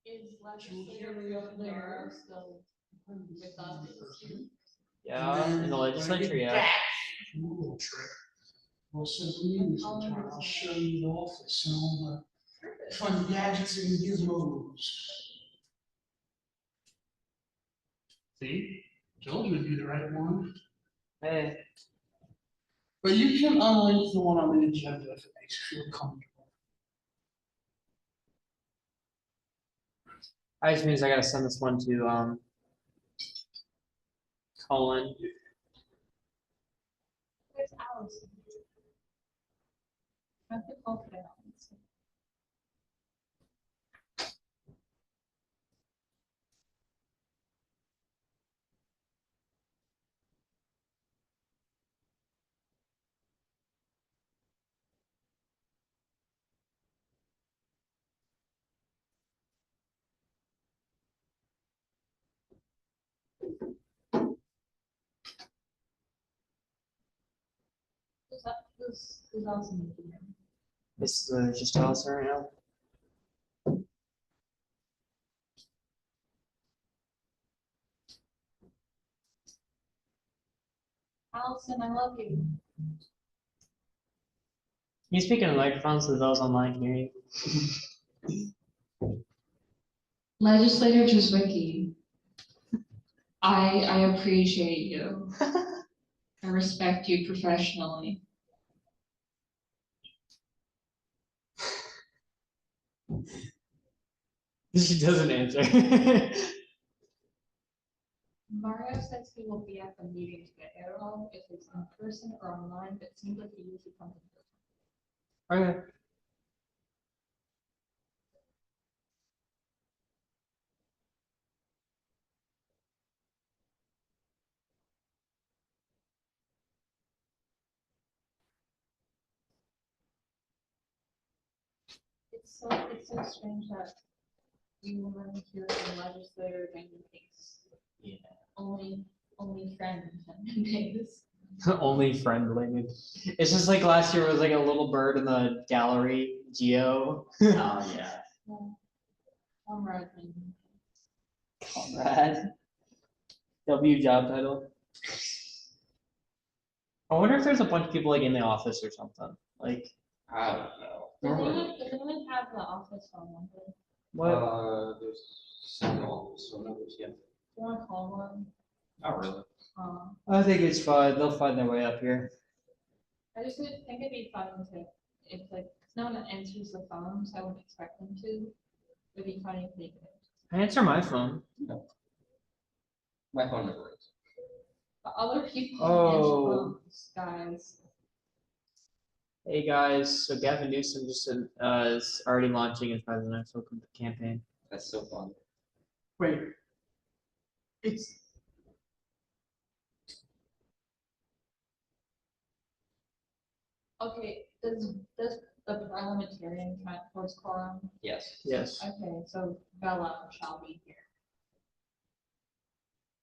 Is legislator over there still with us? Yeah, in the legislature, yeah. A little trick. Well, since we need this time, I'll show you the office and all the fun gadgets and gizmos. See, told you it'd be the right one. Hey, But you can unlink the one on the agenda if it makes you feel comfortable. I just means I gotta send this one to Colin. Where's Allison? I have to call for Allison. Who's Allison making him? This is just Allison right now. Allison, I love you. You speaking of microphones so those online can hear you. Legislator Drzwicki, I appreciate you. I respect you professionally. She doesn't answer. Mario says he will be at the meeting to get Arrow if it's in person or online, but it seems like he usually comes in person. Okay. It's so strange that you were here in legislator and you thinks only friends and days. Only friendly. It's just like last year was like a little bird in the gallery, Geo. Oh, yeah. Comrade. Conrad. W job title. I wonder if there's a bunch of people like in the office or something. Like I don't know. Does anyone have the office phone number? what? There's several phone numbers, yeah. Do you want to call one? Oh, really? I think it's fine. They'll find their way up here. I just think it'd be fun to, if like, 'cause no one answers the phone, so I wouldn't expect them to. It'd be funny if they could. I answer my phone. My phone number is. But other people Oh. answer phones, guys. Hey guys, so Gavin Newsom just is already launching his presidential campaign. That's so fun. Wait. It's. Okay, does the parliamentarian count towards quorum? Yes. Yes. Okay, so Bella shall be here.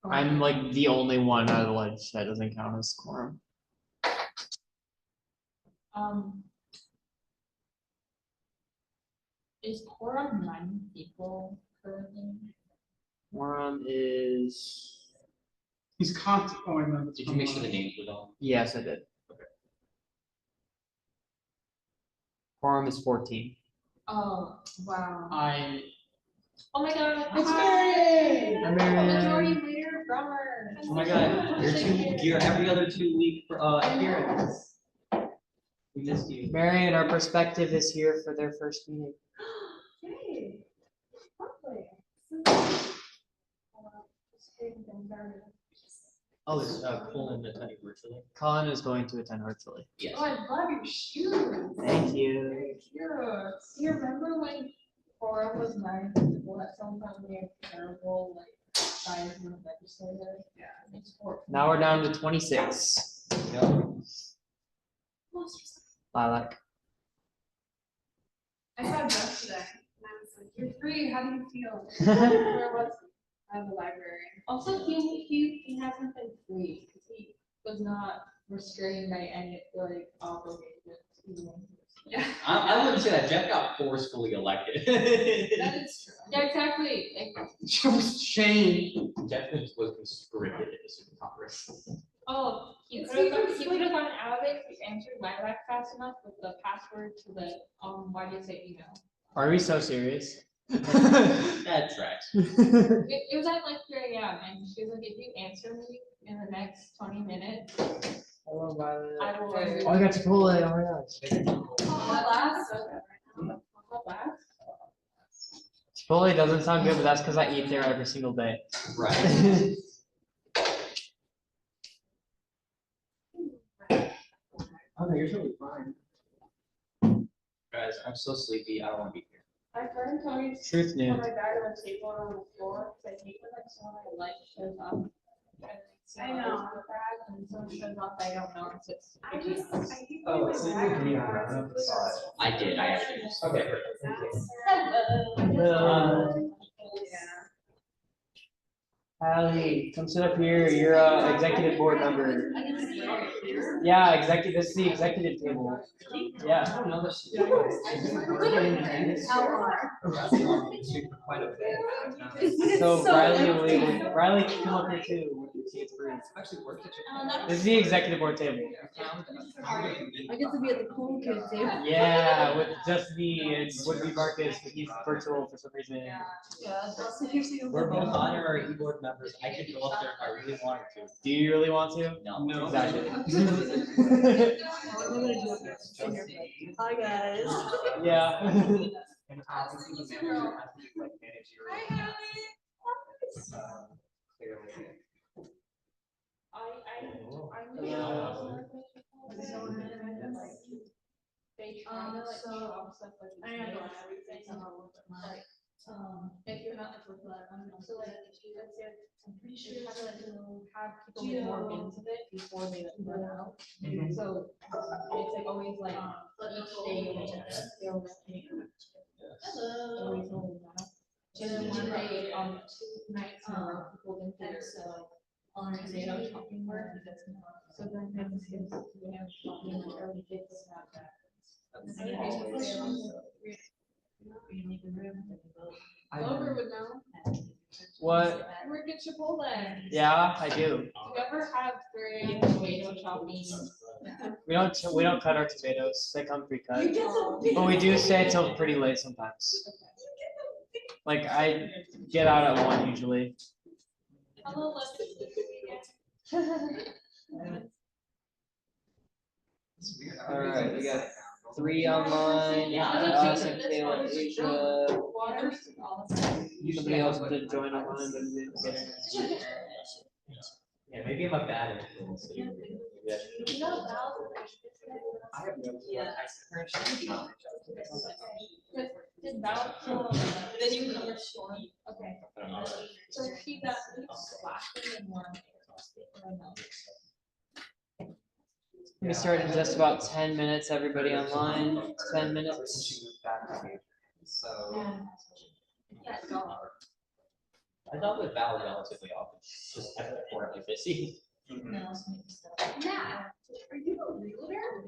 I'm like the only one out of the ledge that doesn't count as quorum. Is quorum 9 people currently? Quorum is, He's contemplating. Did you make sure the names were done? yes, I did. Okay. Quorum is 14. Oh, wow. Oh my god. It's hi. Mary! Hi, Mary. Majority leader, drummer. Oh my god, you're every other 2 week appearance. We missed you. Mary and our perspective is here for their first meeting. Yay. Lovely. Oh, is Colin attending virtually? Colin is going to attend virtually. Yes. Oh, I love your shoes. Thank you. Very cute. Do you remember when quorum was 9 people at some time we had terrible size in the legislature? Yeah. It's 14. Now we're down to 26. Yeah. Lilac. I saw Jeff today, and I was like, "You're free. How do you feel?" Where was he? At the library. Also, he hasn't been free because he was not restrained by any obligations. I wouldn't say that, Jeff got forcefully elected. That is true. Yeah, exactly, like, Shame. Jeff was conscripted into student Congress. oh, he It's could have, because, he could have gotten out of it if he answered Lilac fast enough with the password to the, why do you say email? Are we so serious? That tracks. It was at like 3 AM and she was like, if you answer me in the next 20 minutes, Hello, Violet. I will. Oh, I got Chipotle. Oh my gosh. Chipotle doesn't sound good, but that's because I eat there every single day. Right. Oh no, you're totally fine. Guys, I'm so sleepy, I don't wanna be here. My friend Tony Truth put news. my bag on the table on the floor, so I hate when like someone I like shows up. And I know. the bag, and someone shows up, I don't know, it's just. I hate Oh, when so my you bag agree on on that, I don't know if you saw it. I did, I actually. Okay, perfect, thank you. Hello. Hallie, come sit up here. You're a executive board member. Yeah, executive. This is the executive table. Yeah. I don't know this. Quite a bit. So Riley can come up here too. It's free. Actually worked at This is the executive board table. I get to be at the cool kid table. Yeah, with just would be Marcus, but he's virtual for some reason. We're both honorary e-board members, I could go up there if I really wanted to. Do you really want to? No. Exactly. Hi, guys. Yeah. And obviously the manager has to do like managerial. Clearly. They try to like show off stuff like. I know. Everything. If you're not like with blood, I'm also like, if you let's say, I'm pretty sure you have to like, have people get more into it before they like run out. Mhm. So it's like always like, each day, like, they'll like, always hold that. And then one day, 2 nights in a row, people didn't do it, so on tomato chopping work. So then they just get tomato chopping, like, early kids have that. Glover would know. What? Work at Chipotle. Yeah, I do. Do you ever have 3 AM tomato chopping? We don't cut our tomatoes. They come pre-cut. You get some big. But we do stay until pretty late sometimes. Like I get out at 1 usually. How little less than 50 Alright, we got 3 online. Us and Kayla, Asia. Water. Somebody else did join online, but didn't get it. Yeah, maybe I'm a bad influence. So maybe I should- You know, Val. I have no clue. I currently don't. Did Val kill the newcomer storm? Okay. I don't know. So she got splashing and one. We start in just about 10 minutes. Everybody online, 10 minutes. She moved back to me. So. That dog. I dealt with Val relatively often, just currently busy. Matt, are you a realtor?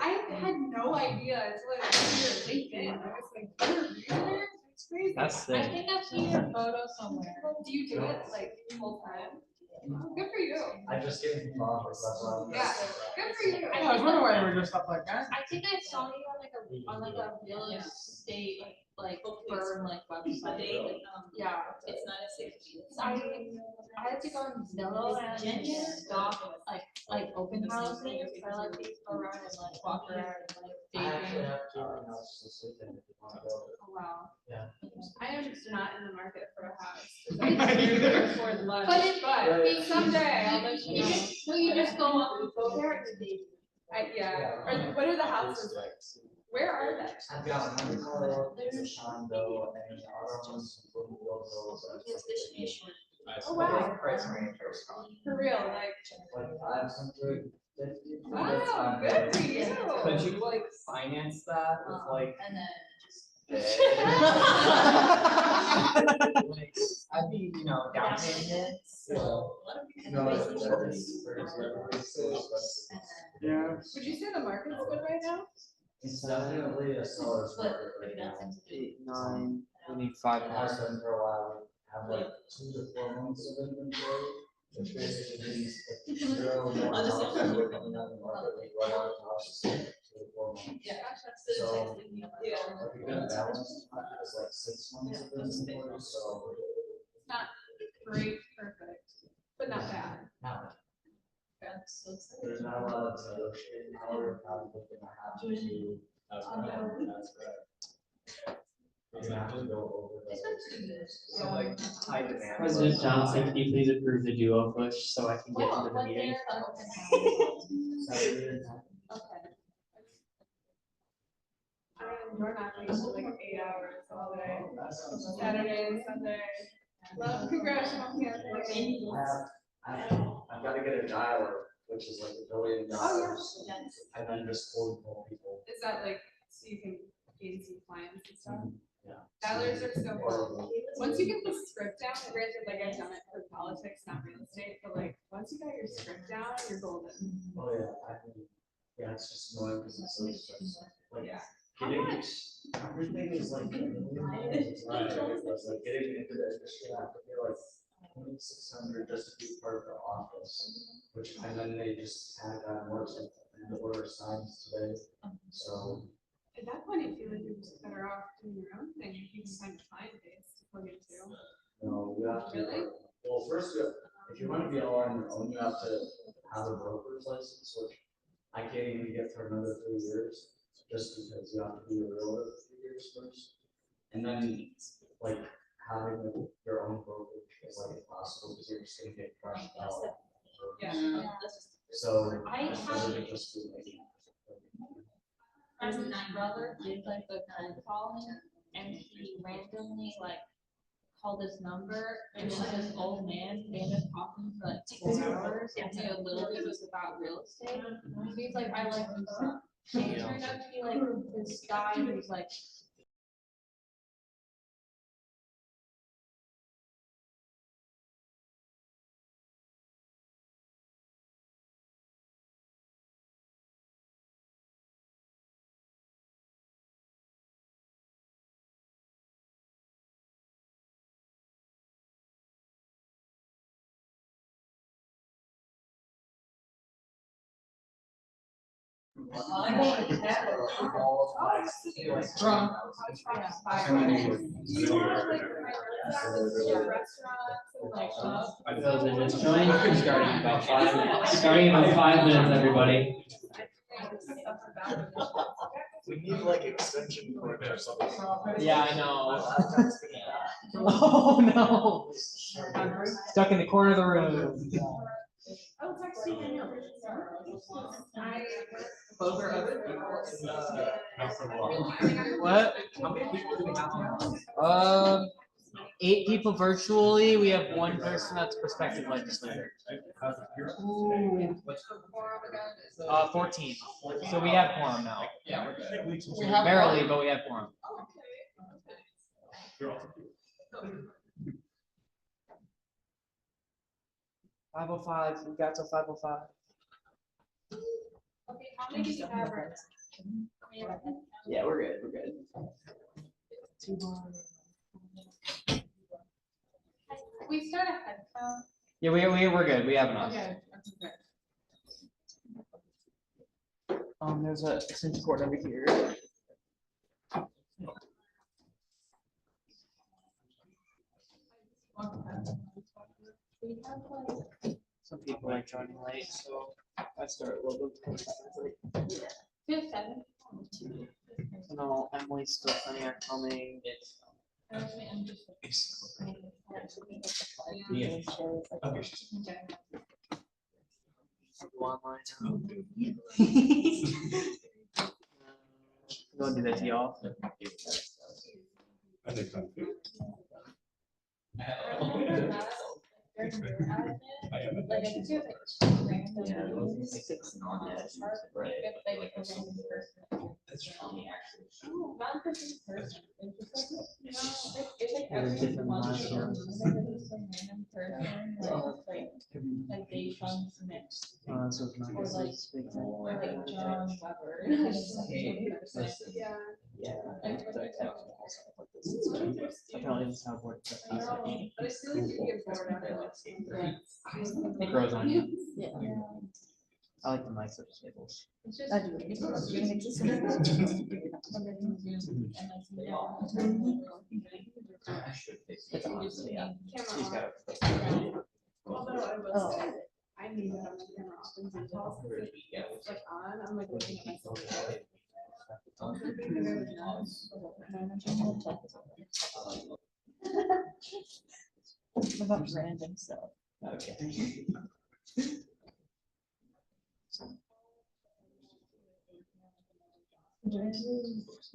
I had no idea until I was your LinkedIn. I was like, you're a realtor? It's crazy. That's I the. think I've seen your photo somewhere. Do you do it like full time? Good for you. I just gave him offers, that's why. Yeah, good for you. I was wondering why you were doing stuff like that. I think I saw you on like a real estate like firm like website. Yeah, it's not a safety. I had to go on Zillow and stalk like open houses. I like to go around and like walk around and like I actually daydream. have two houses this weekend if you want to go. Oh, wow. Yeah. I am just not in the market for a house. Afford lunch. But it, Right. someday, I'll let you know. Well, you just go up and go there and daydream. Yeah, what are the houses? Where are they? I've got one called, there's a condo, and the other one's Oh, wow. Price range are For real, like, 550. wow, good for you. Could you like finance that with like? And then Like, I'd be, down payment, so. Yeah. Would you say the market's good right now? It's definitely a seller's But market right maybe now. that's something to do. 8, 9, we need 5 It more. has been for a while, we have like 2 to 4 months of inventory, which basically means if 0 more I'll just- houses are coming on the market, we run out of houses in 2 to 4 months. Yeah. So, Yeah. like a good balance is like 6 months of inventory, so. Not great, perfect, but not bad. There's not a lot of negotiating power, probably gonna have to. That's right. We're gonna have to go over the. So like high demand. President Johnson, can you please approve the duo push so I can get into the What meeting? day are open houses? Okay. We're not usually like 8 hours all day, Saturday, Sunday. Love congressional campaign. I've gotta get a dialer, which is like $1 billion. Oh, And then just cold call people. Is that like, so you can gain some clients and stuff? Yeah. Dialers are so cool. Once you get the script down, granted, like I've done it for politics, not real estate, but like, once you got your script down, you're golden. Oh, yeah, yeah, it's just annoying because it's so stressful. Like, Yeah. How much? Everything is like. It's not ridiculous, like getting into the industry, I have to pay like 2,600 just to be part of the office. Which, and then they just had that works and the order signs today, so. At that point, I feel like you're just better off doing your own thing. If you just find a client base to plug into. No, you have to. Really? Well, first, if you want to be all on your own, you have to have a broker's license, which I can't even get for another 3 years, just because you have to be a realtor for 3 years first. And then, like, having your own brokerage is like impossible, because you're just gonna get crushed out. Yeah. So. I it's have- better to just do like. My brother did like the cold calling and he randomly like called his number and it was this old man, they ended up talking for like 4 hours and he literally was about real estate. And he's like, I like this stuff. And it turned out to be like this guy who's like For those that just joined, starting in about 5 minutes. Starting in about 5 minutes, everybody. We need like extension cord or something. Yeah, I know. Oh, no. Stuck in the corner of the room. Oh, it's actually kind of. Those are other people's, What? how many people do we have? 8 people virtually. We have 1 person that's prospective legislator. 14. So we have quorum now. Yeah, we're good. Barely, but we have quorum. $5:05. We got till 5:05. okay, how many do you have right now? Yeah, we're good. We're good. We start a headcount. Yeah, we're good. We have enough. Okay, that's okay. There's a extension cord over here. We have like Some people are joining late, so I start a little bit late. just 7. No, Emily's still funny are coming. Actually, I'm just. Yeah. Go online now. Go do that to y'all. I think I'm good. I haven't. Like, I just do like 2 random. Yeah, names. 6 On the chart, Right. if they like a random person. Oh, not the same person. It's just like, you know, it's like Yeah, there's every different month, lines, yeah. there's some random person, like they fund mix. This was my Or like, big thing. like John Weber. Yeah. Apparently this is how board trustees are meeting. But I still think you get bored after like. It grows on you. Yeah. I like the nicer tables. It's just. I do. It's honestly, yeah. Camera She's off. got Although I will Oh. say, I need to have my camera off in details, because it's like on, I'm like looking at myself. About random stuff. Okay.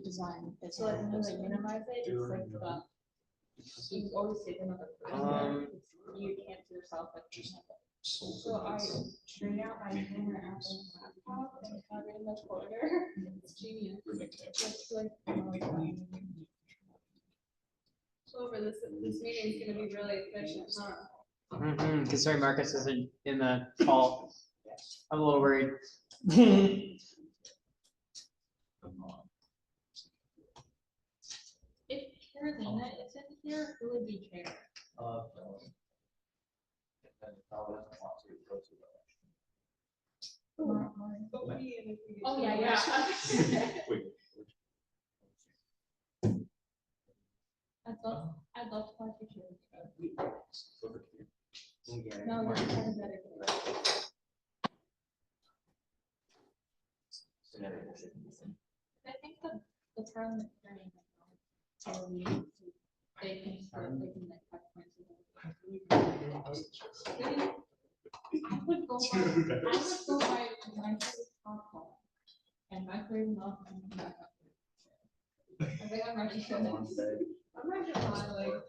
Design, it's like when you like minimize it, it's like the. You always say another. You can't see yourself like. So I straight out my camera out the laptop and have it in the corner. It's genius. It's like, So over this meeting's gonna be really efficient, huh? Mm-hmm, considering Marcus isn't in the call. I'm a little worried. If Carolina is in here, who would be chair? But we, and if we get Oh, to yeah, the- I'd love to watch your chair. No, you're kind of better. I think the term that you're in right now, so they can start taking like touch points. I would go by my favorite alcohol and my favorite love. I think I'm ready for this. I'm not gonna lie, like, it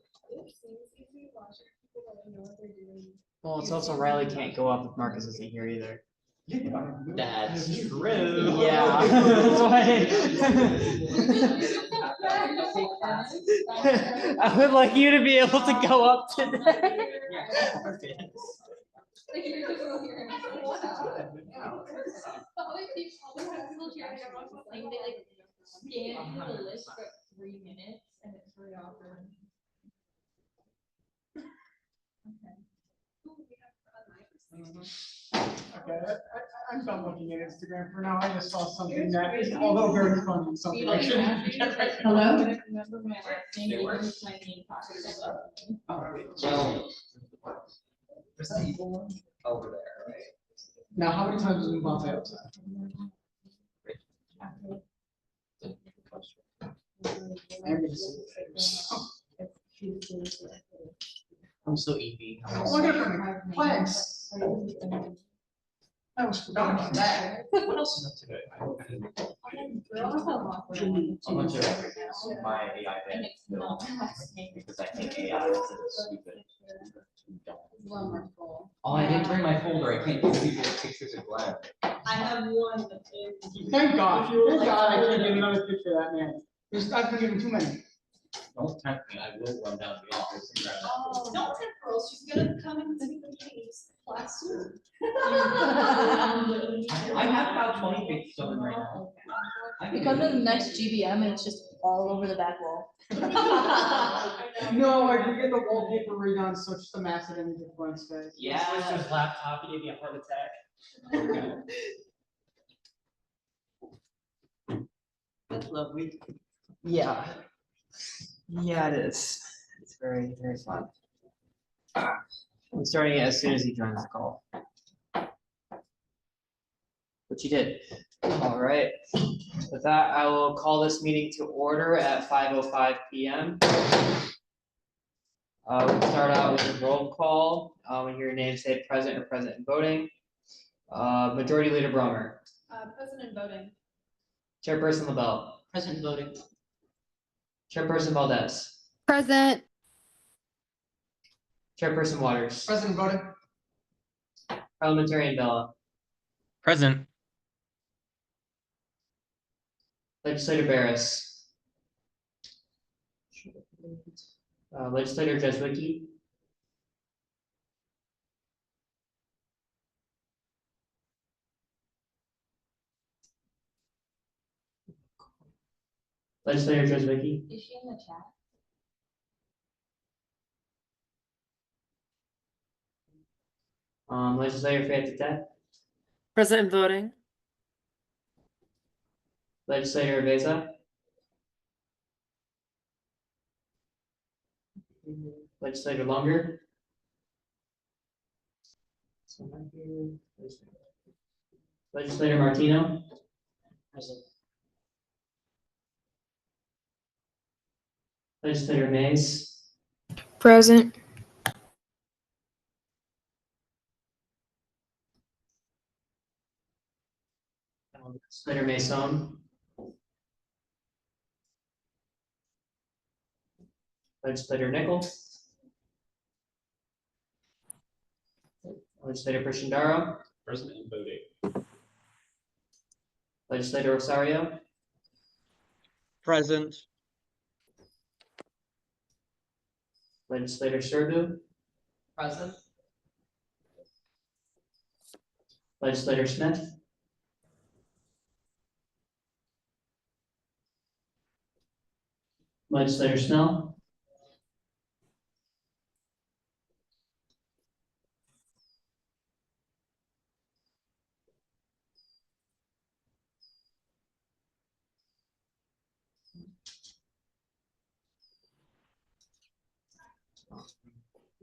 seems easy watching people that know what they're doing. Well, it's also Riley can't go up if Marcus isn't here either. That's true. Yeah, that's why. I would like you to be able to go up today. Like, you're just over here. The only people here are saying they like scan through the list for 3 minutes and it's very awkward. Okay, I'm done looking at Instagram for now. I just saw something that is, although very funny, something I shouldn't be right now. Hello? Remember my last name, they use my name pocket. Well, there's that evil one over there, right? Now, how many times have we bumped that outside? I'm gonna see. I'm so easy. Look at her flags. I was forgot about that. What else is up today? A bunch of my AI And bit it's not my last name. because I think AI is stupid. Wonderful. Oh, I didn't bring my folder. I can't give people pictures of Glenn. I have one that is. Thank God, thank God I can't get another picture of that man. I've been given too many. Don't tempt me. I will run down to the office and grab it. Oh, don't tell girls, she's gonna come and see the meetings, class soon. I have about 20 pictures of him right now. We come to the next GBM and it's just all over the back wall. No, I did get the wallpaper redone, so it's just a massive image of Glenn's face. Yeah. His laptop, he gave me a heart attack. That's lovely. Yeah. Yeah, it is. It's very, very fun. I'm starting it as soon as he joins the call. Which he did. All right. With that, I will call this meeting to order at 5:05 p.m. We'll start out with a roll call. When your name say present or present in voting. Majority Leader Bromer. President voting. Chairperson LaBelle. Present voting. Chairperson Valdez. Present. Chairperson Waters. President voting. Parliamentarian Bella. Present. Legislator Barris. Legislator Jeswicki. Legislator Jozwicki, Is she in the chat? Legislator Fayette, Present and voting. Legislator Avesa. Legislator Longer. Legislator Martino. Legislator Mays. Present. Legislator Mason. Legislator Nickel. Legislator Prashandaro. Present and voting. Legislator Rosario. Present. Legislator Sherbu. Present. Legislator Smith. Legislator Snell.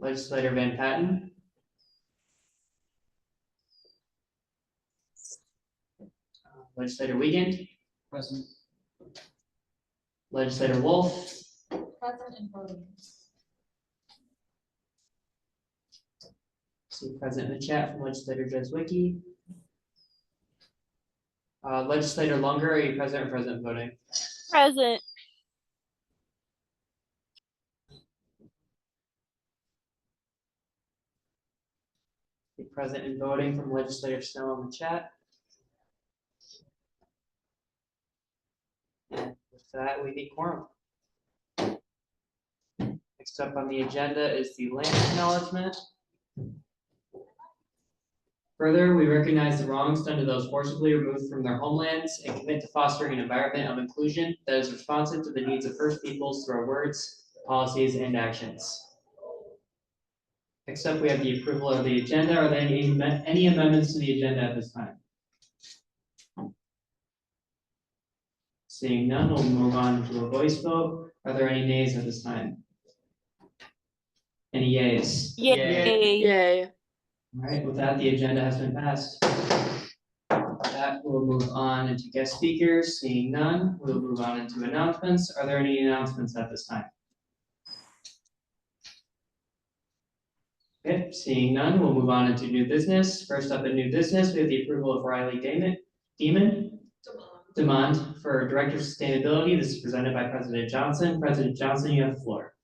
Legislator Van Patten. Legislator Wiegand. Present. Legislator Wolf. Present and voting. See present in the chat from Legislator Jezwicki. Legislator Longer, are you present or present voting? Present. Be present and voting from Legislator Snell in the chat. And with that, we meet quorum. Next up on the agenda is the land acknowledgement. Further, we recognize the wrongs done to those forcibly removed from their homelands and commit to fostering an environment of inclusion that is responsive to the needs of First Peoples through our words, policies, and actions. Next up, we have the approval of the agenda. Are there any amendments to the agenda at this time? Seeing none, we'll move on to a voice vote. Are there any nays at this time? Any yays? Yay. All right, with that, the agenda has been passed. With that, we'll move on into guest speakers. Seeing none, we'll move on into announcements. Are there any announcements at this time? Okay, seeing none, we'll move on into new business. First up in new business, we have the approval of Riley Demand for Director of Sustainability. This is presented by President Johnson. President Johnson, you have the floor.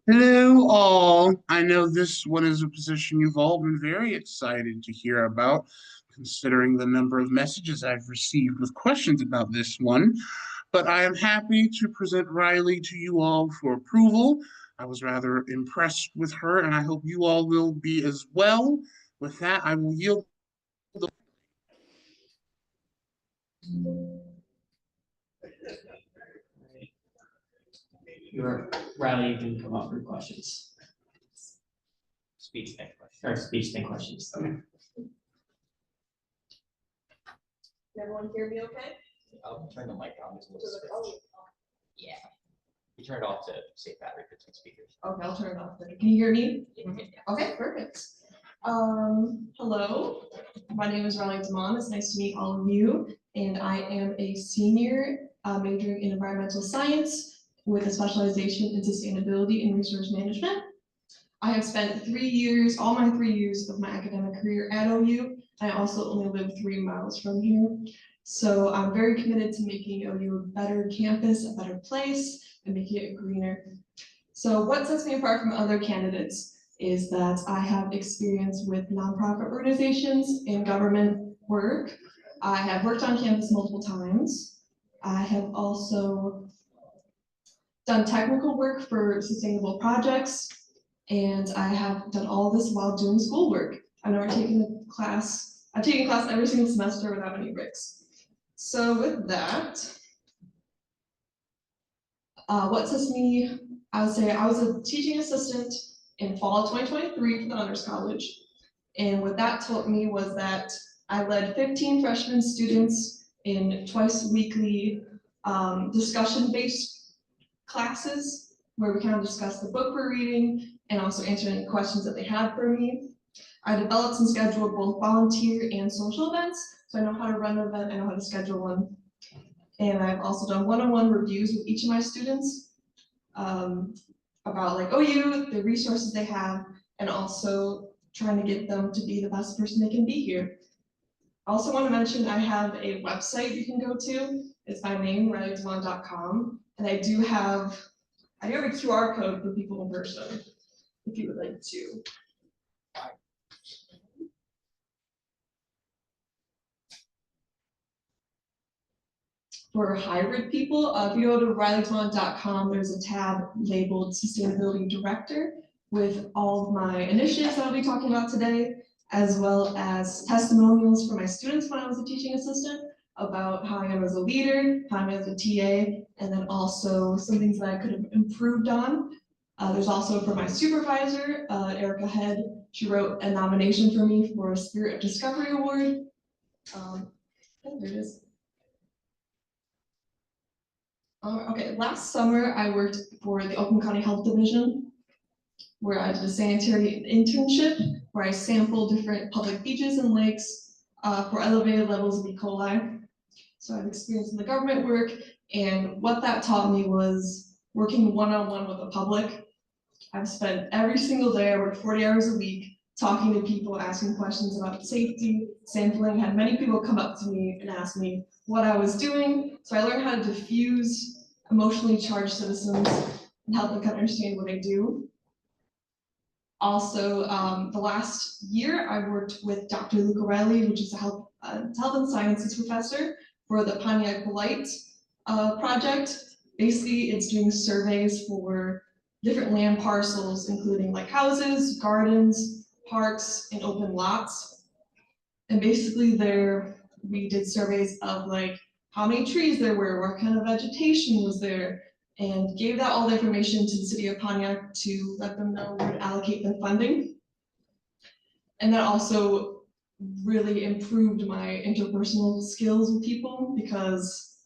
Hello, all. I know this one is a position you've all been very excited to hear about, considering the number of messages I've received with questions about this one. But I am happy to present Riley to you all for approval. I was rather impressed with her, and I hope you all will be as well. With that, I will yield. Riley, you can come up for questions. Speech, next question. Or speech and questions. Okay. Can everyone hear me okay? I'll turn the mic on. It's a little Oh, switch. Yeah. You turn it off to save battery between speakers. okay, I'll turn it off then. Can you hear me? Okay, perfect. Hello, my name is Riley Damon. It's nice to meet all of you. And I am a senior majoring in environmental science with a specialization in sustainability and resource management. I have spent 3 years, all my 3 years of my academic career at OU. I also only live 3 miles from here. So I'm very committed to making OU a better campus, a better place, and making it greener. So what sets me apart from other candidates is that I have experience with nonprofit organizations and government work. I have worked on campus multiple times. I have also done technical work for sustainable projects, and I have done all this while doing schoolwork. I've never taken class every single semester without any breaks. So with that, What sets me, I would say I was a teaching assistant in fall of 2023 for the Honors College. And what that taught me was that I led 15 freshman students in twice weekly discussion-based classes where we kind of discussed the book we're reading and also answer any questions that they had for me. I developed and scheduled both volunteer and social events, so I know how to run an event, I know how to schedule one. And I've also done one-on-one reviews with each of my students about like OU, the resources they have, and also trying to get them to be the best person they can be here. I also want to mention I have a website you can go to. It's my name, RileyDewan.com, and I do have a QR code for people in person if you would like to. For hybrid people, if you go to RileyDewan.com, there's a tab labeled Sustainability Director with all of my initiatives that I'll be talking about today, as well as testimonials for my students when I was a teaching assistant about how I am as a leader, how I am as a TA, and then also some things that I could have improved on. There's also for my supervisor, Erica Head. She wrote a nomination for me for a Spirit of Discovery Award. There it is. Okay, last summer I worked for the Oakland County Health Division, where I did a sanitary internship, where I sampled different public beaches and lakes for elevated levels of E. coli. So I've experienced in the government work, and what that taught me was working one-on-one with the public. I've spent every single day, I worked 40 hours a week, talking to people, asking questions about safety, sampling, had many people come up to me and ask me what I was doing. So I learned how to diffuse emotionally charged citizens and help them kind of understand what I do. Also, the last year I worked with Dr. Luke O'Reilly, which is a health and sciences professor for the Pontiac Blight project. Basically, it's doing surveys for different land parcels, including like houses, gardens, parks, and open lots. And basically we did surveys of like how many trees there were, what kind of vegetation was there, and gave that all the information to the city of Pontiac to let them know where to allocate their funding. And that also really improved my interpersonal skills with people because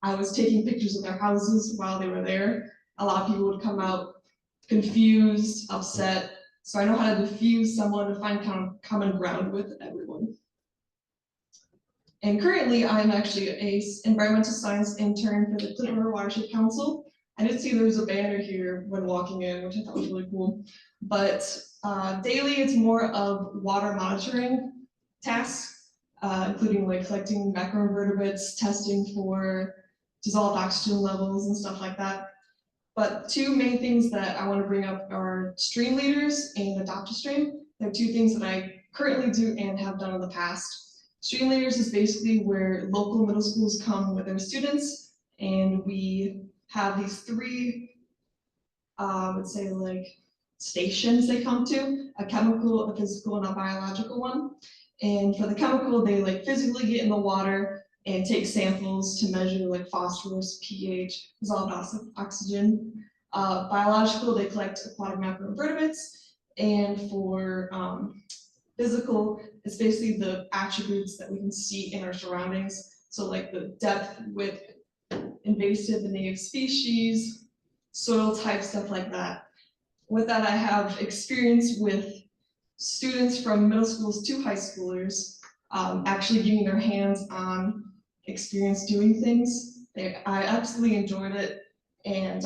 I was taking pictures of their houses while they were there. A lot of people would come out confused, upset. So I know how to diffuse someone to find common ground with everyone. And currently, I'm actually an environmental science intern for the Clinton River Watershed Council. I did see there was a banner here when walking in, which I thought was really cool. But daily, it's more of water monitoring tasks, including like collecting macroinvertebrates, testing for dissolved oxygen levels and stuff like that. But two main things that I want to bring up are stream leaders and Adopt-A-Stream. They're two things that I currently do and have done in the past. Stream leaders is basically where local middle schools come with their students, and we have these three, I would say like stations they come to, a chemical, a physical, and a biological one. And for the chemical, they like physically get in the water and take samples to measure like phosphorus, pH, dissolved oxygen. Biological, they collect aquatic macroinvertebrates, and for physical, it's basically the attributes that we can see in our surroundings. So like the depth, width, invasive and native species, soil type, stuff like that. With that, I have experience with students from middle schools to high schoolers actually getting their hands on experience doing things. I absolutely enjoyed it, and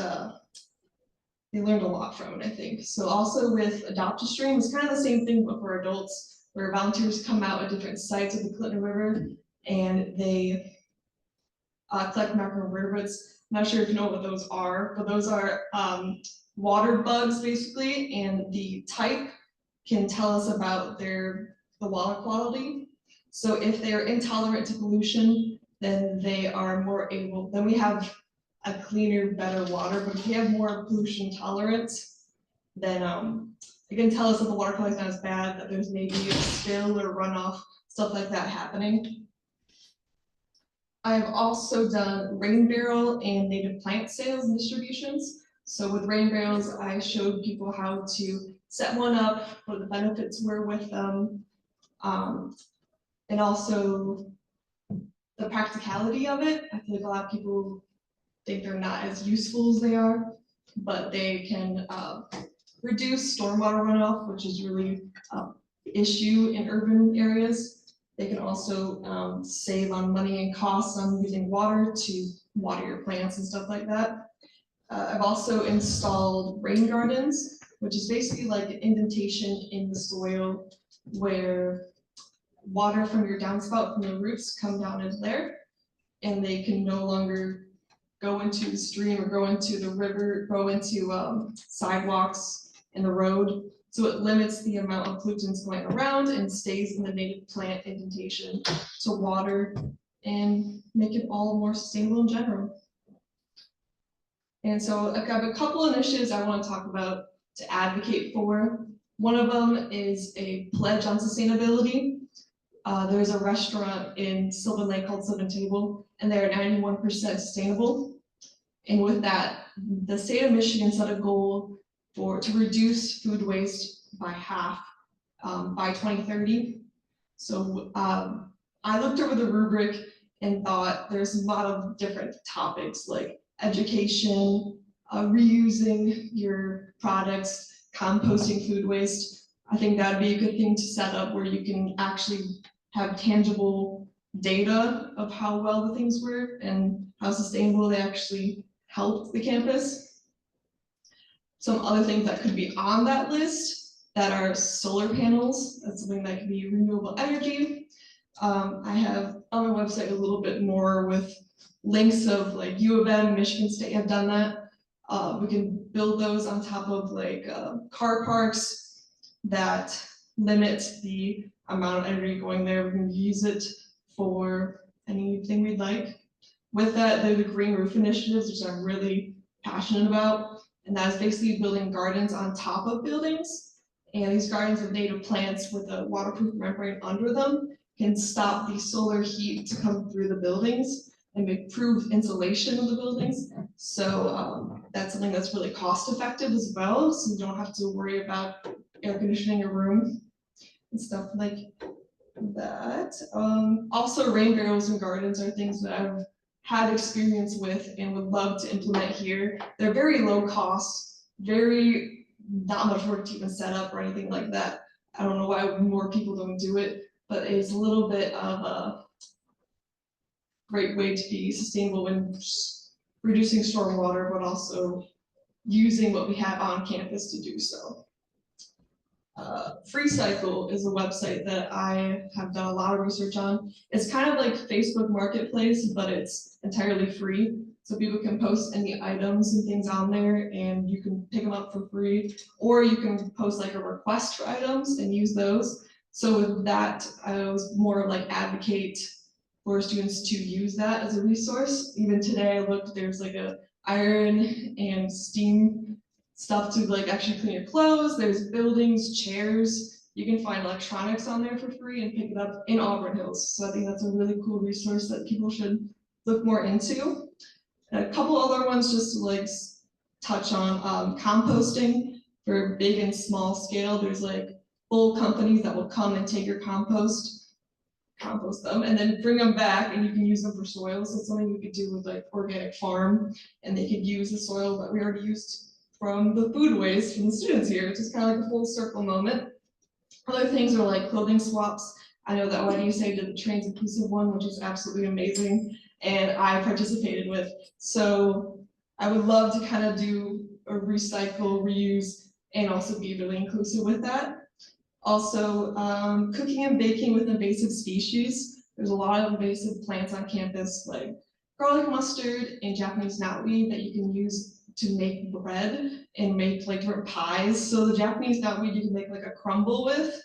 they learned a lot from it, I think. So also with Adopt-A-Stream, it's kind of the same thing, but for adults, where volunteers come out at different sites of the Clinton River, and they collect macroinvertebrates. I'm not sure if you know what those are, but those are water bugs, basically, and the type can tell us about the water quality. So if they're intolerant to pollution, then they are more able, then we have a cleaner, better water. But if we have more pollution tolerance, then it can tell us that the water quality is not as bad, that there's maybe a spill or runoff, stuff like that happening. I've also done rain barrel and native plant sales and distributions. So with rain barrels, I showed people how to set one up, what the benefits were with them, and also the practicality of it. I feel like a lot of people think they're not as useful as they are, but they can reduce stormwater runoff, which is really an issue in urban areas. They can also save on money and costs on using water to water your plants and stuff like that. I've also installed rain gardens, which is basically like an indentation in the soil where water from your downspout from the roots come down into there, and they can no longer go into the stream or go into the river, go into sidewalks and the road. So it limits the amount of pollutants going around and stays in the native plant indentation to water and make it all more sustainable in general. And so I have a couple initiatives I want to talk about to advocate for. One of them is a pledge on sustainability. There's a restaurant in Sylvan Lake called Sylvan Table, and they're 91% sustainable. And with that, the state of Michigan set a goal to reduce food waste by half by 2030. So I looked over the rubric and thought there's a lot of different topics like education, reusing your products, composting food waste. I think that'd be a good thing to set up where you can actually have tangible data of how well the things were and how sustainable they actually helped the campus. Some other things that could be on that list that are solar panels. That's something that could be renewable energy. I have on my website a little bit more with links of like U of M, Michigan State have done that. We can build those on top of like car parks that limit the amount of energy going there. We can use it for anything we'd like. With that, there are the green roof initiatives, which I'm really passionate about. And that is basically building gardens on top of buildings. And these gardens of native plants with a waterproof membrane under them can stop the solar heat to come through the buildings and improve insulation of the buildings. So that's something that's really cost effective as well. So you don't have to worry about air conditioning your room and stuff like that. Also rain barrels and gardens are things that I've had experience with and would love to implement here. They're very low cost, very not much work to even set up or anything like that. I don't know why more people don't do it, but it's a little bit of a great way to be sustainable when reducing stormwater, but also using what we have on campus to do so. FreeCycle is a website that I have done a lot of research on. It's kind of like Facebook Marketplace, but it's entirely free. So people can post any items and things on there and you can pick them up for free, or you can post like a request for items and use those. So with that, I was more of like advocate for students to use that as a resource. Even today I looked, there's like a iron and steam stuff to like actually clean your clothes. There's buildings, chairs. You can find electronics on there for free and pick it up in Auburn Hills. So I think that's a really cool resource that people should look more into. And a couple other ones just to like touch on composting for big and small scale. There's like full companies that will come and take your compost them and then bring them back and you can use them for soil. So it's something we could do with like organic farm, and they could use the soil that we already used from the food waste from the students here, which is kind of like a full circle moment. Other things are like clothing swaps. I know that YDSA did the trans inclusive one, which is absolutely amazing, and I participated with. So I would love to kind of do a recycle, reuse, and also be really inclusive with that. Also, cooking and baking with invasive species. There's a lot of invasive plants on campus, like garlic mustard and Japanese knotweed that you can use to make bread and make like different pies. So the Japanese knotweed you can make like a crumble with,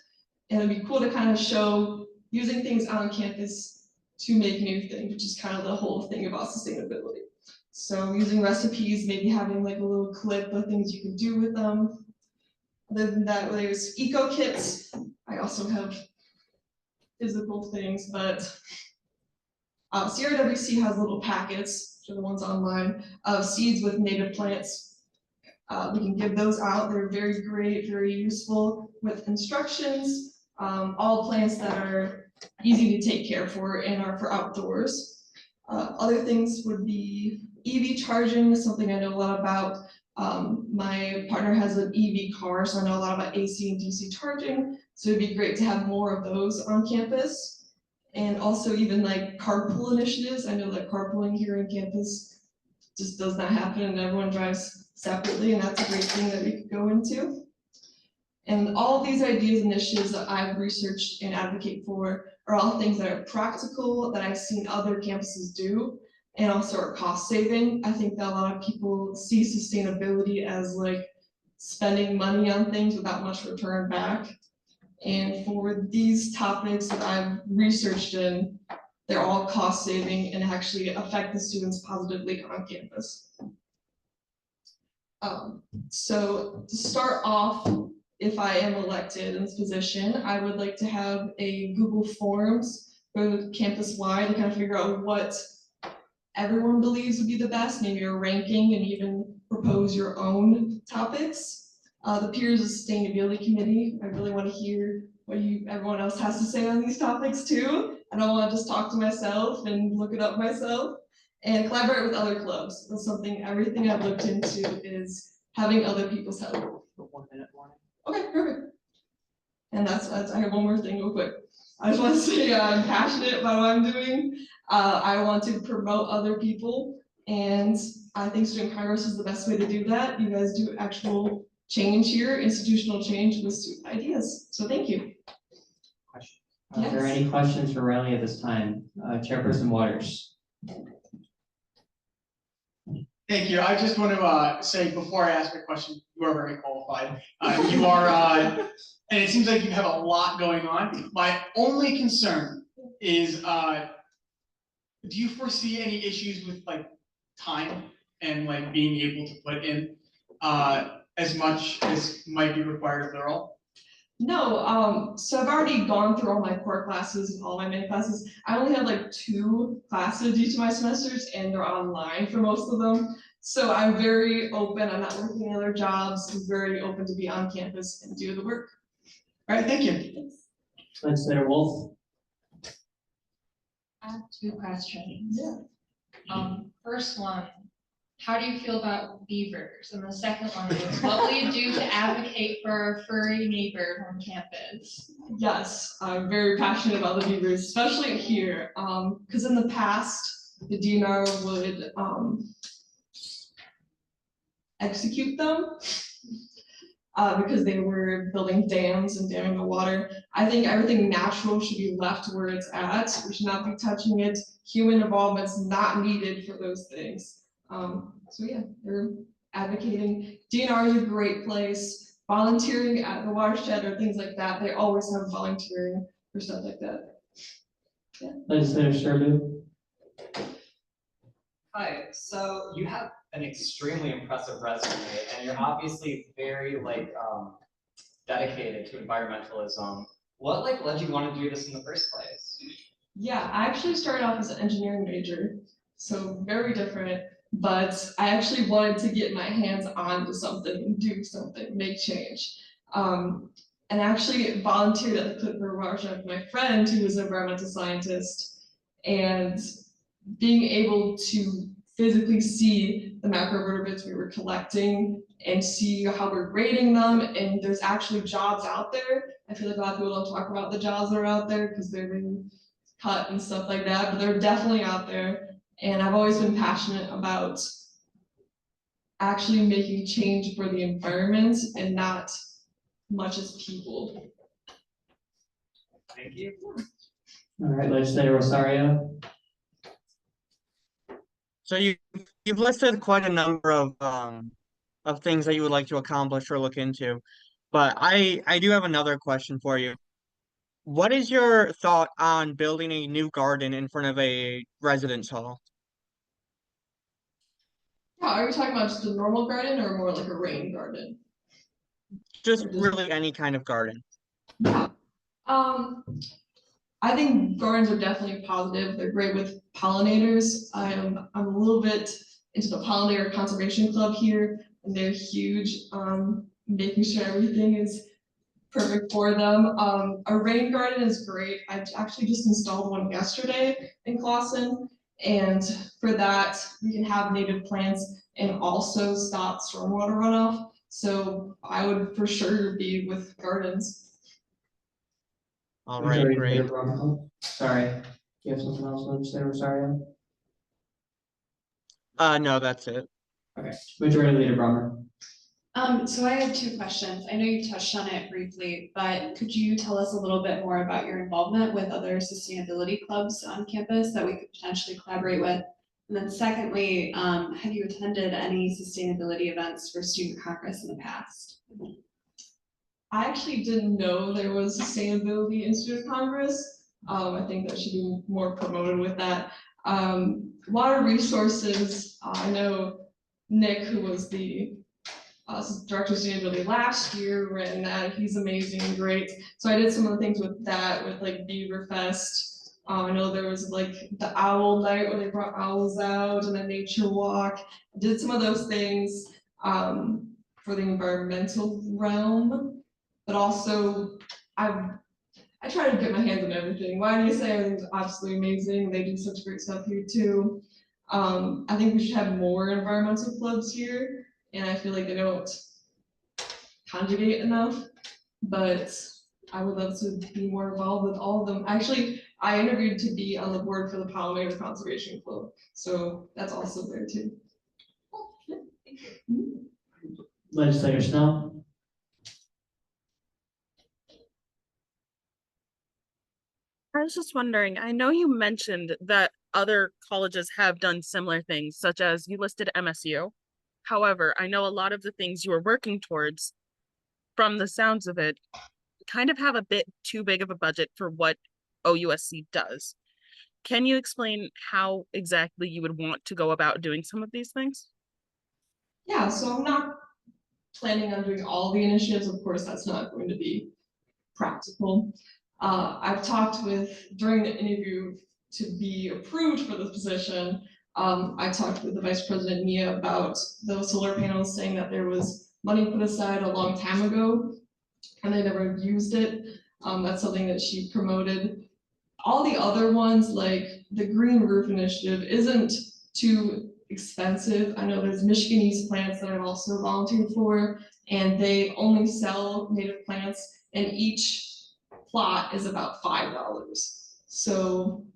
and it'd be cool to kind of show using things on campus to make new things, which is kind of the whole thing about sustainability. So using recipes, maybe having like a little clip of things you can do with them. Other than that, there's eco kits. I also have physical things, but CRWC has little packets, which are the ones online, of seeds with native plants. We can give those out. They're very great, very useful with instructions, all plants that are easy to take care for and are for outdoors. Other things would be EV charging, is something I know a lot about. My partner has an EV car, so I know a lot about AC and DC charging. So it'd be great to have more of those on campus. And also even like carpool initiatives. I know that carpooling here on campus just does not happen and everyone drives separately, and that's a great thing that we could go into. And all of these ideas and initiatives that I've researched and advocate for are all things that are practical, that I've seen other campuses do, and also are cost saving. I think that a lot of people see sustainability as like spending money on things without much return back. And for these topics that I've researched in, they're all cost saving and actually affect the students positively on campus. So to start off, if I am elected in this position, I would like to have a Google Forms for campus-wide to kind of figure out what everyone believes would be the best, maybe a ranking, and even propose your own topics. The Peers Sustainability Committee, I really want to hear what everyone else has to say on these topics too. I don't want to just talk to myself and look it up myself. And collaborate with other clubs. That's something, everything I've looked into is having other people's help. 1 minute warning. Okay, perfect. And that's, I have one more thing real quick. I just want to say I'm passionate about what I'm doing. I want to promote other people, and I think Student Congress is the best way to do that. You guys do actual change here, institutional change with student ideas. So thank you. Are there any questions for Riley at this time? Chairperson Waters. Thank you. I just want to say before I ask my question, you are very qualified. You are, and it seems like you have a lot going on. My only concern is, do you foresee any issues with like time and like being able to put in as much as might be required of the role? No, so I've already gone through all my core classes and all my main classes. I only have like 2 classes each of my semesters, and they're online for most of them. So I'm very open. I'm not working any other jobs. I'm very open to be on campus and do the work. All right, thank you. Legislator Wolf. I have 2 questions. Yeah. First one, how do you feel about beavers? And the second one is, what will you do to advocate for furry neighbors on campus? Yes, I'm very passionate about the beavers, especially here. Because in the past, the DNR would execute them because they were building dams and damming the water. I think everything natural should be left where it's at. We should not be touching it. Human involvement's not needed for those things. So yeah, they're advocating. DNR is a great place. Volunteering at the watershed or things like that. They always have volunteering for stuff like that. Yeah. Legislator Sherbu. Hi, so you have an extremely impressive resume, and you're obviously very dedicated to environmentalism. What led you want to do this in the first place? Yeah, I actually started off as an engineering major, so very different. But I actually wanted to get my hands onto something, do something, make change. And actually volunteered at the Clipper Watershed with my friend who was an environmental scientist, and being able to physically see the macrovertebrates we were collecting and see how we're grading them, and there's actually jobs out there. I feel like a lot of people don't talk about the jobs that are out there because they're being cut and stuff like that, but they're definitely out there. And I've always been passionate about actually making change for the environment and not much as people. Thank you. All right, Legislator Rosario. So you've listed quite a number of things that you would like to accomplish or look into, but I do have another question for you. What is your thought on building a new garden in front of a residence hall? Yeah, are we talking about just a normal garden or more like a rain garden? Just really any kind of garden. Yeah. I think gardens are definitely positive. They're great with pollinators. I'm a little bit into the pollinator conservation club here, and they're huge. Making sure everything is perfect for them. A rain garden is great. I actually just installed one yesterday in Clawson, and for that we can have native plants and also stop stormwater runoff. So I would for sure be with gardens. All right, Majority great. Leader Brumman. Sorry, you have something else, Legislator Rosario? No, that's it. Okay, Majority Leader Brummer. So I have two questions. I know you touched on it briefly, but could you tell us a little bit more about your involvement with other sustainability clubs on campus that we could potentially collaborate with? And then secondly, have you attended any sustainability events for Student Congress in the past? I actually didn't know there was Sustainability Institute Congress. I think that should be more promoted with that. Water resources, I know Nick, who was the Director of Sustainability last year, ran that. He's amazing and great. So I did some of the things with that, with like Beaver Fest. I know there was like the owl night where they brought owls out, and a nature walk. I did some of those things for the environmental realm. But also, I try to get my hands on everything. YDSA, I think is absolutely amazing. They do such great stuff here too. I think we should have more environmental clubs here, and I feel like they don't conjugate enough. But I would love to be more involved with all of them. Actually, I interviewed to be on the board for the Pollinator Conservation Club, so that's also there too. Legislator Snell. I was just wondering, I know you mentioned that other colleges have done similar things, such as you listed MSU. However, I know a lot of the things you are working towards, from the sounds of it, kind of have a bit too big of a budget for what OUSC does. Can you explain how exactly you would want to go about doing some of these things? Yeah, so I'm not planning on doing all the initiatives. Of course, that's not going to be practical. I've talked with, during the interview to be approved for this position, I talked with the Vice President Mia about those solar panels, saying that there was money put aside a long time ago and they never used it. That's something that she promoted. All the other ones, like the Green Roof Initiative, isn't too expensive. I know there's Michigan East plants that I've also volunteered for, and they only sell native plants, and each plot is about $5. So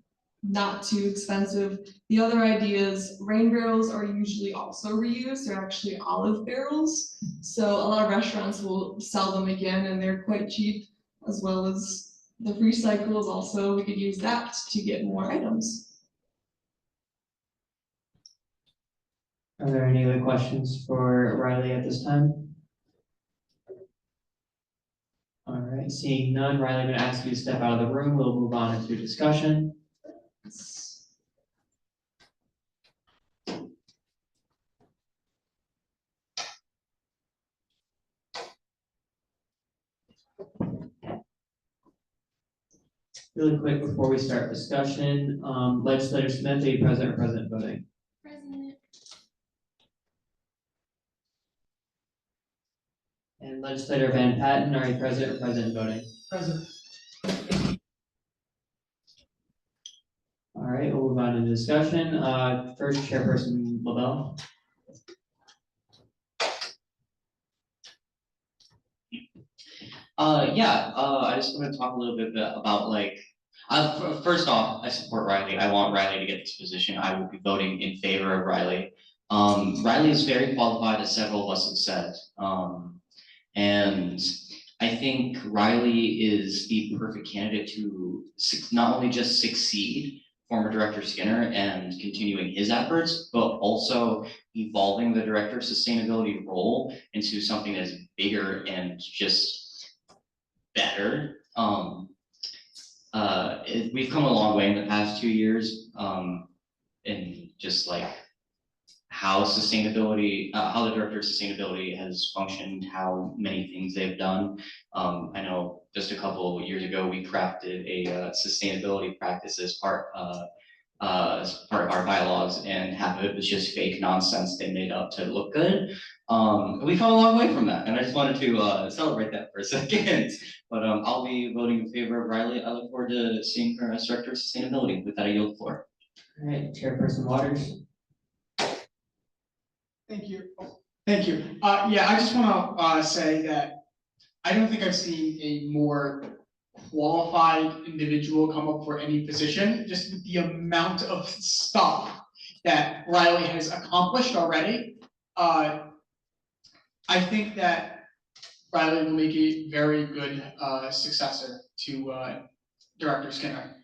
not too expensive. The other ideas, rain barrels are usually also reused. They're actually olive barrels. So a lot of restaurants will sell them again, and they're quite cheap, as well as the recycles. Also, we could use that to get more items. Are there any other questions for Riley at this time? All right, seeing none, Riley, I'm going to ask you to step out of the room. We'll move on into discussion. Really quick before we start discussion, Legislator Smith, are you present or present voting? President. And Legislator Van Patten, are you present or present voting? Present. All right, we'll move on to discussion. First, Chairperson LaBelle. I just want to talk a little bit about like, first off, I support Riley. I want Riley to get this position. I will be voting in favor of Riley. Riley is very qualified, as several of us have said. And I think Riley is the perfect candidate to not only just succeed former Director Skinner and continuing his efforts, but also evolving the Director of Sustainability role into something that is bigger and just better. We've come a long way in the past 2 years, in just like how sustainability, how the director of sustainability has functioned, how many things they've done. I know just a couple years ago, we crafted a sustainability practice as part of our bylaws, and half of it was just fake nonsense they made up to look good. We come a long way from that, and I just wanted to celebrate that for a second. But I'll be voting in favor of Riley. I look forward to seeing her as director of sustainability. With that, I yield the floor. All right, Chairperson Waters. Thank you. Thank you. Yeah, I just want to say that I don't think I've seen a more qualified individual come up for any position, just with the amount of stuff that Riley has accomplished already. I think that Riley will make a very good successor to Director Skinner.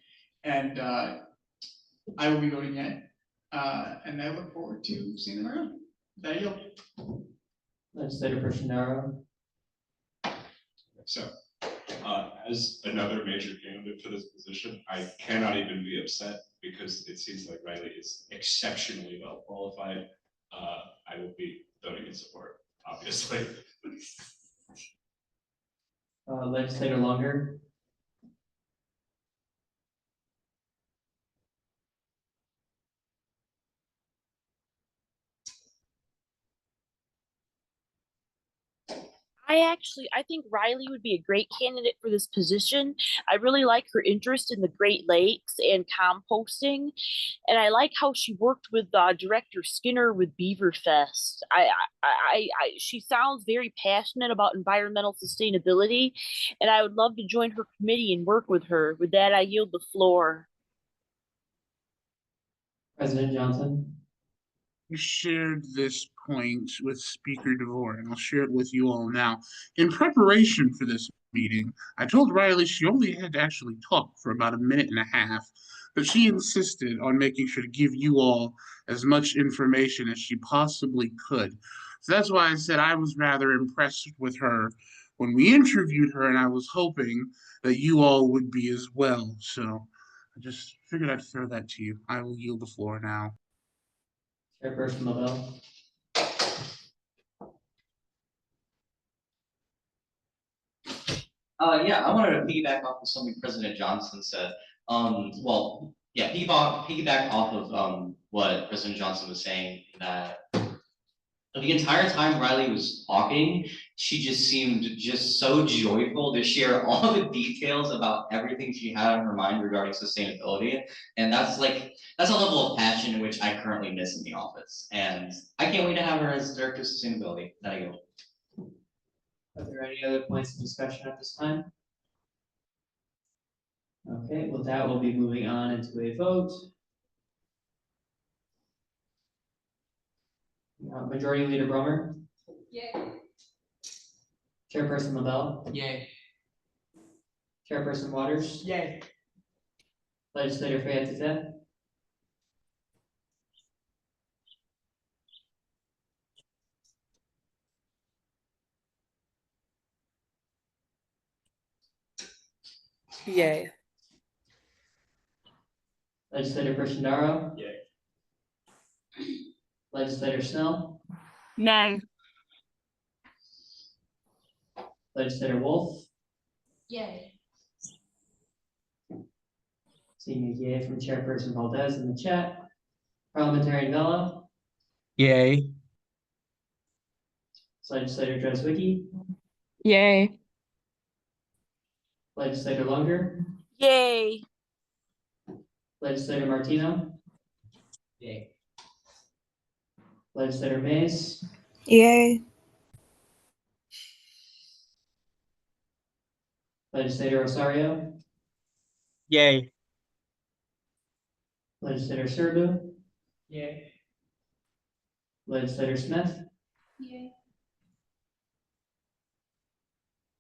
And I will be voting yay. And I look forward to seeing them around. There you go. Legislator Personnaro. So, as another major candidate for this position, I cannot even be upset because it seems like Riley is exceptionally well qualified. I will be voting in support, obviously. Legislator Longer. I think Riley would be a great candidate for this position. I really like her interest in the Great Lakes and composting, and I like how she worked with Director Skinner with Beaverfest. She sounds very passionate about environmental sustainability, and I would love to join her committee and work with her. With that, I yield the floor. President Johnson. I shared this point with Speaker DeVore, and I'll share it with you all now. In preparation for this meeting, I told Riley she only had to actually talk for about a minute and a half, but she insisted on making sure to give you all as much information as she possibly could. So that's why I said I was rather impressed with her when we interviewed her, and I was hoping that you all would be as well. So I just figured I'd throw that to you. I will yield the floor now. Chairperson Lavelle. Yeah, I wanted to piggyback off of something President Johnson said. Well, yeah, piggyback off of what President Johnson was saying, that the entire time Riley was talking, she just seemed just so joyful to share all the details about everything she had on her mind regarding sustainability. And that's a level of passion which I currently miss in the office. And I can't wait to have her as Director of Sustainability. There you go. Are there any other points of discussion at this time? Okay, with that, we'll be moving on into a vote. Majority Leader Brummer. Yay. Chairperson Lavelle. Yay. Chairperson Waters. Yay. Legislator Fayette. Yay. Legislator Personnaro. Yay. Legislator Snell. Nay. Legislator Wolf. Yay. Seeing a yay from Chairperson Valdez in the chat. Parliamentarian Vella. Yay. Legislator Dreswicki. Yay. Legislator Lunger. Yay. Legislator Martino. Yay. Legislator Mays. Yay. Legislator Rosario. Yay. Legislator Serbu. Yay. Legislator Smith. Yay.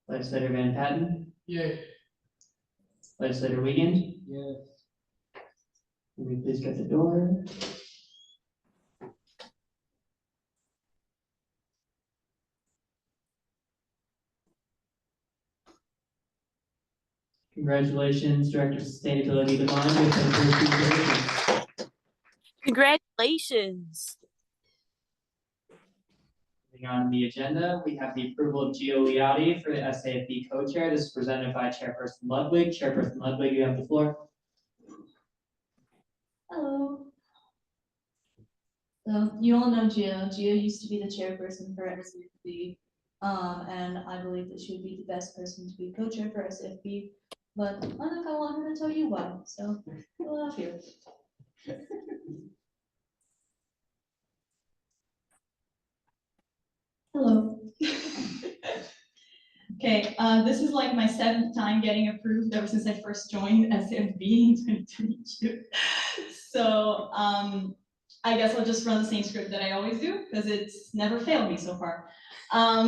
Legislator Van Patten. Yay. Legislator Wiegand. Yes. Can we please get the door? Congratulations, Director of Sustainability Devon, with the first two positions. Congratulations. Moving on to the agenda, we have the approval of Gio Liotti for the SAFB co-chair. This is presented by Chairperson Ludwig. Chairperson Ludwig, you have the floor. Hello. So you all know Gio. Gio used to be the chairperson for SFB. And I believe that she would be the best person to be co-chair for SFB. But I think I want her to tell you why. So go off here. Hello. Okay, this is like my 7th time getting approved ever since I first joined SFB in 2022. So I guess I'll just run the same script that I always do because it's never failed me so far. Hi,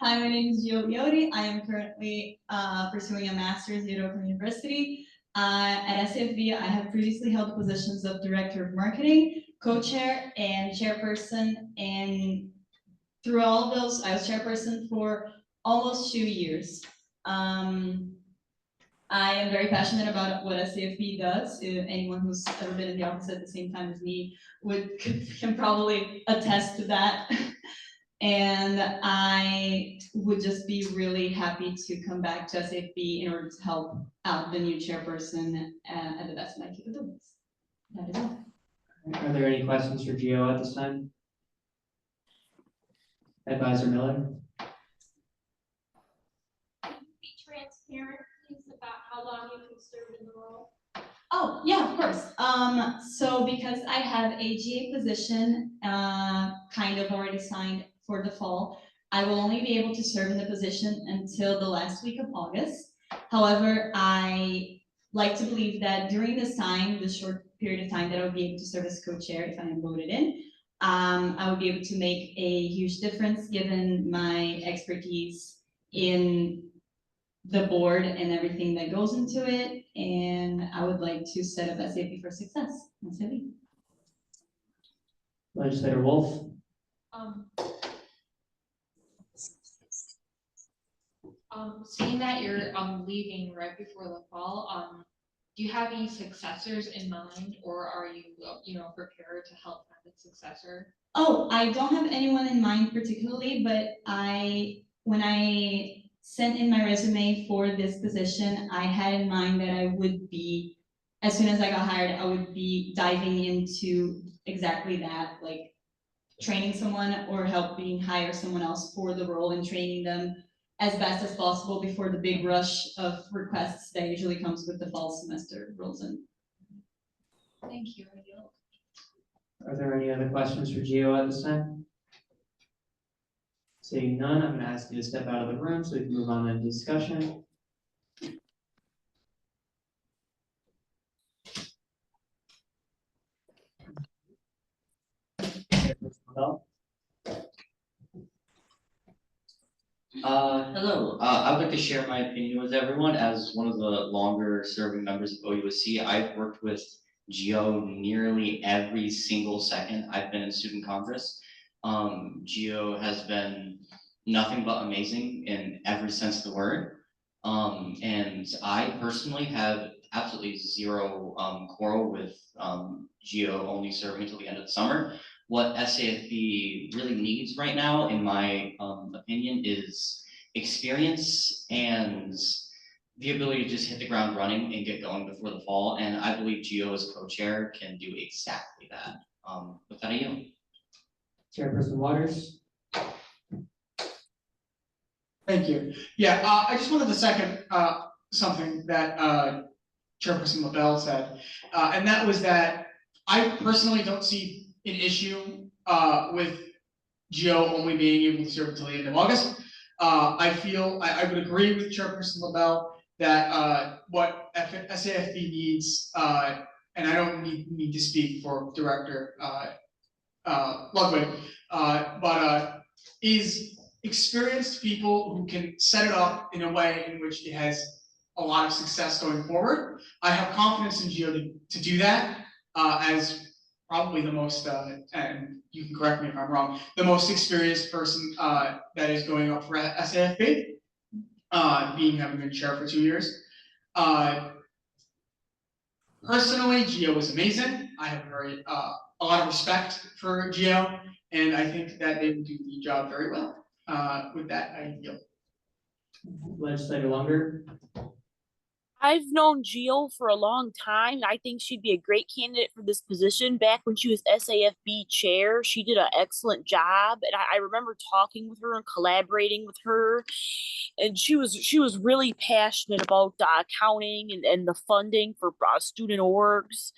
my name is Gio Liotti. I am currently pursuing a master's at Oakland University. At SFB, I have previously held the positions of Director of Marketing, Co-Chair, and Chairperson. And through all of those, I was Chairperson for almost 2 years. I am very passionate about what SAFB does. Anyone who's ever been in the office at the same time as me can probably attest to that. And I would just be really happy to come back to SAFB in order to help out the new chairperson at the best of my capabilities. That is all. Are there any questions for Gio at this time? Advisor Miller? Be transparent, please, about how long you can serve in the role. Oh, yeah, of course. So because I have a GA position kind of already signed for the fall, I will only be able to serve in the position until the last week of August. However, I like to believe that during this time, the short period of time that I'll be able to serve as co-chair if I am voted in, I will be able to make a huge difference given my expertise in the board and everything that goes into it. And I would like to set up SAFB for success. That's it. Legislator Wolf? Seeing that you're leaving right before the fall, do you have any successors in mind, or are you prepared to help find a successor? Oh, I don't have anyone in mind particularly, but when I sent in my resume for this position, I had in mind that I would be, as soon as I got hired, I would be diving into exactly that, like training someone or helping hire someone else for the role and training them as best as possible before the big rush of requests that usually comes with the fall semester rolls in. Thank you. Are there any other questions for Gio at this time? Seeing none, I'm going to ask you to step out of the room so we can move on to discussion. Hello, I would like to share my opinion with everyone. As one of the longer serving members of OUSC, I've worked with Gio nearly every single second I've been in student congress. Gio has been nothing but amazing in every sense of the word. And I personally have absolutely zero quarrel with Gio only serving until the end of the summer. What SAFB really needs right now, in my opinion, is experience and the ability to just hit the ground running and get going before the fall. And I believe Gio as co-chair can do exactly that. With that, I yield. Chairperson Waters? Thank you. Yeah, I just wanted to second something that Chairperson LaBelle said, and that was that I personally don't see an issue with Gio only being able to serve until the end of August. I feel I would agree with Chairperson LaBelle that what SAFB needs, and I don't need to speak for Director Ludwig, but is experienced people who can set it up in a way in which it has a lot of success going forward. I have confidence in Gio to do that as probably the most, and you can correct me if I'm wrong, the most experienced person that is going up for SAFB, having been chair for 2 years. Personally, Gio was amazing. I have a lot of respect for Gio, and I think that they will do the job very well. With that, I yield. Legislator Lunger, I've known Gio for a long time. I think she'd be a great candidate for this position. Back when she was SAFB chair, she did an excellent job, and I remember talking with her and collaborating with her. And she was really passionate about accounting and the funding for student orgs.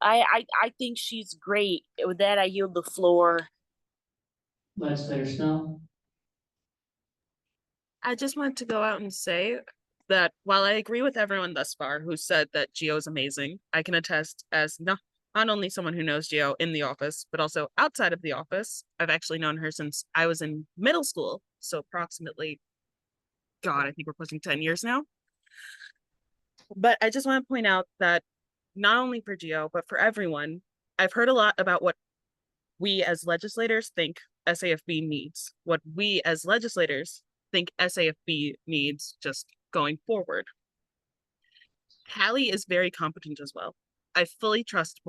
I think she's great. With that, I yield the floor. Legislator Snell, I just want to go out and say that while I agree with everyone thus far who said that Gio is amazing, I can attest as not only someone who knows Gio in the office, but also outside of the office. I've actually known her since I was in middle school. So approximately, God, I think we're pushing 10 years now. But I just want to point out that not only for Gio, but for everyone, I've heard a lot about what we as legislators think SAFB needs, what we as legislators think SAFB needs just going forward. Hallie is very competent as well. I fully trust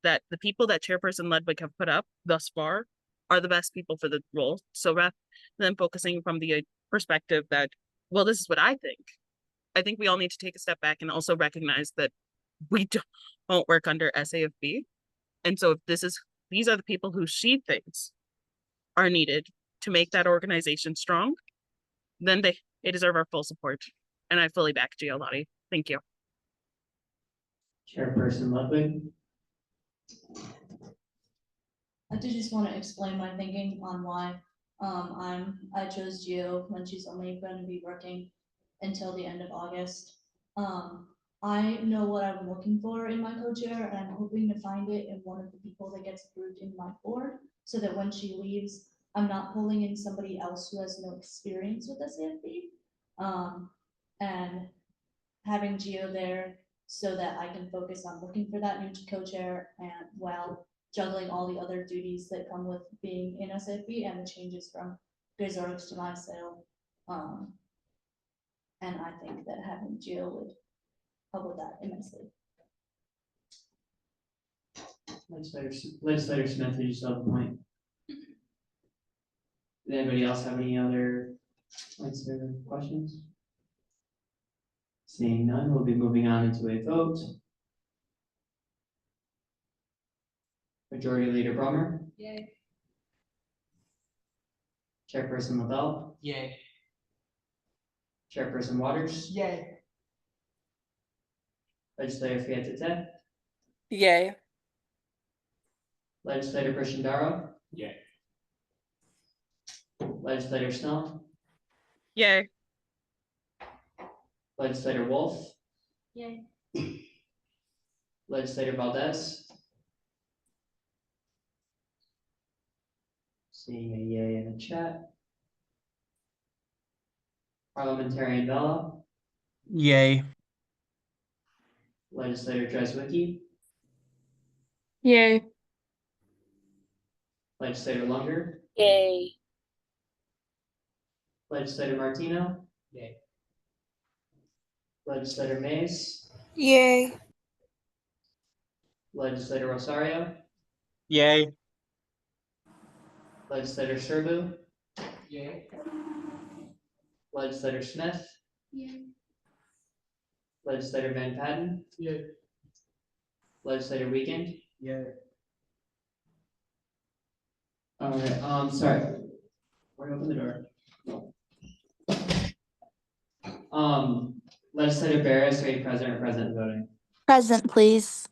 that the people that Chairperson Ludwig have put up thus far are the best people for the role. So rather than focusing from the perspective that, well, this is what I think we all need to take a step back and also recognize that we don't work under SAFB. And so if these are the people who she thinks are needed to make that organization strong, then they deserve our full support. And I fully back Gio Lottie. Thank you. Chairperson Ludwig, I did just want to explain my thinking on why I chose Gio when she's only going to be working until the end of August. I know what I'm looking for in my co-chair, and I'm hoping to find it in one of the people that gets approved in my board, so that when she leaves, I'm not pulling in somebody else who has no experience with SAFB. And having Gio there so that I can focus on looking for that new co-chair and while juggling all the other duties that come with being in SAFB and the changes from Gazorix to my sale. And I think that having Gio would help with that immensely. Legislator Smith, did you still have a point? Does anybody else have any other points or questions? Seeing none, we'll be moving on into a vote. Majority Leader Brummer, Yay. Chairperson Lavelle, Yay. Chairperson Waters, Yay. Legislator Fiatete, Yay. Legislator Brishendaro, Yay. Legislator Snell, Yay. Legislator Wolf, Yay. Legislator Valdez. Seeing a yay in the chat. Parliamentarian Vella, Yay. Legislator Dreswicki, Yay. Legislator Lunger, Yay. Legislator Martino, Yay. Legislator Mays, Yay. Legislator Rosario, Yay. Legislator Sherbu, Yay. Legislator Smith, Yay. Legislator Van Patten, Yay. Legislator Weekend. Yay. All right, sorry. We're open the door. Legislator Barris, are you present or present voting? Present, please.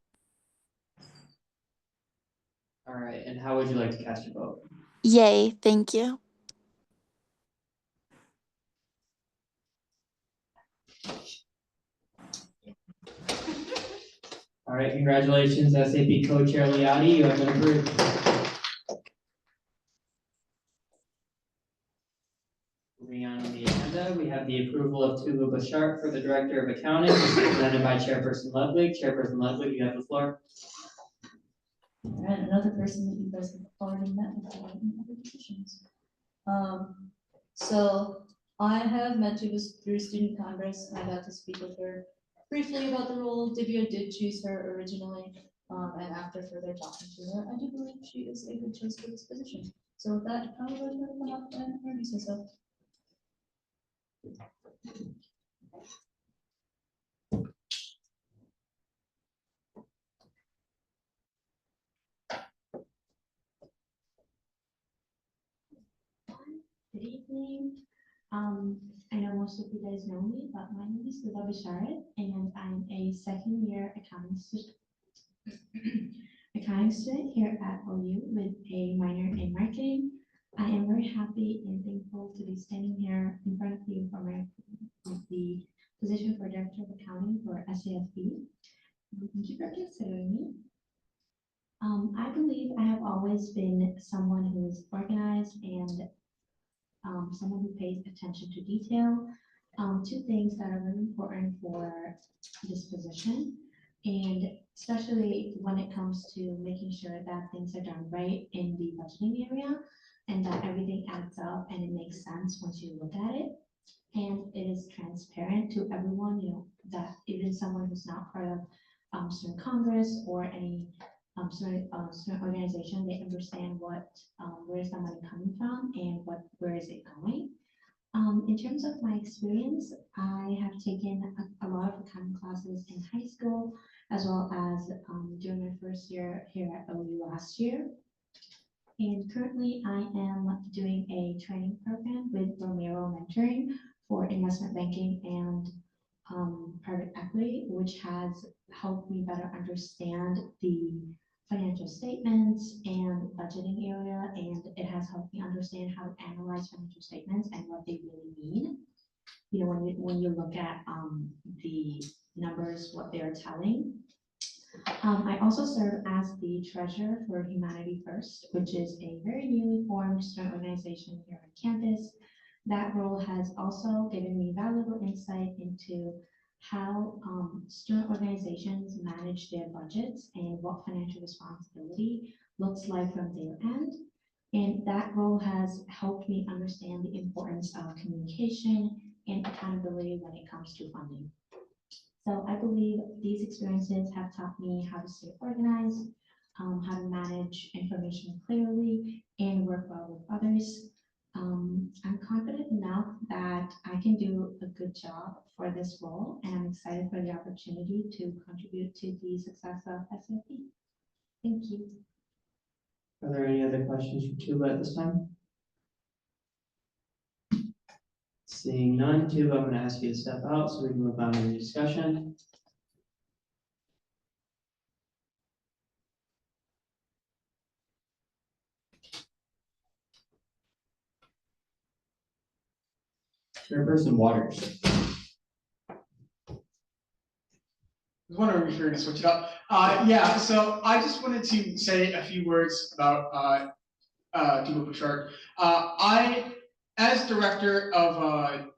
All right, and how would you like to cast your vote? Yay, thank you. All right, congratulations, SAP Co-Chair Liati, you have been approved. Moving on the agenda, we have the approval of Tulu Bashar for the Director of Accounting, presented by Chairperson Ludwig. Chairperson Ludwig, you have the floor. And another person that you guys have already met with in other positions. So I have met Tuba through Student Congress, and I got to speak with her briefly about the role. Divya did choose her originally, And after further talking to her, I do believe she is a good choice for this position. So with that, I would like to come up and introduce myself. Good evening. I know most of you guys know me, but my name is Luba Bisharet, and I'm a second year accounting student. Accounting student here at OU with a minor in marketing. I am very happy and thankful to be standing here in front of you for the position for Director of Accounting for SAFB. Thank you for considering me. I believe I have always been someone who is organized and someone who pays attention to detail. Two things that are really important for this position, and especially when it comes to making sure that things are done right in the budgeting area and that everything adds up and it makes sense once you look at it. And it is transparent to everyone, that even someone who's not part of student Congress or any student organization, they understand where's the money coming from and where is it going. In terms of my experience, I have taken a lot of accounting classes in high school, as well as during my first year here at OU last year. And currently I am doing a training program with Romero Mentoring for investment banking and private equity, which has helped me better understand the financial statements and budgeting area, and it has helped me understand how to analyze financial statements and what they really mean. When you look at the numbers, what they are telling. I also serve as the treasurer for Humanity First, which is a very newly formed student organization here on campus. That role has also given me valuable insight into how student organizations manage their budgets and what financial responsibility looks like from their end. And that role has helped me understand the importance of communication and accountability when it comes to funding. So I believe these experiences have taught me how to stay organized, how to manage information clearly, and work well with others. I'm confident enough that I can do a good job for this role, and I'm excited for the opportunity to contribute to the success of SFP. Thank you. Are there any other questions for Tuba at this time? Seeing none, Tuba, I'm going to ask you to step out so we can move on to the discussion. Chairperson Waters. I was wondering if you're gonna switch it up. Yeah, so I just wanted to say a few words about Tuba Bouchard. As director of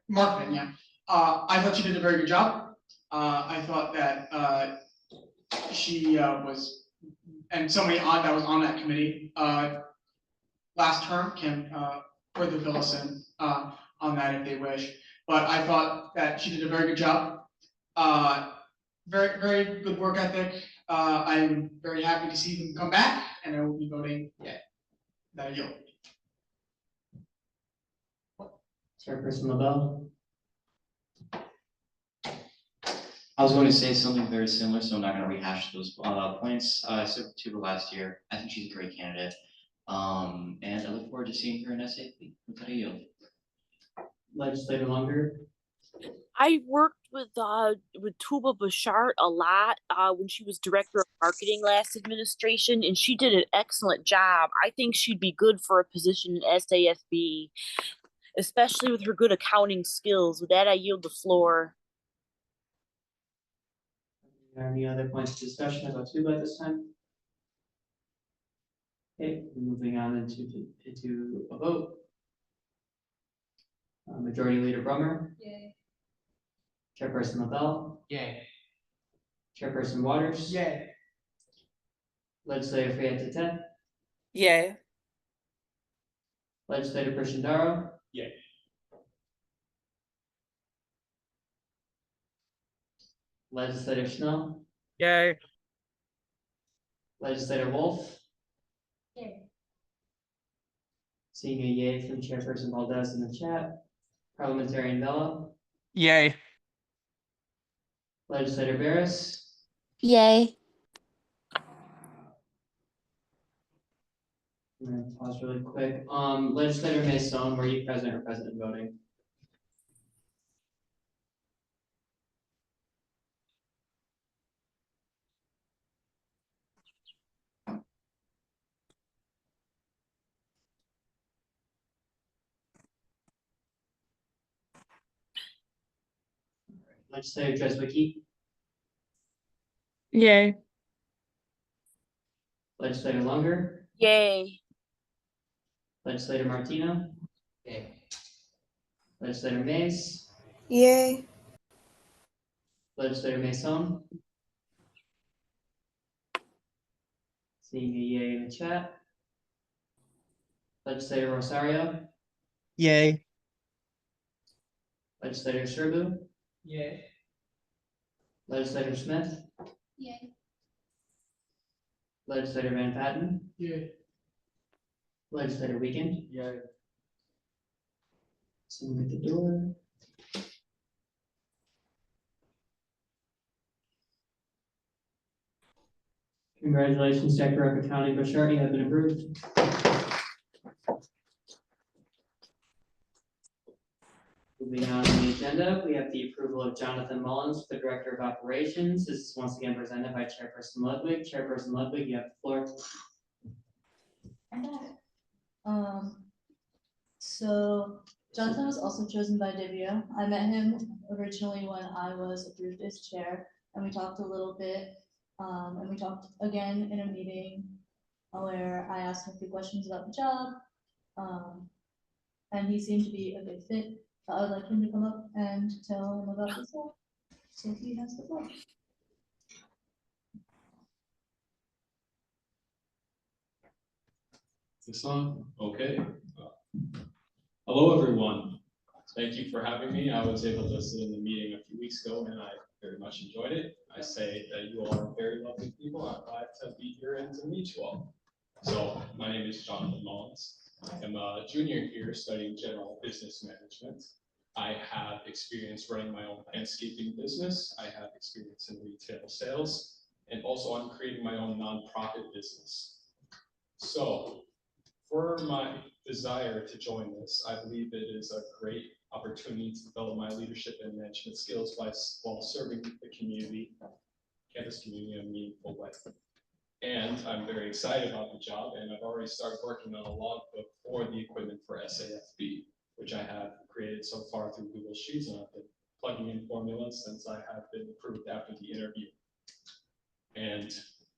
marketing, I thought she did a very good job. I thought that she was, and somebody that was on that committee last term can further fill us in on that if they wish. But I thought that she did a very good job. Very, very good work ethic. I'm very happy to see them come back, and I will be voting yay. That yield. Chairperson LaBelle. I was going to say something very similar, so I'm not going to rehash those points. I served Tuba last year. I think she's a great candidate. And I look forward to seeing her in SAP. With that, I yield. Legislator Lunger. I worked with Tuba Bouchard a lot when she was director of marketing last administration, and she did an excellent job. I think she'd be good for a position in SAFB, especially with her good accounting skills. With that, I yield the floor. Are there any other points of discussion about Tuba at this time? Okay, moving on into a vote. Majority Leader Brummer. Yay. Chairperson LaBelle. Yay. Chairperson Waters. Yay. Legislator Friatete. Yay. Legislator Prashandaro. Yay. Legislator Schnell. Yay. Legislator Wolf, Yay. seeing a yay from Chairperson Valdez in the chat. Parliamentarian Mello, Yay. Legislator Barris, Yay. I'm gonna pause really quick. Legislator Mason, were you present or present in voting? Legislator Dreswicki, Yay. Legislator Lunger, Yay. Legislator Martino, Yay. Legislator Mays, Yay. Legislator Mason. Seeing a yay in the chat. Legislator Rosario, Yay. Legislator Sherbu, Yay. Legislator Smith, Yay. Legislator Van Patten, Yay. Legislator Weekend. Yay. Someone at the door. Congratulations, Decker County Bouchard, you have been approved. Moving on to the agenda, we have the approval of Jonathan Mullins, the Director of Operations. This is once again presented by Chairperson Ludwig. Chairperson Ludwig, you have the floor. So Jonathan was also chosen by Divya. I met him originally when I was approved as chair, and we talked a little bit. And we talked again in a meeting where I asked him a few questions about the job. And he seemed to be a good fit. So I would like him to come up and tell him about this job. So he has the floor. This on? Okay. Hello, everyone. Thank you for having me. I was able to sit in the meeting a few weeks ago and I very much enjoyed it. I say that you all are very lovely people. I'm glad to be here and to meet you all. So my name is Jonathan Mullins. I am a junior here studying general business management. I have experience running my own landscaping business. I have experience in retail sales, and also I'm creating my own nonprofit business. So for my desire to join this, I believe it is a great opportunity to develop my leadership and management skills while serving the community, campus community in a meaningful way. And I'm very excited about the job, and I've already started working on a logbook for the equipment for SAFB, which I have created so far through Google Sheets, and I've been plugging in formulas since I have been approved after the interview. And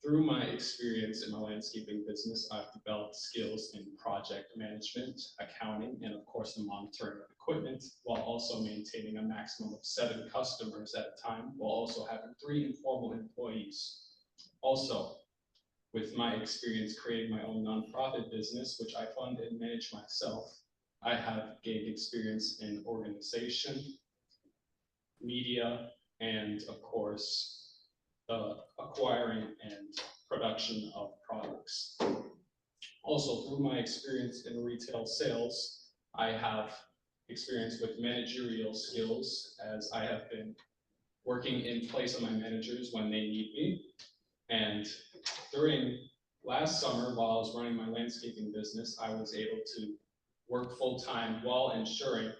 through my experience in my landscaping business, I've developed skills in project management, accounting, and of course the monitoring of equipment, while also maintaining a maximum of 7 customers at a time, while also having 3 informal employees. Also, with my experience creating my own nonprofit business, which I fund and manage myself, I have gained experience in organization, media, and of course, the acquiring and production of products. Also, through my experience in retail sales, I have experience with managerial skills, as I have been working in place of my managers when they need me. And during last summer, while I was running my landscaping business, I was able to work full-time while ensuring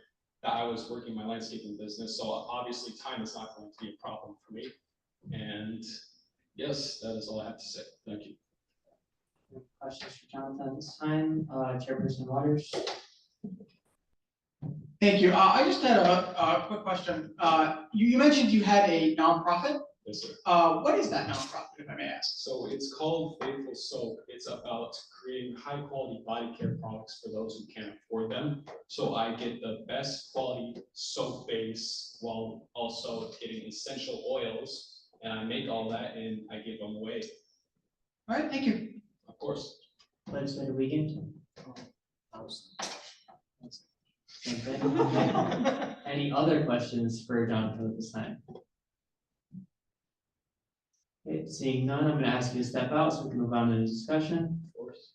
that I was working my landscaping business. So obviously time is not going to be a problem for me. And yes, that is all I have to say. Thank you. Questions for Jonathan at this time? Chairperson Waters. Thank you. I just had a quick question. You mentioned you had a nonprofit. Yes, sir. What is that nonprofit, if I may ask? So it's called Faithful Soap. It's about creating high quality body care products for those who can't afford them. So I get the best quality soap base while also getting essential oils, and I make all that and I give them away. All right, thank you. Of course. Legislator Wiegand. Any other questions for Jonathan at this time? Okay, seeing none, I'm gonna ask you to step out so we can move on to the discussion. Of course.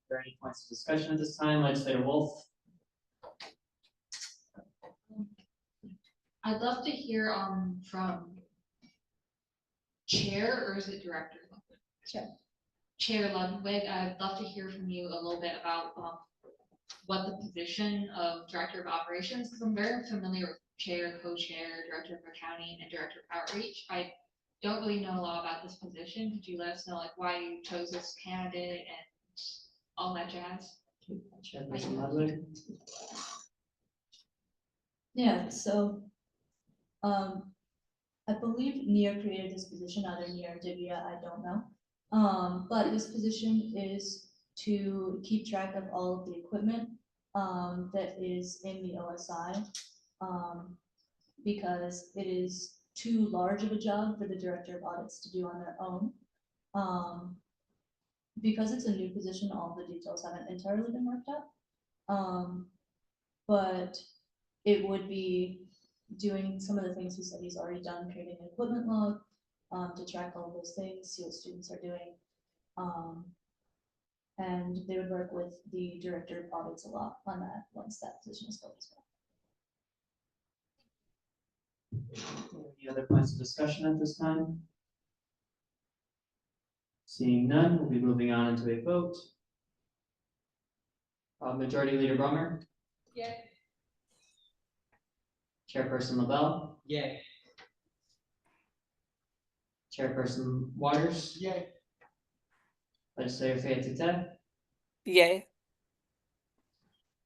Are there any points of discussion at this time? Legislator Wolf? I'd love to hear from Chair, or is it Director Ludwig? Chair Ludwig, I'd love to hear from you a little bit about what the position of Director of Operations, because I'm very familiar with Chair, Co-Chair, Director of Accounting, and Director of Outreach. I don't really know a lot about this position. Could you let us know like why you chose this candidate and all that jazz? Chairperson Ludwig? Yeah, so, I believe Nia created this position, either Nia or Divya, I don't know. But this position is to keep track of all of the equipment, that is in the OSI. Because it is too large of a job for the Director of Audits to do on their own. Because it's a new position, all the details haven't entirely been worked out. But it would be doing some of the things he said he's already done, creating an equipment log, to track all those things, see what students are doing. And they would work with the Director of Audits a lot on that, once that position is filled as well. Any other points of discussion at this time? Seeing none, we'll be moving on into a vote. Majority Leader Brummer? Yay. Chairperson LaBelle? Yay. Chairperson Waters? Yay. Legislator Fayette-Tete? Yay.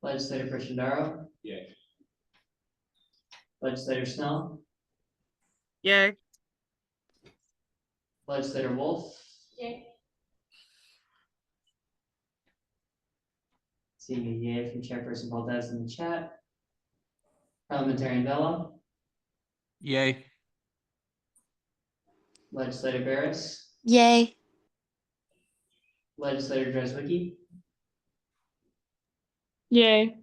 Legislator Christian-Darrow? Yay. Legislator Snell? Yay. Legislator Wolf? Yay. Seeing a yay from Chairperson Valdez in the chat. Parliamentarian Vella? Yay. Legislator Barris? Yay. Legislator Dreswicki? Yay.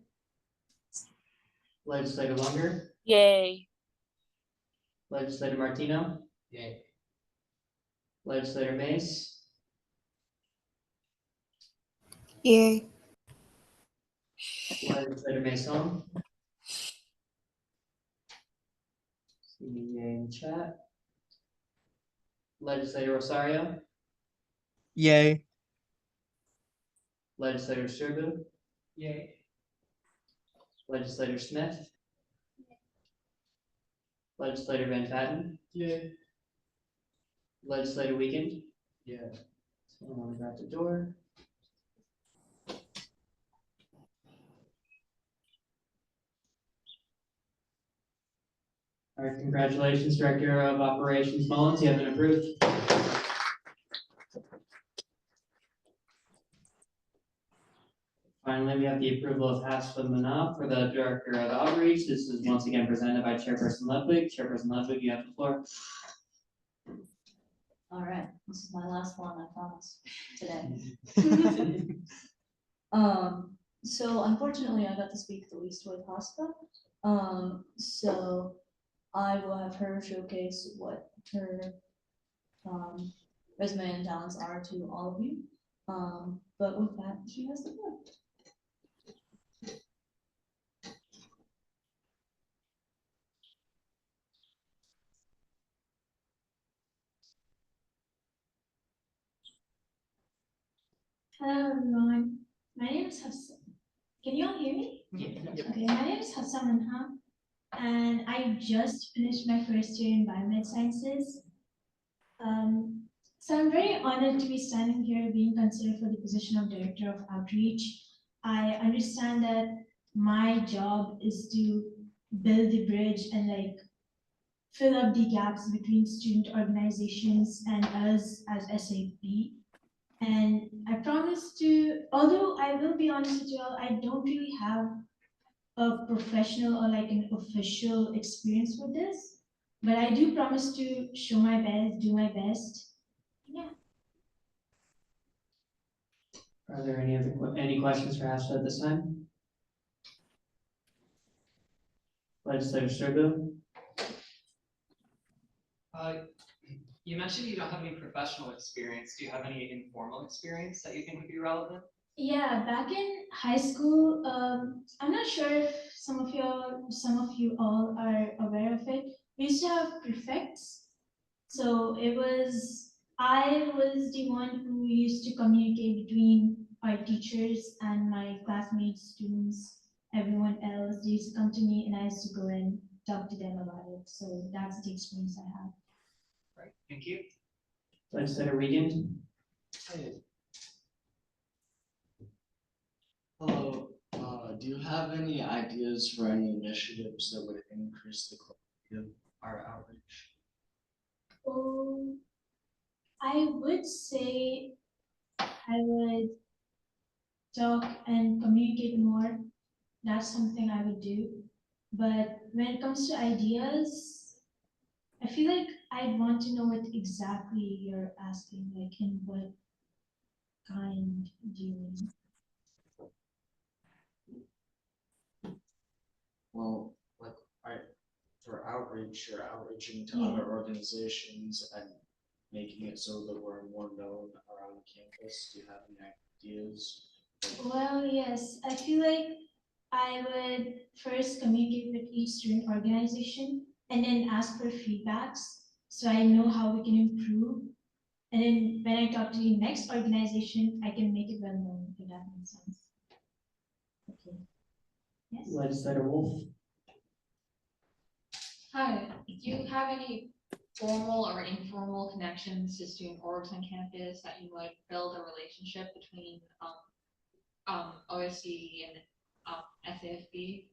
Legislator Lunger? Yay. Legislator Martino? Yay. Legislator Mace? Yay. Legislator Mason? See a yay in the chat. Legislator Rosario? Yay. Legislator Sturbu? Yay. Legislator Smith? Legislator Van Patten? Yay. Legislator Weekend? Yeah. Someone got the door. All right, congratulations, Director of Operations Mullins, you have been approved. Finally, we have the approval of Hasfa Manaf for the Director of Outreach. This is once again presented by Chairperson Ludwig. Chairperson Ludwig, you have the floor. All right, this is my last one, I promise, today. So unfortunately, I got to speak the least with Haspa. So I will have her showcase what her resume and talents are to all of you. But with that, she has the floor. Hello everyone, my name is Hafsa. Can you all hear me? Yeah. Okay, my name is Hafsa Manha, and I just finished my first year in biomed sciences. So I'm very honored to be standing here being considered for the position of Director of Outreach. I understand that my job is to build the bridge and like fill up the gaps between student organizations and us as SAP. And I promise to, although I will be honest with you all, I don't really have a professional or like an official experience with this, but I do promise to show my best, do my best. Yeah, Are there any questions for HAFSA at this time? Legislator Sturgill? You mentioned you don't have any professional experience. Do you have any informal experience that you think would be relevant? Yeah, back in high school, I'm not sure if some of you all are aware of it. We used to have prefects. So I was the one who used to communicate between our teachers and my classmates, students, everyone else. They used to come to me and I used to go and talk to them about it. So that's the experience I have. Right, thank you. Legislator Regan? Hello, do you have any ideas for any initiatives that would increase the quality of our outreach? I would say I would talk and communicate more. That's something I would do. But when it comes to ideas, I feel like I'd want to know what exactly you're asking, like in what kind do you mean? Well, like, for outreach, you're outreaching to Yeah. other organizations and making it so that we're more known around campus. Do you have any ideas? Well, yes, I feel like I would first communicate with each student organization and then ask for feedbacks so I know how we can improve. And then when I talk to the next organization, I can make it well known, if that makes sense. Okay. Yes. Legislator Wolf? Hi, do you have any formal or informal connections to student orgs on campus that you would build a relationship between OSC and SAFB?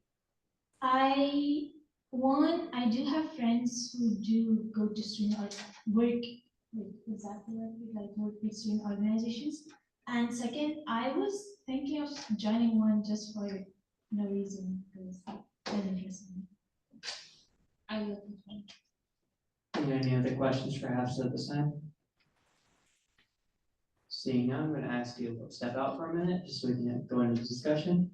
I do have friends who do go to student or work with exactly like work with student organizations. And second, I was thinking of joining one just for no reason because it's interesting. I will. Are there any other questions for HAFSA at this time? Seeing none, I'm going to ask you to step out for a minute just so we can go into discussion.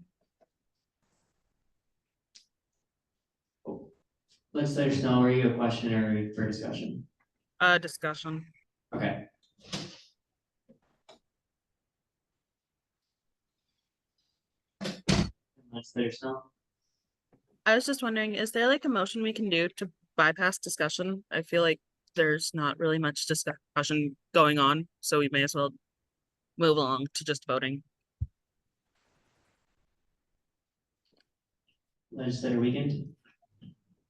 Legislator Snell, were you a question or for discussion? Discussion. Okay. Legislator Snell? I was just wondering, is there like a motion we can do to bypass discussion? I feel like there's not really much discussion going on, so we may as well move along to just voting. Legislator Weekend?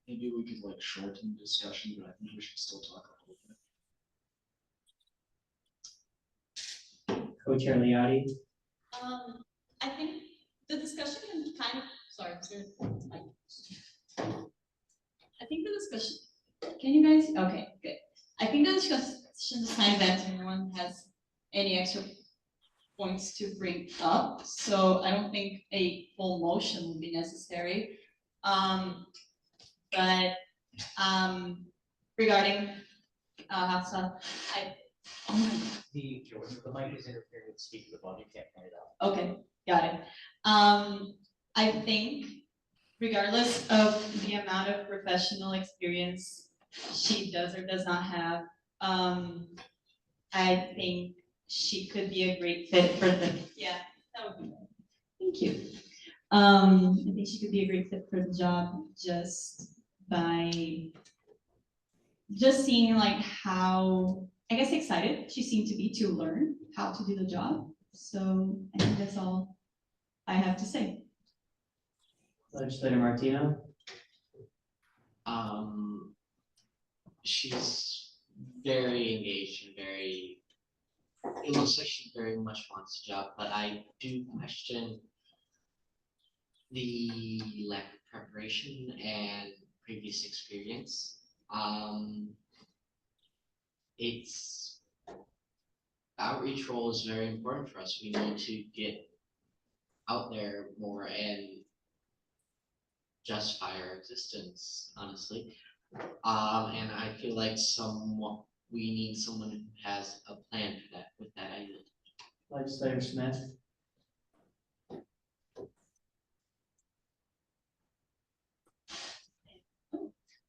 Maybe we could like shorten discussion, but I think we should still talk a little bit. Co-Chair Liati? I think the discussion can kind of, sorry, I think the discussion, can you guys, okay, good. I think the discussion is kind of that anyone has any extra points to bring up, so I don't think a full motion would be necessary. But regarding HAFSA, The mic is interfering with the speaker above, you can't turn it off. okay, got it. I think regardless of the amount of professional experience she does or does not have, I think she could be a great fit for the, yeah, that would be good. Thank you. I think she could be a great fit for the job just by seeing like how, I guess, excited she seemed to be to learn how to do the job. So I think that's all I have to say. Legislator Martino? She's very engaged and it looks like she very much wants the job, but I do question the lack of preparation and previous experience. It's outreach role is very important for us. We need to get out there more and justify our existence, honestly. And I feel like we need someone who has a plan for that, with that idea. Legislator Smith?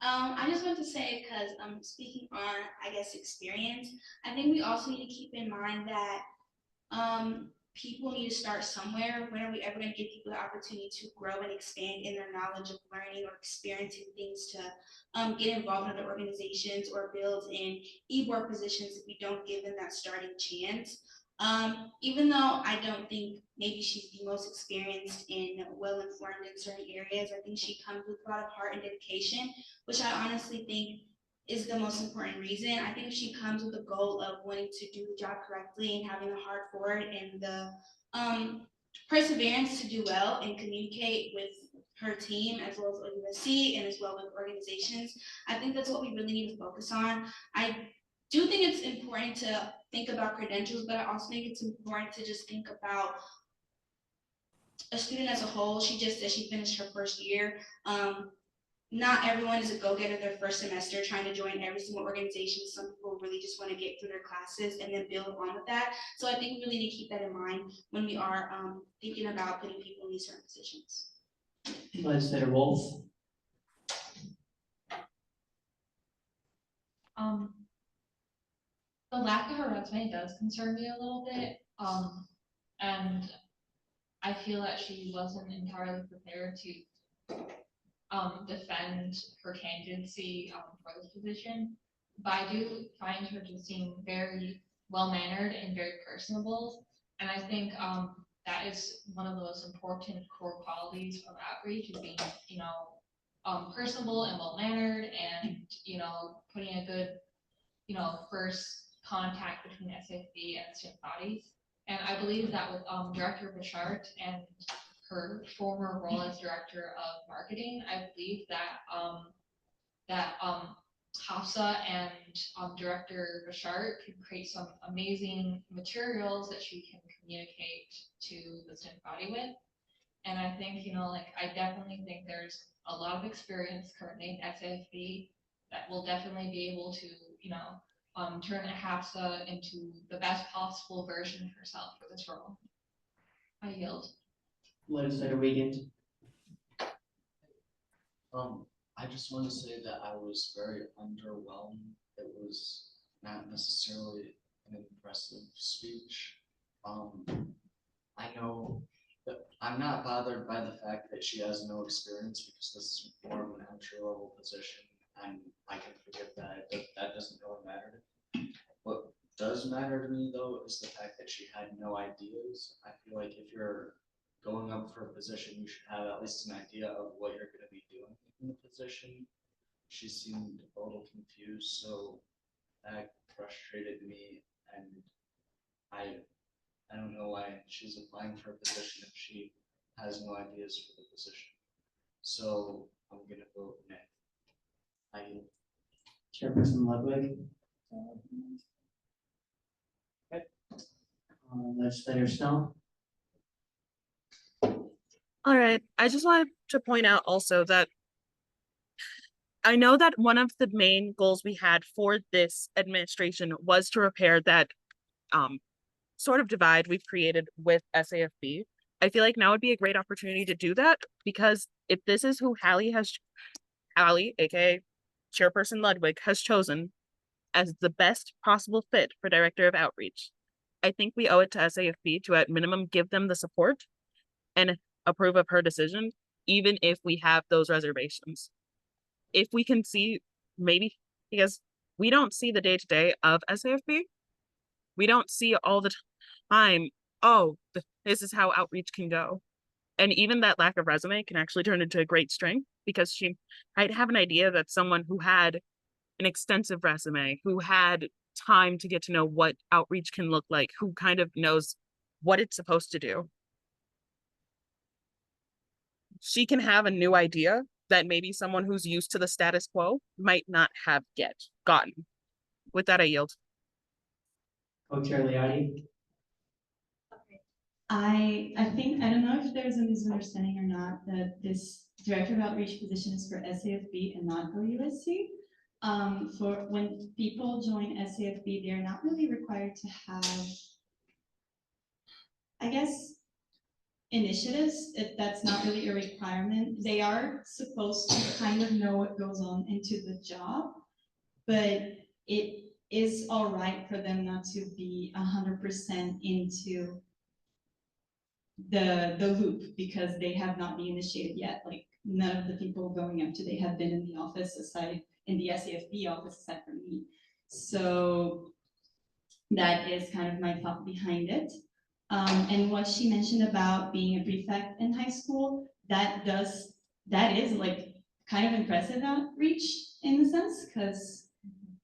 I just want to say, because speaking on, I guess, experience, I think we also need to keep in mind that people need to start somewhere. When are we ever going to give people the opportunity to grow and expand in their knowledge of learning or experiencing things to get involved in other organizations or build in e-board positions if we don't give them that starting chance? Even though I don't think maybe she's the most experienced and well-informed in certain areas, I think she comes with a lot of heart and dedication, which I honestly think is the most important reason. I think if she comes with the goal of wanting to do the job correctly and having the heart for it and the perseverance to do well and communicate with her team as well as OUSC and as well with organizations, I think that's what we really need to focus on. I do think it's important to think about credentials, but I also think it's important to just think about a student as a whole. She just said she finished her first year. Not everyone is a go-getter their first semester trying to join every single organization. Some people really just want to get through their classes and then build on with that. So I think we really need to keep that in mind when we are thinking about putting people in these certain positions. Legislator Wolf. The lack of a resume does concern me a little bit. And I feel that she wasn't entirely prepared to defend her candidacy for this position. But I do find her to seem very well-mannered and very personable. And I think that is one of the most important core qualities of outreach, is being, personable and well-mannered, and, putting a good, first contact between SAFB and student bodies. And I believe that with Director Bouchard and her former role as Director of Marketing, I believe that Hafsa and Director Bouchard could create some amazing materials that she can communicate to the student body with. And I think, I definitely think there's a lot of experience currently in SAFB that will definitely be able to, turn Hafsa into the best possible version of herself for this role. I yield. Legislator Wiegand. I just want to say that I was very underwhelmed. It was not necessarily an impressive speech. I know that I'm not bothered by the fact that she has no experience, because this is more of an entry-level position, and I can forget that. That doesn't really matter to me. What does matter to me, though, is the fact that she had no ideas. I feel like if you're going up for a position, you should have at least an idea of what you're going to be doing in the position. She seemed a little confused, so that frustrated me, and I don't know why she's applying for a position if she has no ideas for the position. So I'm gonna vote nay. Chairperson Ludwig. Okay. Legislator Snell. All right, I just wanted to point out also that I know that one of the main goals we had for this administration was to repair that sort of divide we've created with SAFB. I feel like now would be a great opportunity to do that, because if this is who Hallie, aka Chairperson Ludwig, has chosen as the best possible fit for Director of Outreach, I think we owe it to SAFB to at minimum give them the support and approve of her decision, even if we have those reservations. If we can see, maybe, because we don't see the day-to-day of SAFB, we don't see all the time, oh, this is how outreach can go. And even that lack of resume can actually turn into a great strength, because she might have an idea that someone who had an extensive resume, who had time to get to know what outreach can look like, who kind of knows what it's supposed to do, she can have a new idea that maybe someone who's used to the status quo might not have yet gotten. With that, I yield. Co-Chair Liadi. I think, I don't know if there's a misunderstanding or not, that this Director of Outreach position is for SAFB and not OUSC. For when people join SAFB, they're not really required to have, I guess, initiatives, if that's not really a requirement. They are supposed to kind of know what goes on into the job, but it is all right for them not to be 100% into the loop because they have not been initiated yet. Like none of the people going up today have been in the office aside, in the SAFB office aside from me. So that is kind of my thought behind it. And what she mentioned about being a prefect in high school, that is like kind of impressive outreach in a sense, because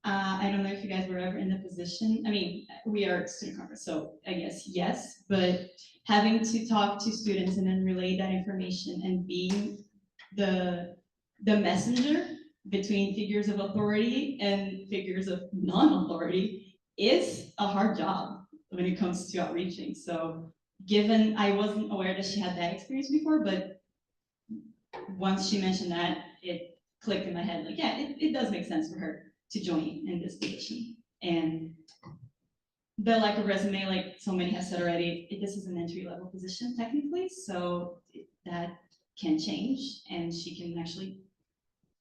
I don't know if you guys were ever in the position. I mean, we are student conference, so I guess yes, but having to talk to students and then relay that information and being the messenger between figures of authority and figures of non-authority is a hard job when it comes to outreaching. So given I wasn't aware that she had that experience before, but once she mentioned that, it clicked in my head, like, yeah, it does make sense for her to join in this position. And the lack of resume, like so many have said already, this is an entry level position technically, so that can change and she can actually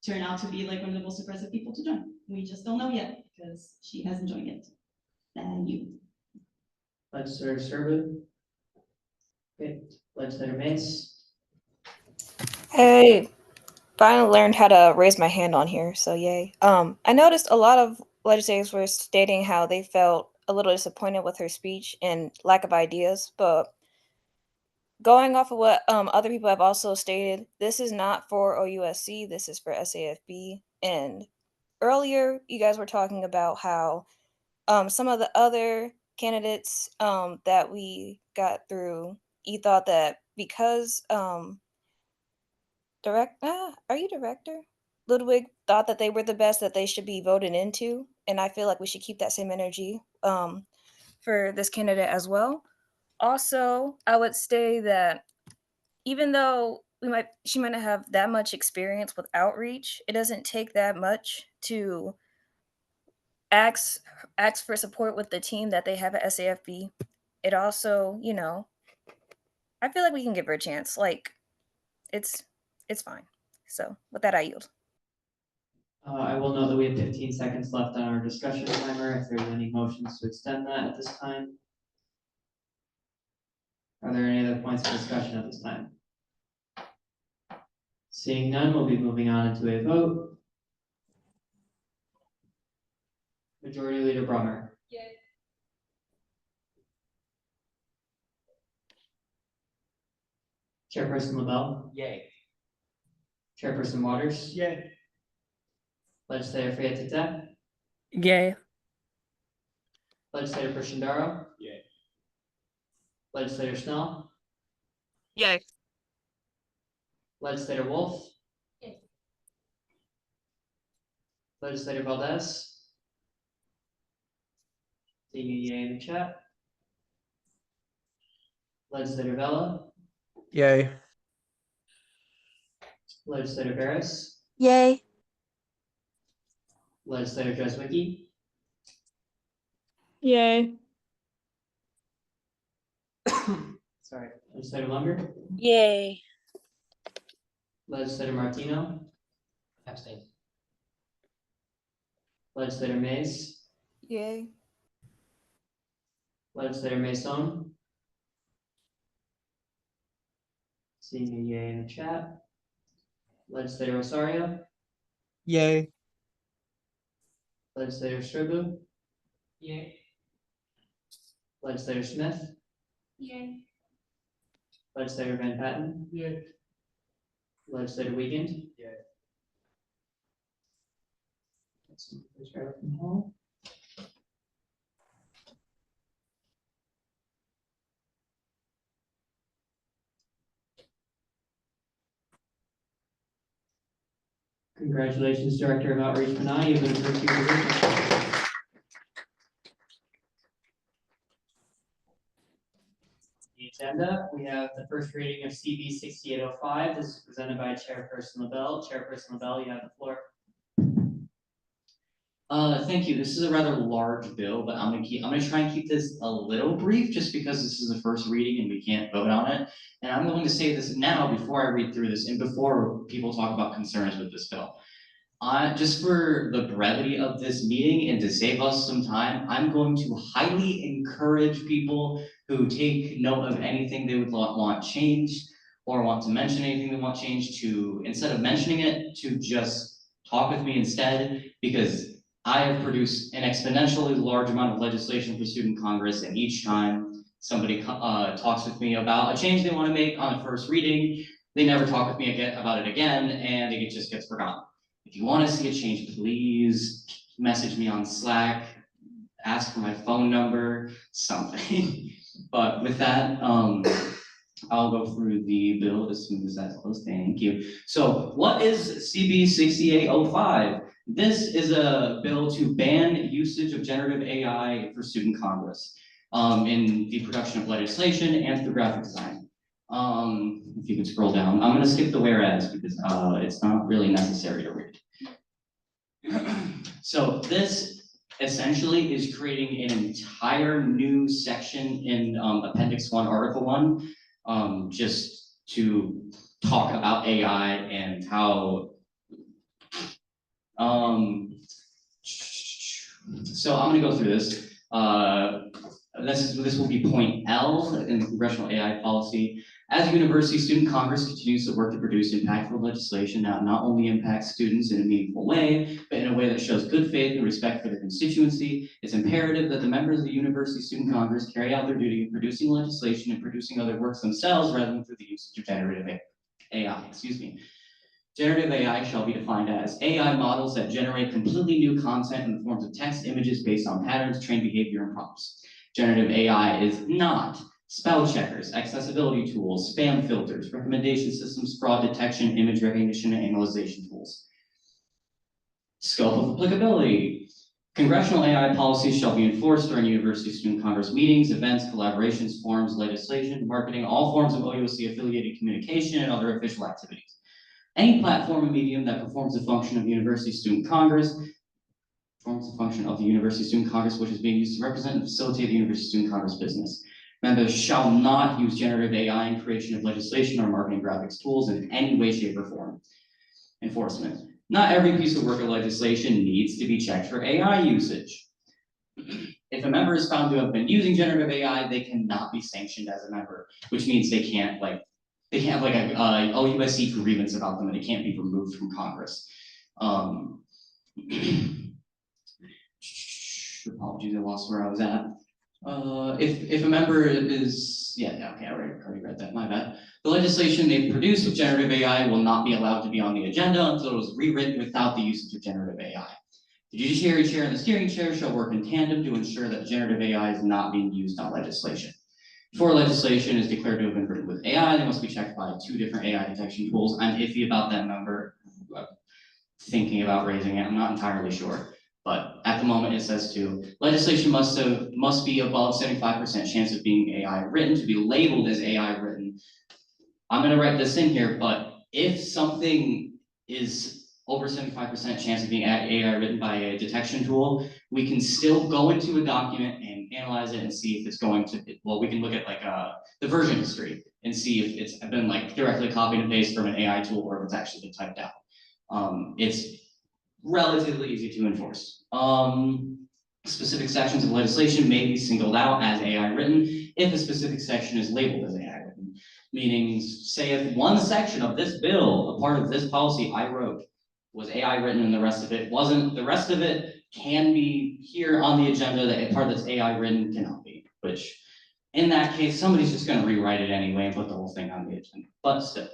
turn out to be like one of the most impressive people to join. We just don't know yet because she hasn't joined yet. Than you. Legislator Sturbu. Okay, Legislator Mace. I finally learned how to raise my hand on here, so yay. I noticed a lot of legislators were stating how they felt a little disappointed with her speech and lack of ideas, but going off of what other people have also stated, this is not for OUSC, this is for SAFB. And earlier, you guys were talking about how some of the other candidates that we got through, you thought that because are you director? Ludwig thought that they were the best, that they should be voted into, and I feel like we should keep that same energy for this candidate as well. Also, I would say that even though she might not have that much experience with outreach, it doesn't take that much to ask for support with the team that they have at SAFB. It also, I feel like we can give her a chance. Like, it's fine. So with that, I yield. I will note that we have 15 seconds left on our discussion timer. If there's any motions to extend that at this time. Are there any other points of discussion at this time? Seeing none, we'll be moving on into a vote. Majority Leader Brummer. Yay. Chairperson LaBelle. Yay. Chairperson Waters. Yay. Legislator Friatita. Yay. Legislator Prashandaro. Yay. Legislator Snell. Yay. Legislator Wolf. Yay. Legislator Valdez. Seeing a yay in the chat. Legislator Vella. Yay. Legislator Barris. Yay. Legislator Dreswicki. Yay. Sorry. Legislator Lunger. Yay. Legislator Martino. Abstain. Legislator Mays. Yay. Legislator Mason. Seeing a yay in the chat. Legislator Rosario. Yay. Legislator Sturbu. Yay. Legislator Smith. Yay. Legislator Van Patten. Yay. Legislator Wiegand. Yay. Congratulations, Director of Outreach Manai. You've been approved to your position. The agenda, we have the first reading of CB 6805. This is presented by Chairperson LaBelle. Chairperson LaBelle, you have the floor. Thank you. This is a rather large bill, but I'm gonna try and keep this a little brief just because this is the first reading and we can't vote on it. And I'm going to say this now before I read through this and before people talk about concerns with this bill. Just for the brevity of this meeting and to save us some time, I'm going to highly encourage people who take note of anything they would want changed or want to mention anything they want changed to, instead of mentioning it, to just talk with me instead, because I have produced an exponentially large amount of legislation for Student Congress, and each time somebody talks with me about a change they want to make on a first reading, they never talk with me again about it again, and it just gets forgotten. If you want to see a change, please message me on Slack, ask for my phone number, something. But with that, I'll go through the bill as soon as that's closed. Thank you. So what is CB 6805? This is a bill to ban usage of generative AI for Student Congress in the production of legislation and through graphic design. If you could scroll down, I'm going to skip the whereas because it's not really necessary to read. So this essentially is creating an entire new section in Appendix 1, Article 1, just to talk about AI and how. So I'm going to go through this. This will be point L in the Congressional AI policy. As University Student Congress continues to work to produce impactful legislation that not only impacts students in a meaningful way, but in a way that shows good faith and respect for their constituency, it's imperative that the members of the University Student Congress carry out their duty of producing legislation and producing other works themselves rather than through the usage of generative AI. Generative AI shall be defined as AI models that generate completely new content in the forms of text, images based on patterns, trained behavior, and prompts. Generative AI is not spell checkers, accessibility tools, spam filters, recommendation systems, fraud detection, image recognition, and analyzation tools. Scope of applicability. Congressional AI policies shall be enforced during University Student Congress meetings, events, collaborations, forums, legislation, marketing, all forms of OUSC affiliated communication, and other official activities. Any platform and medium that performs the function of University Student Congress performs the function of the University Student Congress, which is being used to represent and facilitate the University Student Congress business. Members shall not use generative AI in creation of legislation or marketing graphics tools in any way, shape, or form. Enforcement. Not every piece of work or legislation needs to be checked for AI usage. If a member is found to have been using generative AI, they cannot be sanctioned as a member, which means they can't have a OUSC grievance about them and it can't be removed from Congress. Apologies, I lost where I was at. If a member is, okay, I already read that, my bad. The legislation they produce with generative AI will not be allowed to be on the agenda until it is rewritten without the usage of generative AI. The Judiciary Chair and the Steering Chair shall work in tandem to ensure that generative AI is not being used on legislation. Before legislation is declared to have been written with AI, they must be checked by 2 different AI detection tools. I'm iffy about that number. Thinking about raising it, I'm not entirely sure. But at the moment it says 2. Legislation must be above 75% chance of being AI written to be labeled as AI written. I'm going to write this in here, but if something is over 75% chance of being AI written by a detection tool, we can still go into a document and analyze it and see if it's going to, well, we can look at the version history and see if it's been directly copied and pasted from an AI tool or if it's actually been typed out. It's relatively easy to enforce. Specific sections of legislation may be singled out as AI written if a specific section is labeled as AI written. Meaning, say if one section of this bill, a part of this policy I wrote, was AI written and the rest of it wasn't, the rest of it can be here on the agenda, that a part that's AI written cannot be, which in that case, somebody's just going to rewrite it anyway and put the whole thing on the agenda, but still.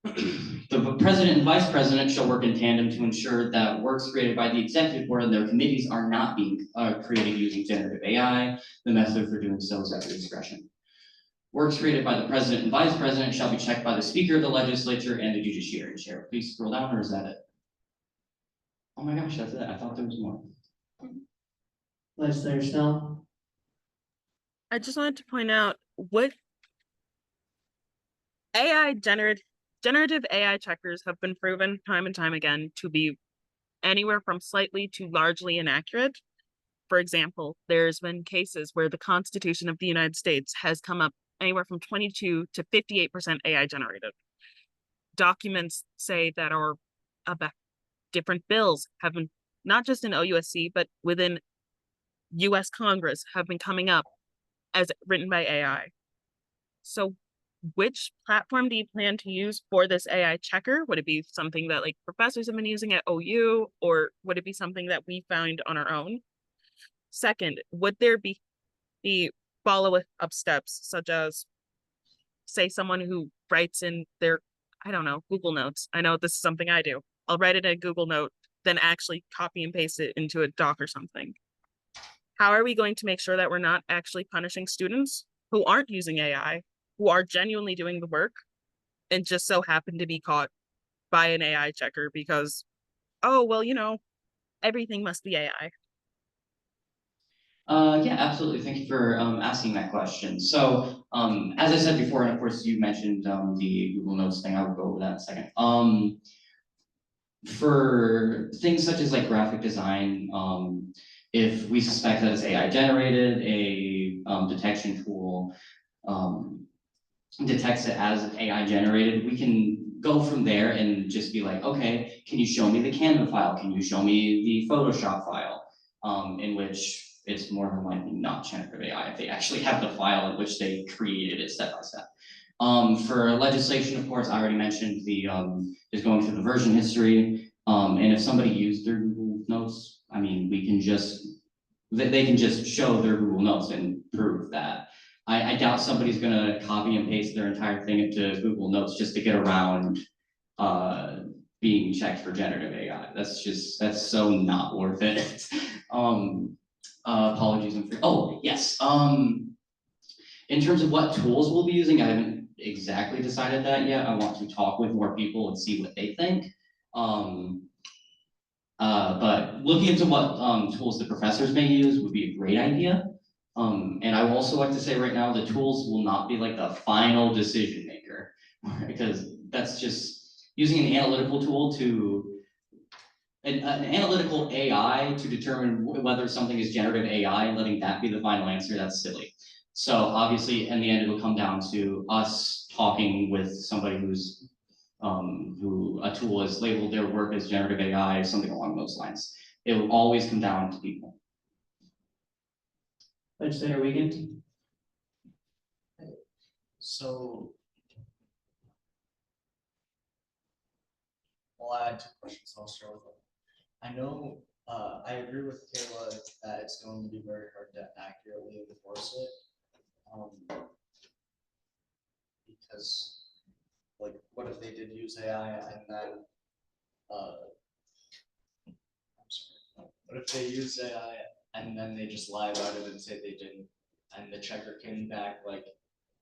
The president and vice president shall work in tandem to ensure that works created by the executive board and their committees are not being created using generative AI. The method for doing so is at their discretion. Works created by the president and vice president shall be checked by the speaker of the legislature and the judiciary chair. Please scroll down, or is that it? Oh my gosh, that's it. I thought there was more. Legislator Snell? I just wanted to point out what generative AI checkers have been proven time and time again to be anywhere from slightly to largely inaccurate. For example, there's been cases where the Constitution of the United States has come up anywhere from 22 to 58% AI generated. Documents say that are about different bills have been, not just in OUSC, but within US Congress, have been coming up as written by AI. So which platform do you plan to use for this AI checker? Would it be something that like professors have been using at OU, or would it be something that we found on our own? Second, would there be follow-up steps, such as, say, someone who writes in their, I don't know, Google Notes. I know this is something I do. I'll write it in a Google Note, then actually copy and paste it into a doc or something. How are we going to make sure that we're not actually punishing students who aren't using AI, who are genuinely doing the work, and just so happen to be caught by an AI checker because, oh, well, you know, everything must be AI. Yeah, absolutely. Thank you for asking that question. So, as I said before, and of course you mentioned the Google Notes thing, I will go over that in a second. For things such as like graphic design, if we suspect that it's AI generated, a detection tool detects it as AI generated, we can go from there and just be like, okay, can you show me the Canva file? Can you show me the Photoshop file? In which it's more than likely not generative AI if they actually have the file in which they created it step by step. For legislation, of course, I already mentioned the just going through the version history. And if somebody used their Google Notes, I mean, we can just they can just show their Google Notes and prove that. I doubt somebody's gonna copy and paste their entire thing into Google Notes just to get around being checked for generative AI. That's so not worth it. Apologies. Oh, yes. In terms of what tools we'll be using, I haven't exactly decided that yet. I want to talk with more people and see what they think. But looking into what tools the professors may use would be a great idea. And I would also like to say right now, the tools will not be like the final decision maker, because that's just using an analytical tool to an analytical AI to determine whether something is generative AI and letting that be the final answer. That's silly. So obviously, in the end, it'll come down to us talking with somebody who's who a tool has labeled their work as generative AI or something along those lines. It will always come down to people. Legislator Wiegand? So, well, I had two questions. I'll start with them. I know, I agree with Kayla that it's going to be very hard to accurately enforce it. Because, like, what if they did use AI and then, what if they use AI and then they just lie about it and say they didn't, and the checker came back like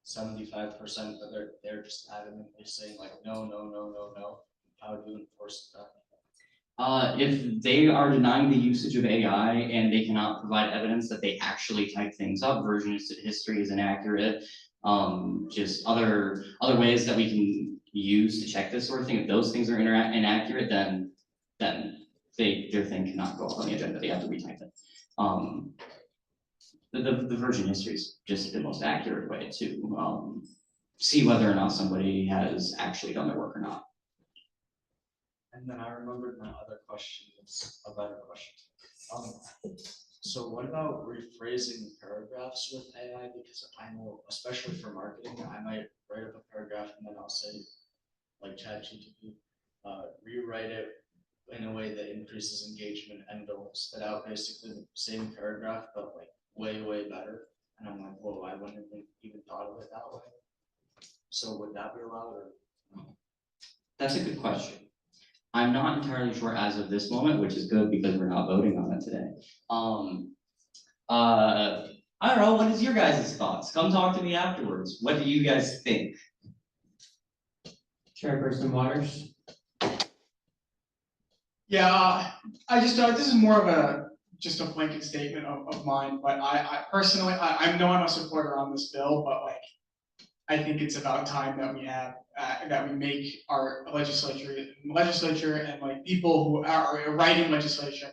75%, but they're just adamantly saying like, no, no, no, no, no. How do you enforce that? If they are denying the usage of AI and they cannot provide evidence that they actually type things up, version history is inaccurate, just other ways that we can use to check this sort of thing, if those things are inaccurate, then their thing cannot go up on the agenda. They have to retype it. The version history is just the most accurate way to see whether or not somebody has actually done their work or not. And then I remembered my other question. It's a better question. So what about rephrasing paragraphs with AI? Because I know, especially for marketing, I might write up a paragraph and then I'll say, like ChatGPT, rewrite it in a way that increases engagement, and it'll spit out basically the same paragraph, but like way, way better. And I'm like, whoa, I wouldn't have even thought of it that way. So would that be allowed, or no? That's a good question. I'm not entirely sure as of this moment, which is good because we're not voting on it today. I don't know, what is your guys' thoughts? Come talk to me afterwards. What do you guys think? Chairperson Waters? Yeah, I just, this is more of just a blanket statement of mine, but I personally, I know I'm a supporter on this bill, but like, I think it's about time that we have, that we make our legislature and like people who are writing legislation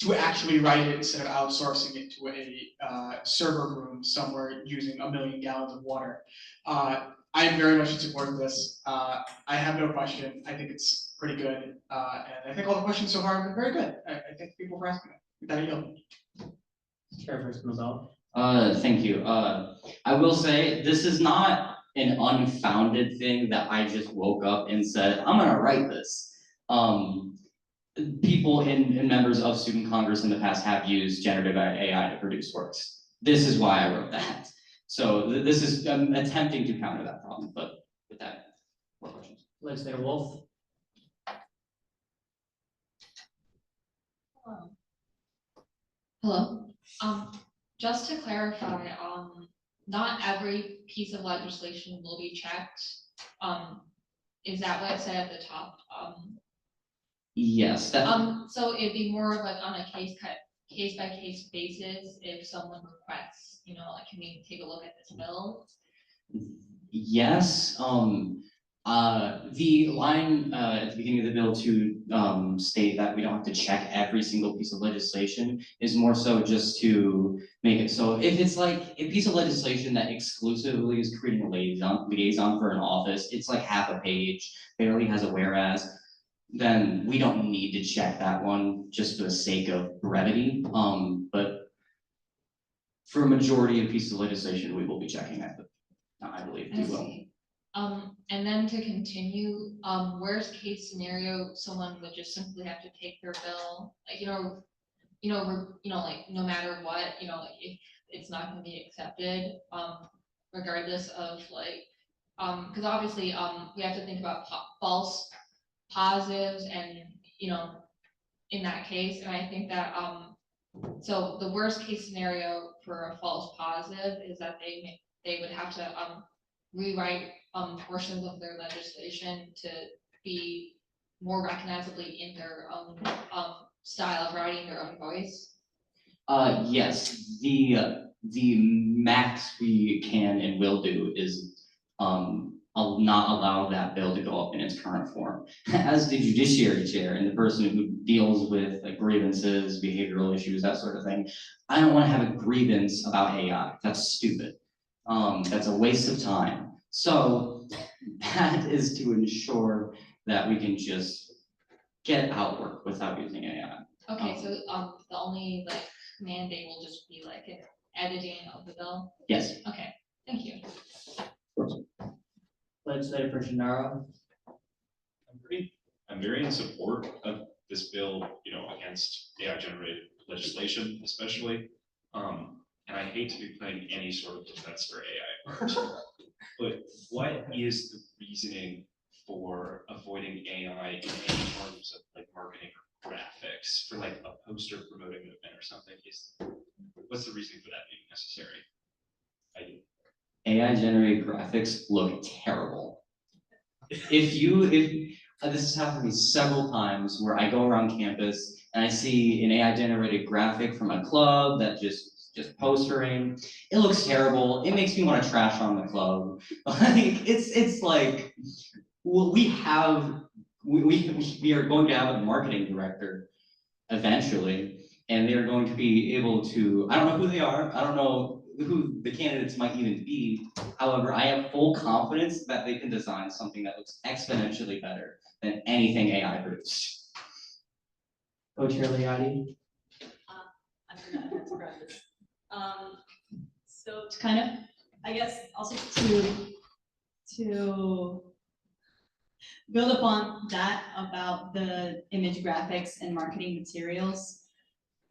to actually write it instead of outsourcing it to a server room somewhere using 1 million gallons of water. I am very much in support of this. I have no question. I think it's pretty good. And I think all the questions so far have been very good. I thank people for asking it. With that, I yield. Chairperson Mabel. Thank you. I will say, this is not an unfounded thing that I just woke up and said, I'm gonna write this. People and members of Student Congress in the past have used generative AI to produce works. This is why I wrote that. So this is attempting to counter that problem, but with that, more questions. Legislator Wolf. Hello. Just to clarify, not every piece of legislation will be checked. Is that what it said at the top? Yes. So it'd be more of like on a case by case basis if someone requests, like, can we take a look at this bill? Yes. The line at the beginning of the bill to state that we don't have to check every single piece of legislation is more so just to make it so if it's like a piece of legislation that exclusively is creating a liaison for an office, it's like half a page, barely has a whereas, then we don't need to check that one just for the sake of brevity. But for a majority of pieces of legislation, we will be checking that. I believe we will. And then to continue, worst case scenario, someone would just simply have to take their bill, like, like no matter what, like if it's not gonna be accepted, regardless of like, because obviously, we have to think about false positives and, in that case, and I think that, so the worst case scenario for a false positive is that they would have to, rewrite portions of their legislation to be more recognizably in their own style of writing, their own voice. Yes, the max we can and will do is I'll not allow that bill to go up in its current form. As the judiciary chair and the person who deals with like grievances, behavioral issues, that sort of thing, I don't want to have a grievance about AI. That's stupid. That's a waste of time. So that is to ensure that we can just get out work without using AI. Okay, so the only like mandate will just be like an editing of the bill? Yes. Okay, thank you. Legislator Gennaro. I'm very in support of this bill, against AI generated legislation, especially. And I hate to be playing any sort of defense for AI. But what is the reasoning for avoiding AI in any terms of like marketing or graphics for like a poster promoting an event or something? What's the reasoning for that being necessary? AI generated graphics look terrible. If this has happened to me several times where I go around campus and I see an AI generated graphic from a club that just postering, it looks terrible. It makes me want to trash on the club. Like it's like we are going to have a marketing director eventually, and they're going to be able to, I don't know who they are, I don't know who the candidates might even be. However, I have full confidence that they can design something that looks exponentially better than anything AI produced. Co-Chair Liadi. I forgot how to grab this. So to kind of, I guess, also to build upon that about the image graphics and marketing materials,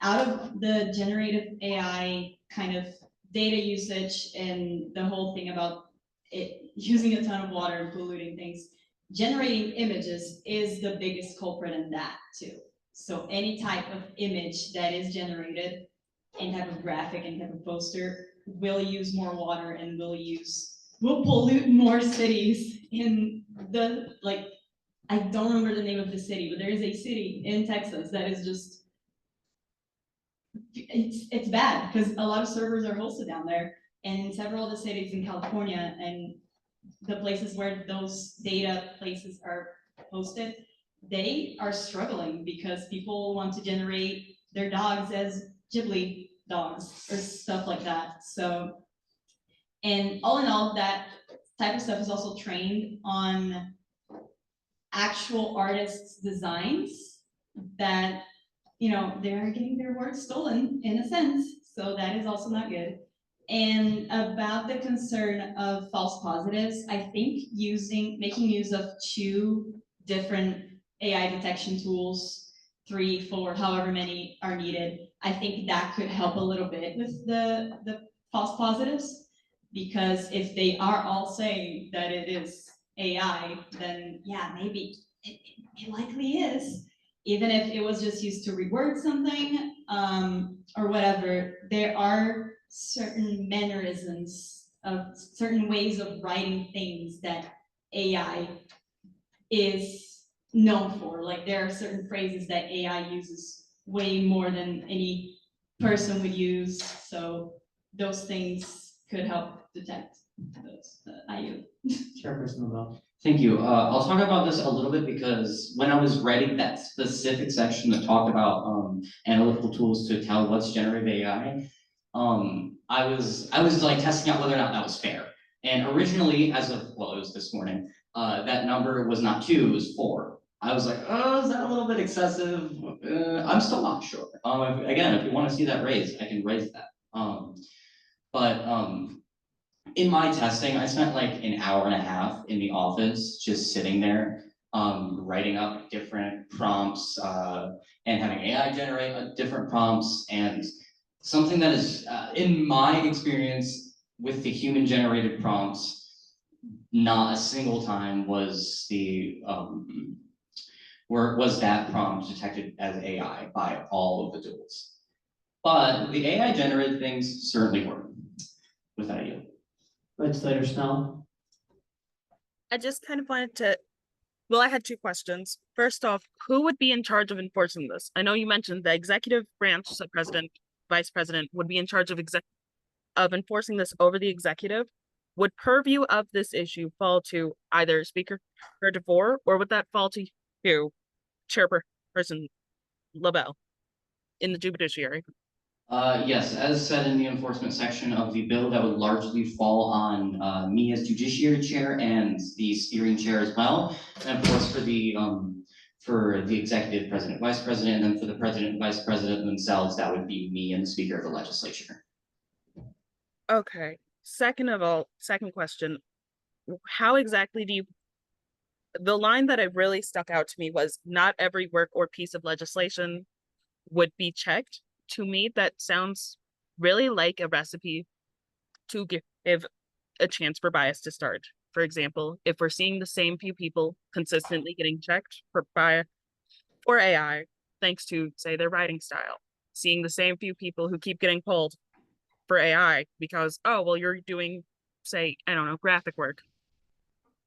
out of the generative AI kind of data usage and the whole thing about it using a ton of water and polluting things, generating images is the biggest culprit in that too. So any type of image that is generated, any type of graphic, any type of poster, will use more water and will pollute more cities in the, like, I don't remember the name of the city, but there is a city in Texas that is just, it's bad because a lot of servers are hosted down there. And in several of the cities in California and the places where those data places are hosted, they are struggling because people want to generate their dogs as Ghibli dogs or stuff like that. So, and all in all, that type of stuff is also trained on actual artists' designs that, you know, they're getting their work stolen in a sense. So that is also not good. And about the concern of false positives, I think making use of 2 different AI detection tools, 3, 4, however many are needed, I think that could help a little bit with the false positives. Because if they are all saying that it is AI, then yeah, maybe it likely is. Even if it was just used to reword something, or whatever, there are certain mannerisms of certain ways of writing things that AI is known for. Like there are certain phrases that AI uses way more than any person would use. So those things could help detect those. I yield. Chairperson Lavelle. Thank you. I'll talk about this a little bit because when I was writing that specific section that talked about analytical tools to tell what's generative AI, I was like testing out whether or not that was fair. And originally, as of, well, it was this morning, that number was not 2, it was 4. I was like, oh, is that a little bit excessive? I'm still not sure. Again, if you want to see that raised, I can raise that. In my testing, I spent like an hour and a half in the office just sitting there, writing up different prompts and having AI generate different prompts. And something that is, in my experience with the human generated prompts, not a single time was that prompt detected as AI by all of the tools. But the AI generated things certainly were. With that, you. Legislator Snell. I just kind of wanted to, well, I had 2 questions. First off, who would be in charge of enforcing this? I know you mentioned the executive branch, so president, vice president, would be in charge of enforcing this over the executive. Would purview of this issue fall to either Speaker DeVore, or would that fall to you, Chairperson Lavelle, in the judiciary? Yes, as said in the enforcement section of the bill, that would largely fall on me as judiciary chair and the steering chair as well. And of course, for the executive president, vice president, and then for the president and vice president themselves, that would be me and the speaker of the legislature. Okay. Second question, how exactly do you, the line that really stuck out to me was not every work or piece of legislation would be checked. To me, that sounds really like a recipe to give a chance for bias to start. For example, if we're seeing the same few people consistently getting checked for AI, thanks to, say, their writing style, seeing the same few people who keep getting pulled for AI because, oh, well, you're doing, say, I don't know, graphic work.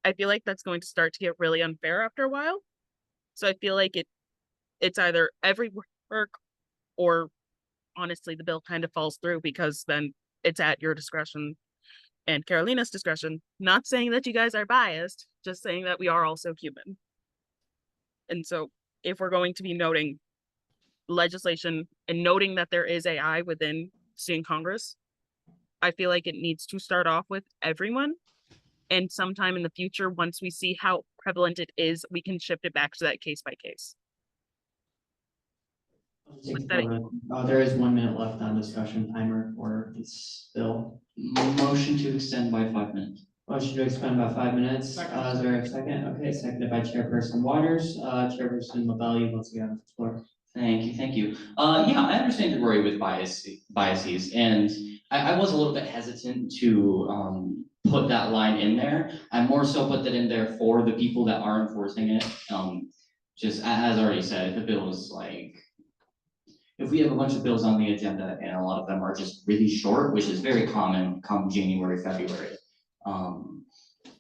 I feel like that's going to start to get really unfair after a while. So I feel like it's either every work or honestly, the bill kind of falls through because then it's at your discretion and Carolina's discretion. Not saying that you guys are biased, just saying that we are also human. And so if we're going to be noting legislation and noting that there is AI within student Congress, I feel like it needs to start off with everyone. And sometime in the future, once we see how prevalent it is, we can shift it back to that case by case. There is 1 minute left on discussion timer for this bill. Motion to extend by 5 minutes. Motion to expend by 5 minutes. Is there a second? Okay, seconded by Chairperson Waters. Chairperson Lavelle, you once again have the floor. Thank you. Yeah, I understand your worry with biases, and I was a little bit hesitant to put that line in there. I more so put that in there for the people that are enforcing it. Just as already said, the bill is like, if we have a bunch of bills on the agenda and a lot of them are just really short, which is very common come January, February,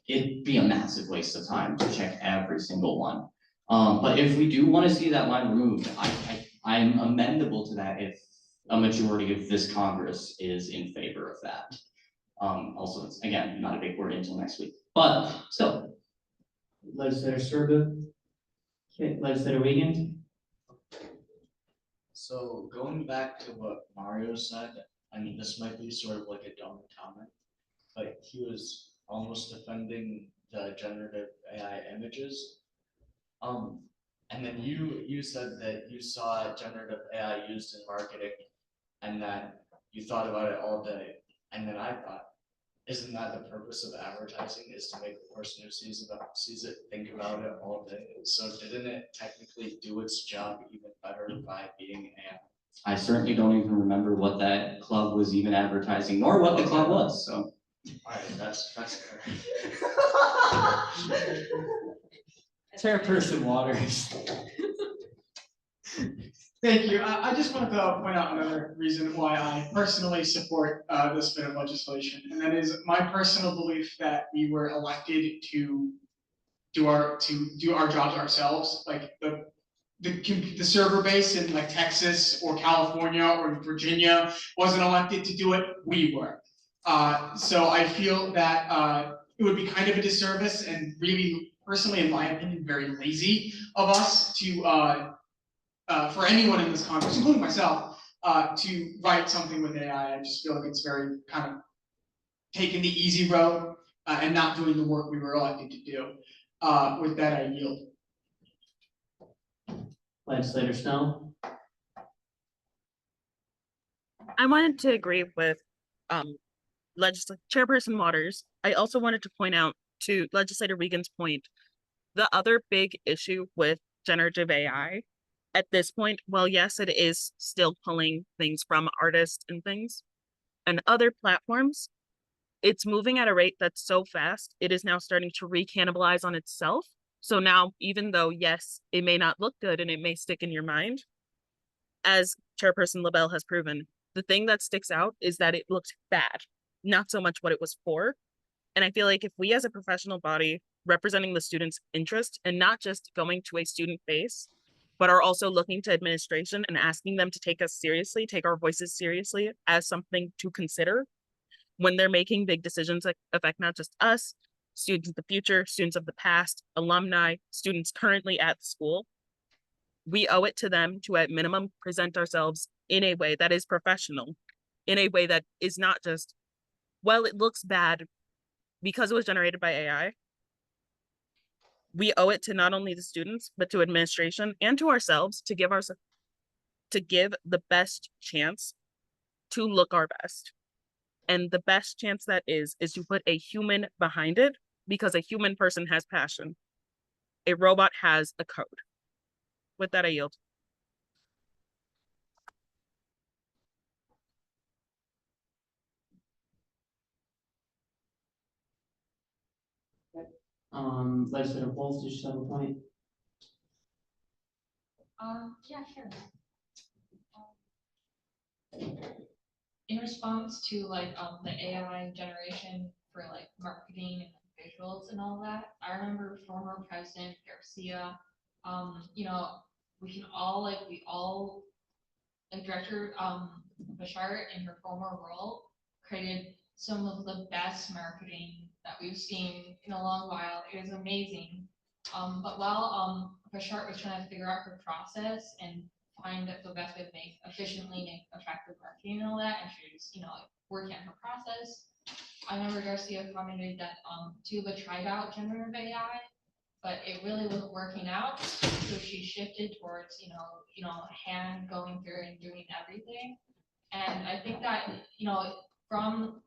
it'd be a massive waste of time to check every single one. But if we do want to see that line removed, I'm amendable to that if a majority of this Congress is in favor of that. Also, it's again, not a big word until next week, but still. Legislator Sturbu. Okay, Legislator Wiegand. So going back to what Mario said, I mean, this might be sort of like a dumb comment, but he was almost defending the generative AI images. And then you said that you saw generative AI used in marketing and that you thought about it all day. And then I thought, isn't that the purpose of advertising, is to make the person who sees it think about it all day? So didn't it technically do its job even better by being AI? I certainly don't even remember what that club was even advertising, nor what the club was, so. Alright, that's fair. Chairperson Waters. Thank you. I just wanted to point out another reason why I personally support this bit of legislation, and that is my personal belief that we were elected to do our jobs ourselves. Like the server base in like Texas or California or Virginia wasn't elected to do it. We were. So I feel that it would be kind of a disservice and really, personally, in my opinion, very lazy of us to. For anyone in this Congress, including myself, to write something with AI. I just feel like it's very kind of taking the easy road and not doing the work we were elected to do. With that, I yield. Legislator Snell. I wanted to agree with Chairperson Waters. I also wanted to point out to Legislator Wiegand's point, the other big issue with generative AI at this point, well, yes, it is still pulling things from artists and things and other platforms. It's moving at a rate that's so fast, it is now starting to recannibalize on itself. So now, even though, yes, it may not look good and it may stick in your mind, as Chairperson LaBelle has proven, the thing that sticks out is that it looked bad, not so much what it was for. And I feel like if we as a professional body representing the students' interest and not just going to a student base, but are also looking to administration and asking them to take us seriously, take our voices seriously as something to consider when they're making big decisions that affect not just us, students of the future, students of the past, alumni, students currently at the school. We owe it to them to, at minimum, present ourselves in a way that is professional, in a way that is not just, well, it looks bad because it was generated by AI. We owe it to not only the students, but to administration and to ourselves to give the best chance to look our best. And the best chance that is to put a human behind it, because a human person has passion. A robot has a code. With that, I yield. Legislator Wolf, did you have a point? Yeah, sure. In response to like the AI generation for like marketing and visuals and all that, I remember former President Garcia, you know, Director Bashar in her former role created some of the best marketing that we've seen in a long while. It was amazing. But while Bashar was trying to figure out her process and find the best way to efficiently make effective marketing and all that, and she was, working on her process, I remember Garcia commented that Tuba tried out generative AI, but it really wasn't working out. So she shifted towards, hand going through and doing everything. And I think that, from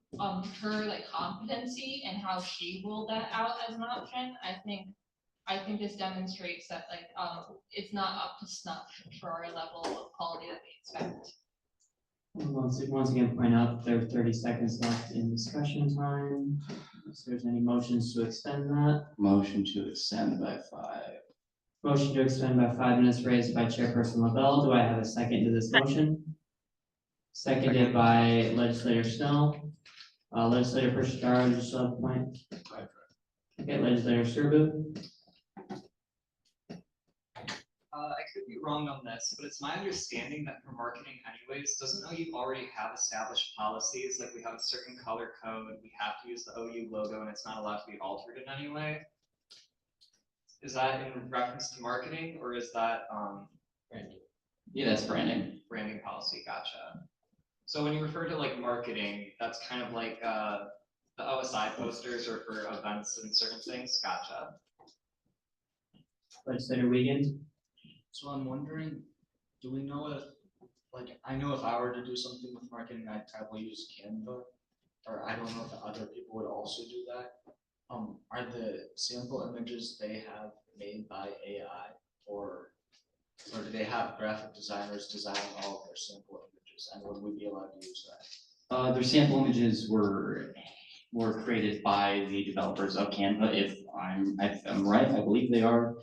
her like competency and how she ruled that out as an option, I think this demonstrates that like it's not up to snuff for our level of quality that we expect. Once again, point out there are 30 seconds left in discussion time. If there's any motions to extend that. Motion to extend by 5. Motion to extend by 5 minutes raised by Chairperson LaBelle. Do I have a second to this motion? Seconded by Legislator Snell. Legislator Pershigaro, did you still have a point? Okay, Legislator Sturbu. I could be wrong on this, but it's my understanding that for marketing anyways, doesn't OU already have established policies? Like we have a certain color code, we have to use the OU logo and it's not allowed to be altered in any way. Is that in reference to marketing or is that branding? Yeah, that's branding. Branding policy, gotcha. So when you refer to like marketing, that's kind of like the OSI posters or for events and certain things, gotcha. Legislator Wiegand? So I'm wondering, do we know if, like, I know if I were to do something with marketing, I'd probably use Canva, or I don't know if other people would also do that. Are the sample images they have made by AI, or do they have graphic designers design all of their sample images, and would we be allowed to use that? Their sample images were created by the developers of Canva. If I'm right, I believe they are.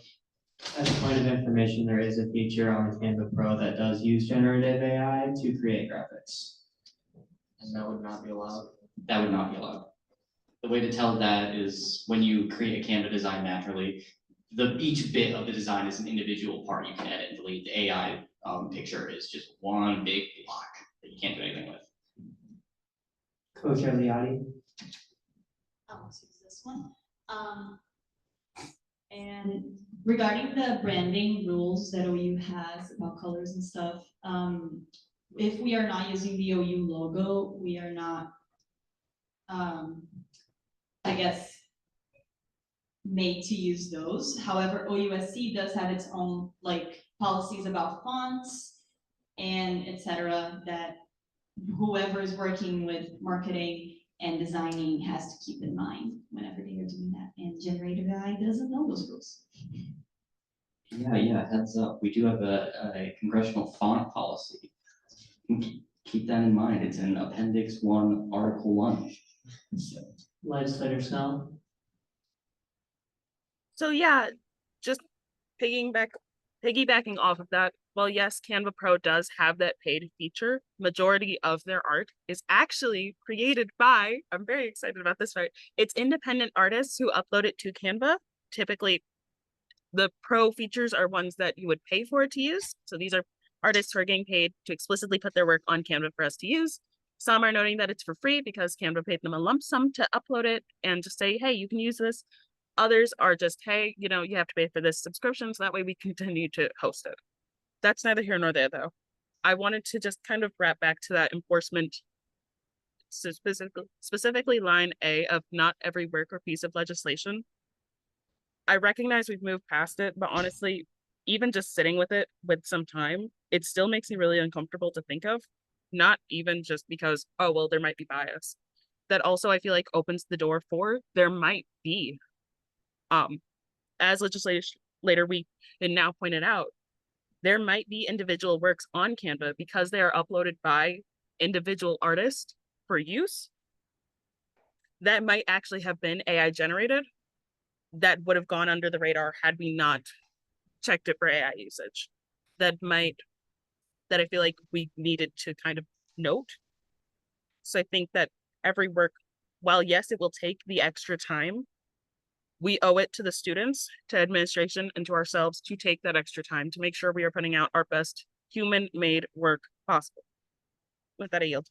As a point of information, there is a feature on the Canva Pro that does use generative AI to create graphics. And that would not be allowed? That would not be allowed. The way to tell that is when you create a Canva design naturally, each bit of the design is an individual part you can edit and delete. The AI picture is just one big block that you can't do anything with. Co-Chair Liati? Let's use this one. And regarding the branding rules that OU has about colors and stuff, if we are not using the OU logo, we are not, I guess, made to use those. However, OUSC does have its own like policies about fonts and etc. that whoever is working with marketing and designing has to keep in mind whenever they are doing that. And generative AI doesn't know those rules. Yeah, heads up. We do have a congressional font policy. Keep that in mind. It's in Appendix 1, Article 1. Legislator Snell? So yeah, just piggybacking off of that, well, yes, Canva Pro does have that paid feature. Majority of their art is actually created by, I'm very excited about this part, it's independent artists who upload it to Canva. Typically, the pro features are ones that you would pay for it to use. So these are artists who are getting paid to explicitly put their work on Canva for us to use. Some are noting that it's for free because Canva paid them a lump sum to upload it and just say, hey, you can use this. Others are just, hey, you have to pay for this subscription, so that way we continue to host it. That's neither here nor there, though. I wanted to just kind of wrap back to that enforcement, so specifically line A of not every work or piece of legislation. I recognize we've moved past it, but honestly, even just sitting with it with some time, it still makes me really uncomfortable to think of. Not even just because, oh, well, there might be bias. That also I feel like opens the door for there might be. As legislator we can now pointed out, there might be individual works on Canva because they are uploaded by individual artists for use that might actually have been AI generated that would have gone under the radar had we not checked it for AI usage. That I feel like we needed to kind of note. So I think that every work, while yes, it will take the extra time, we owe it to the students, to administration, and to ourselves to take that extra time to make sure we are putting out our best human-made work possible. With that, I yield.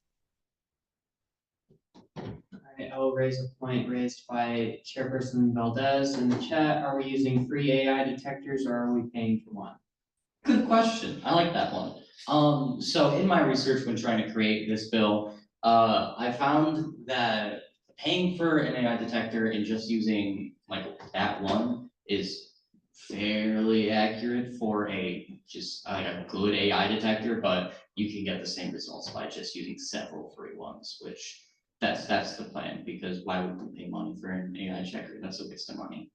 I will raise a point raised by Chairperson Valdez in the chat. Are we using free AI detectors or are we paying for one? Good question. I like that one. So in my research when trying to create this bill, I found that paying for an AI detector and just using like that one is fairly accurate for a good AI detector, but you can get the same results by just using several free ones, which that's the plan, because why would we pay money for an AI checker? That's a waste of money.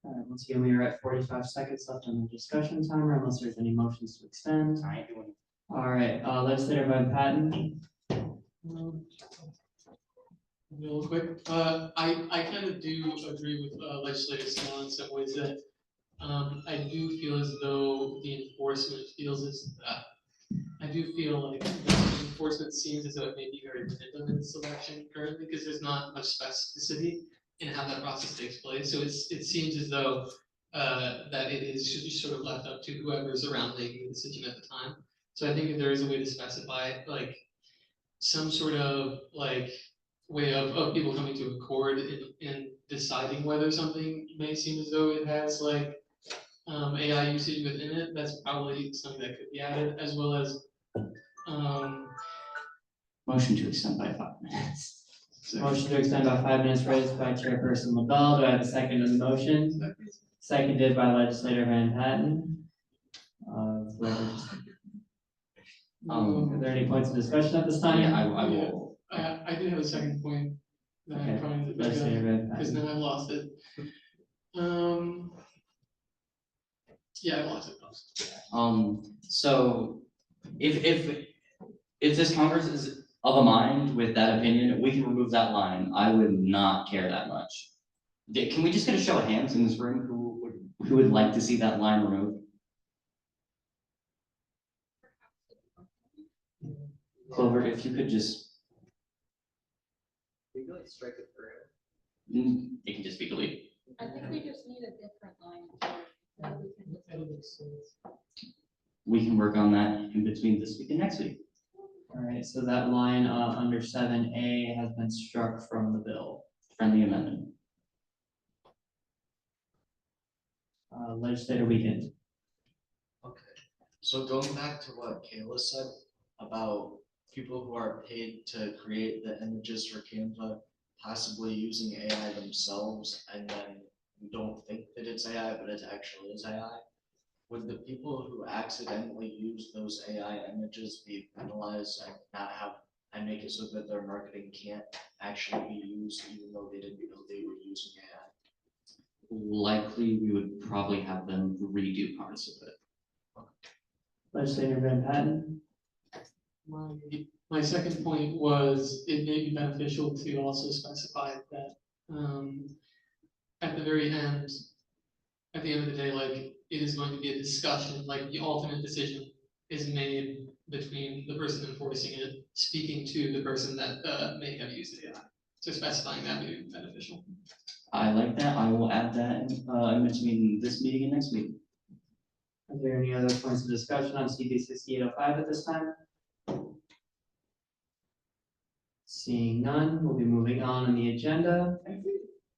All right, once again, we are at 45 seconds left on the discussion timer, unless there's any motions to extend. All right, Legislator Van Patten. Real quick, I kind of do agree with Legislator Snell in some ways that I do feel as though the enforcement I do feel like the enforcement seems as though it may be very random in selection currently because there's not much specificity in how that process takes place. So it seems as though that it is should be sort of left up to whoever's around making the decision at the time. So I think if there is a way to specify, like, some sort of, like, way of people coming to accord in deciding whether something may seem as though it has, like, AI usage within it, that's probably something that could be added, as well as, Motion to extend by 5 minutes. Motion to extend by 5 minutes raised by Chairperson LaBelle. Do I have a second on the motion? Seconded by Legislator Van Patten. Are there any points of discussion at this time? Yeah, I will. I do have a second point that I'm Okay, trying to Legislator Van Patten. because now I lost it. Yeah, I lost it. So if this Congress is of a mind with that opinion, we can remove that line. I would not care that much. Can we just get a show of hands in this room who would like to see that line removed? Clover, if you could just, Legally strike it through. it can just be deleted. I think we just need a different line. We can work on that in between this week and next week. All right, so that line under 7A has been struck from the bill. Friendly amendment. Legislator Weekend. Okay, so going back to what Kayla said about people who are paid to create the images for Canva, possibly using AI themselves, and then don't think that it's AI, but it actually is AI. Would the people who accidentally use those AI images be penalized and not have, and make it so that their marketing can't actually be used even though they didn't know they were using AI? Likely, we would probably have them redo parts of it. Legislator Van Patten. My second point was it may be beneficial to also specify that at the very end, at the end of the day, like, it is going to be a discussion, like the ultimate decision is made between the person enforcing it, speaking to the person that may have used AI. So specifying that may be beneficial. I like that. I will add that in between this meeting and next meeting. Are there any other points of discussion on CB 6805 at this time? Seeing none, we'll be moving on the agenda.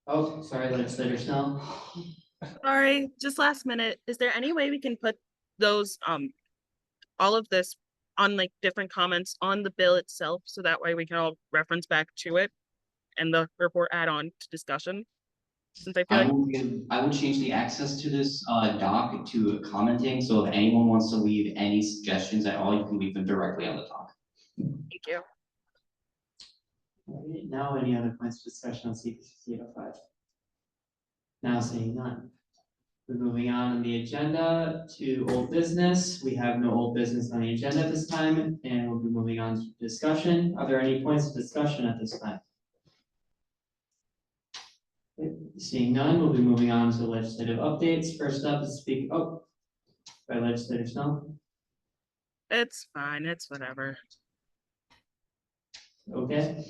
Oh, sorry, Legislator Snell. Sorry, just last minute. Is there any way we can put those, all of this on like different comments on the bill itself, so that way we can all reference back to it and the report add on to discussion? Since I feel like I will change the access to this doc to commenting, so if anyone wants to leave any suggestions at all, you can leave them directly on the doc. Thank you. All right, now any other points of discussion on CB 6805? Now seeing none. We're moving on the agenda to old business. We have no old business on the agenda at this time, and we'll be moving on to discussion. Are there any points of discussion at this time? Okay, seeing none, we'll be moving on to legislative updates. First up is by Legislator Snell. It's fine, it's whatever. Okay.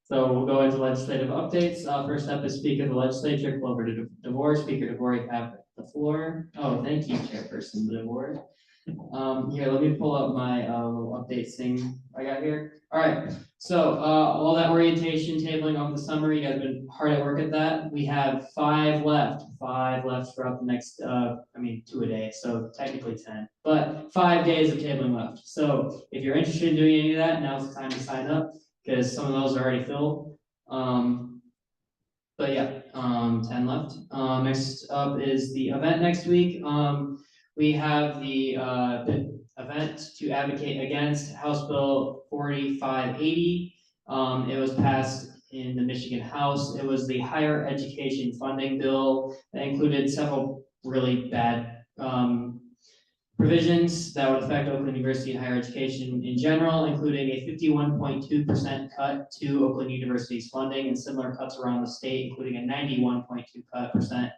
So we'll go into legislative updates. First up is Speaker of the Legislature, Clover DeVore. Speaker DeVore, you have the floor. Oh, thank you, Chairperson DeVore. Here, let me pull up my little updates thing I got here. All right, so all that orientation tabling over the summer, you guys have been hard at work at that. We have 5 left throughout the next, 2 a day, so technically 10, but 5 days of tabling left. So if you're interested in doing any of that, now's the time to sign up, because some of those are already filled. But yeah, 10 left. Next up is the event next week. We have the event to advocate against House Bill 4580. It was passed in the Michigan House. It was the higher education funding bill that included several really bad provisions that would affect Oakland University higher education in general, including a 51.2% cut to Oakland University's funding and similar cuts around the state, including a 91.2%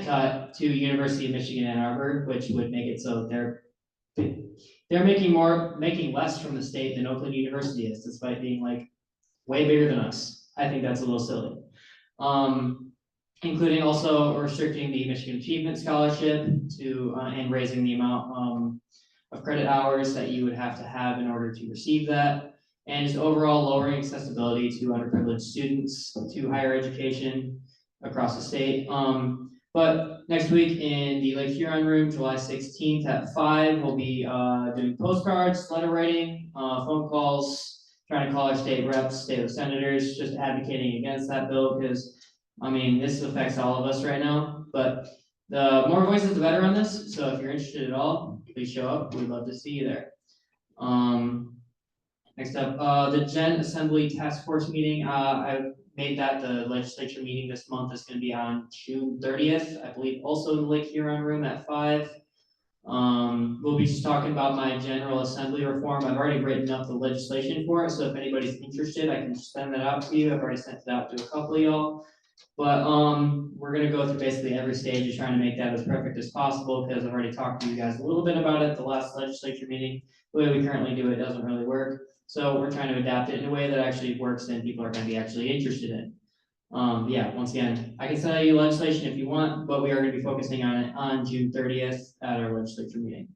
cut to University of Michigan Ann Arbor, which would make it so they're making less from the state than Oakland University is, despite being like way bigger than us. I think that's a little silly. including also restricting the Michigan Achievement Scholarship to, and raising the amount, of credit hours that you would have to have in order to receive that. And just overall lowering accessibility to underprivileged students to higher education across the state. But next week in the Lake Huron room, July 16th at 5, we'll be doing postcards, letter writing, phone calls, trying to call our state reps, state senators, just advocating against that bill because, I mean, this affects all of us right now. But the more voices, the better on this. So if you're interested at all, please show up. We'd love to see you there. Next up, the Gen Assembly Task Force meeting. I've made that the legislature meeting this month is going to be on June 30th. I believe also in the Lake Huron room at 5. We'll be just talking about my General Assembly reform. I've already written up the legislation for it, so if anybody's interested, I can just send that out to you. I've already sent it out to a couple of y'all. But we're gonna go through basically every stage of trying to make that as perfect as possible because I've already talked to you guys a little bit about it at the last legislature meeting. The way we currently do it doesn't really work. So we're trying to adapt it in a way that actually works and people are gonna be actually interested in. Yeah, once again, I can send you legislation if you want, but we are gonna be focusing on it on June 30th at our legislature meeting.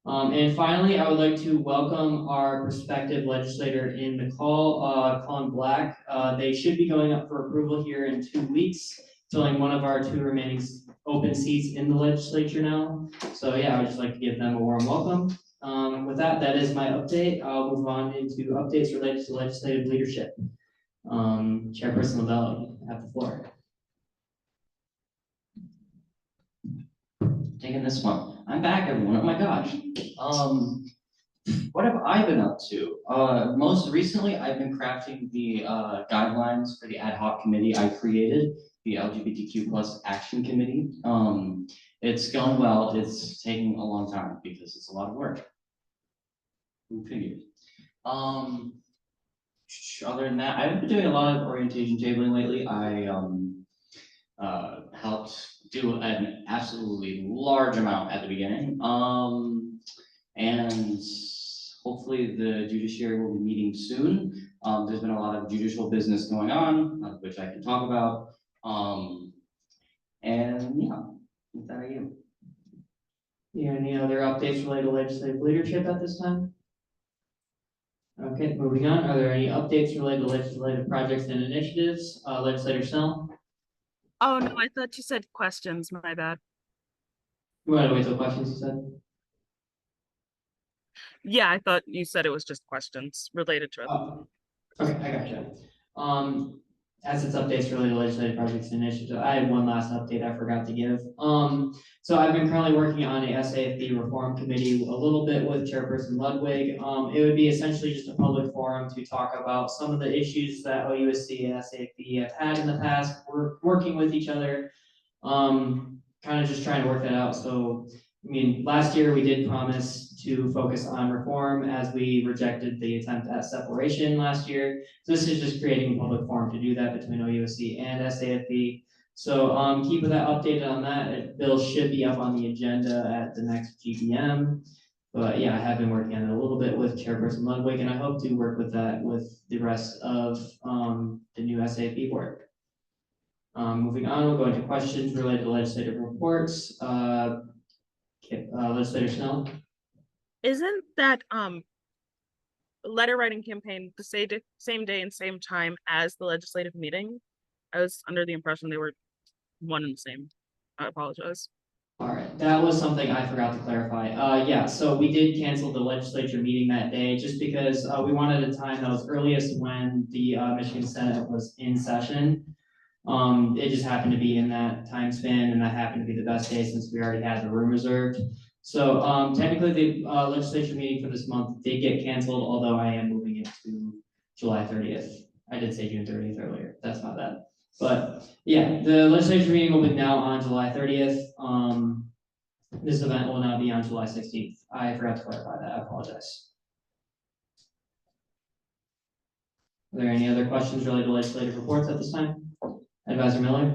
And finally, I would like to welcome our prospective legislator in the call, Colin Black. They should be going up for approval here in 2 weeks, filling one of our 2 remaining open seats in the legislature now. So yeah, I would just like to give them a warm welcome. With that, that is my update. I'll move on into updates related to legislative leadership. Chairperson Lavelle, you have the floor. Taking this one. I'm back, everyone. Oh my gosh. What have I been up to? Most recently, I've been crafting the guidelines for the ad hoc committee I created, the LGBTQ plus action committee. It's gone well. It's taking a long time because it's a lot of work. Who figured? Other than that, I've been doing a lot of orientation tabling lately. I helped do an absolutely large amount at the beginning. And hopefully the judiciary will be meeting soon. There's been a lot of judicial business going on, which I can talk about. And yeah, with that I am. Yeah, any other updates related to legislative leadership at this time? Okay, moving on. Are there any updates related to legislative projects and initiatives? Legislator Snell? Oh, no, I thought you said questions, my bad. You want to wait till questions, you said? Yeah, I thought you said it was just questions related to it. Oh, okay, I gotcha. As it's updates related to legislative projects and initiatives, I had one last update I forgot to give. So I've been currently working on a SAFB reform committee a little bit with Chairperson Ludwig. It would be essentially just a public forum to talk about some of the issues that OUSC and SAFB have had in the past. We're working with each other, kind of just trying to work that out. So, I mean, last year we did promise to focus on reform as we rejected the attempt at separation last year. So this is just creating a public forum to do that between OUSC and SAFB. So keep that updated on that. Bill should be up on the agenda at the next GBM. But yeah, I have been working on it a little bit with Chairperson Ludwig, and I hope to work with that with the rest of the new SAFB board. Moving on, we'll go into questions related to legislative reports. Legislator Snell? Isn't that letter writing campaign the same day and same time as the legislative meeting? I was under the impression they were one and the same. I apologize. All right, that was something I forgot to clarify. Yeah, so we did cancel the legislature meeting that day just because we wanted a time that was earliest when the Michigan Senate was in session. It just happened to be in that time span, and that happened to be the best day since we already had the room reserved. So technically, the legislature meeting for this month did get canceled, although I am moving it to July 30th. I did say June 30th earlier. That's not bad. But yeah, the legislature meeting will be now on July 30th. This event will now be on July 16th. I forgot to clarify that. I apologize. Are there any other questions related to legislative reports at this time? Advisor Miller?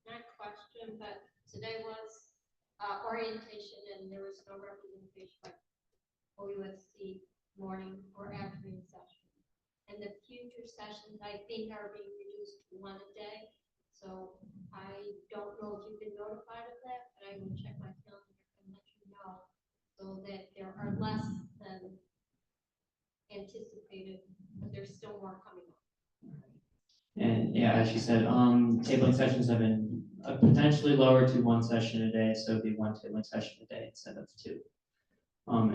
Not a question, but today was orientation and there was no representation by OUSC morning or afternoon session. And the future sessions, I think, are being reduced to one a day. So I notified of that, but I will check my calendar and let you know, so that there are less than anticipated, but there's still more coming up. And yeah, as she said, tabling sessions have been potentially lowered to one session a day, so it'd be one tabling session a day instead of two.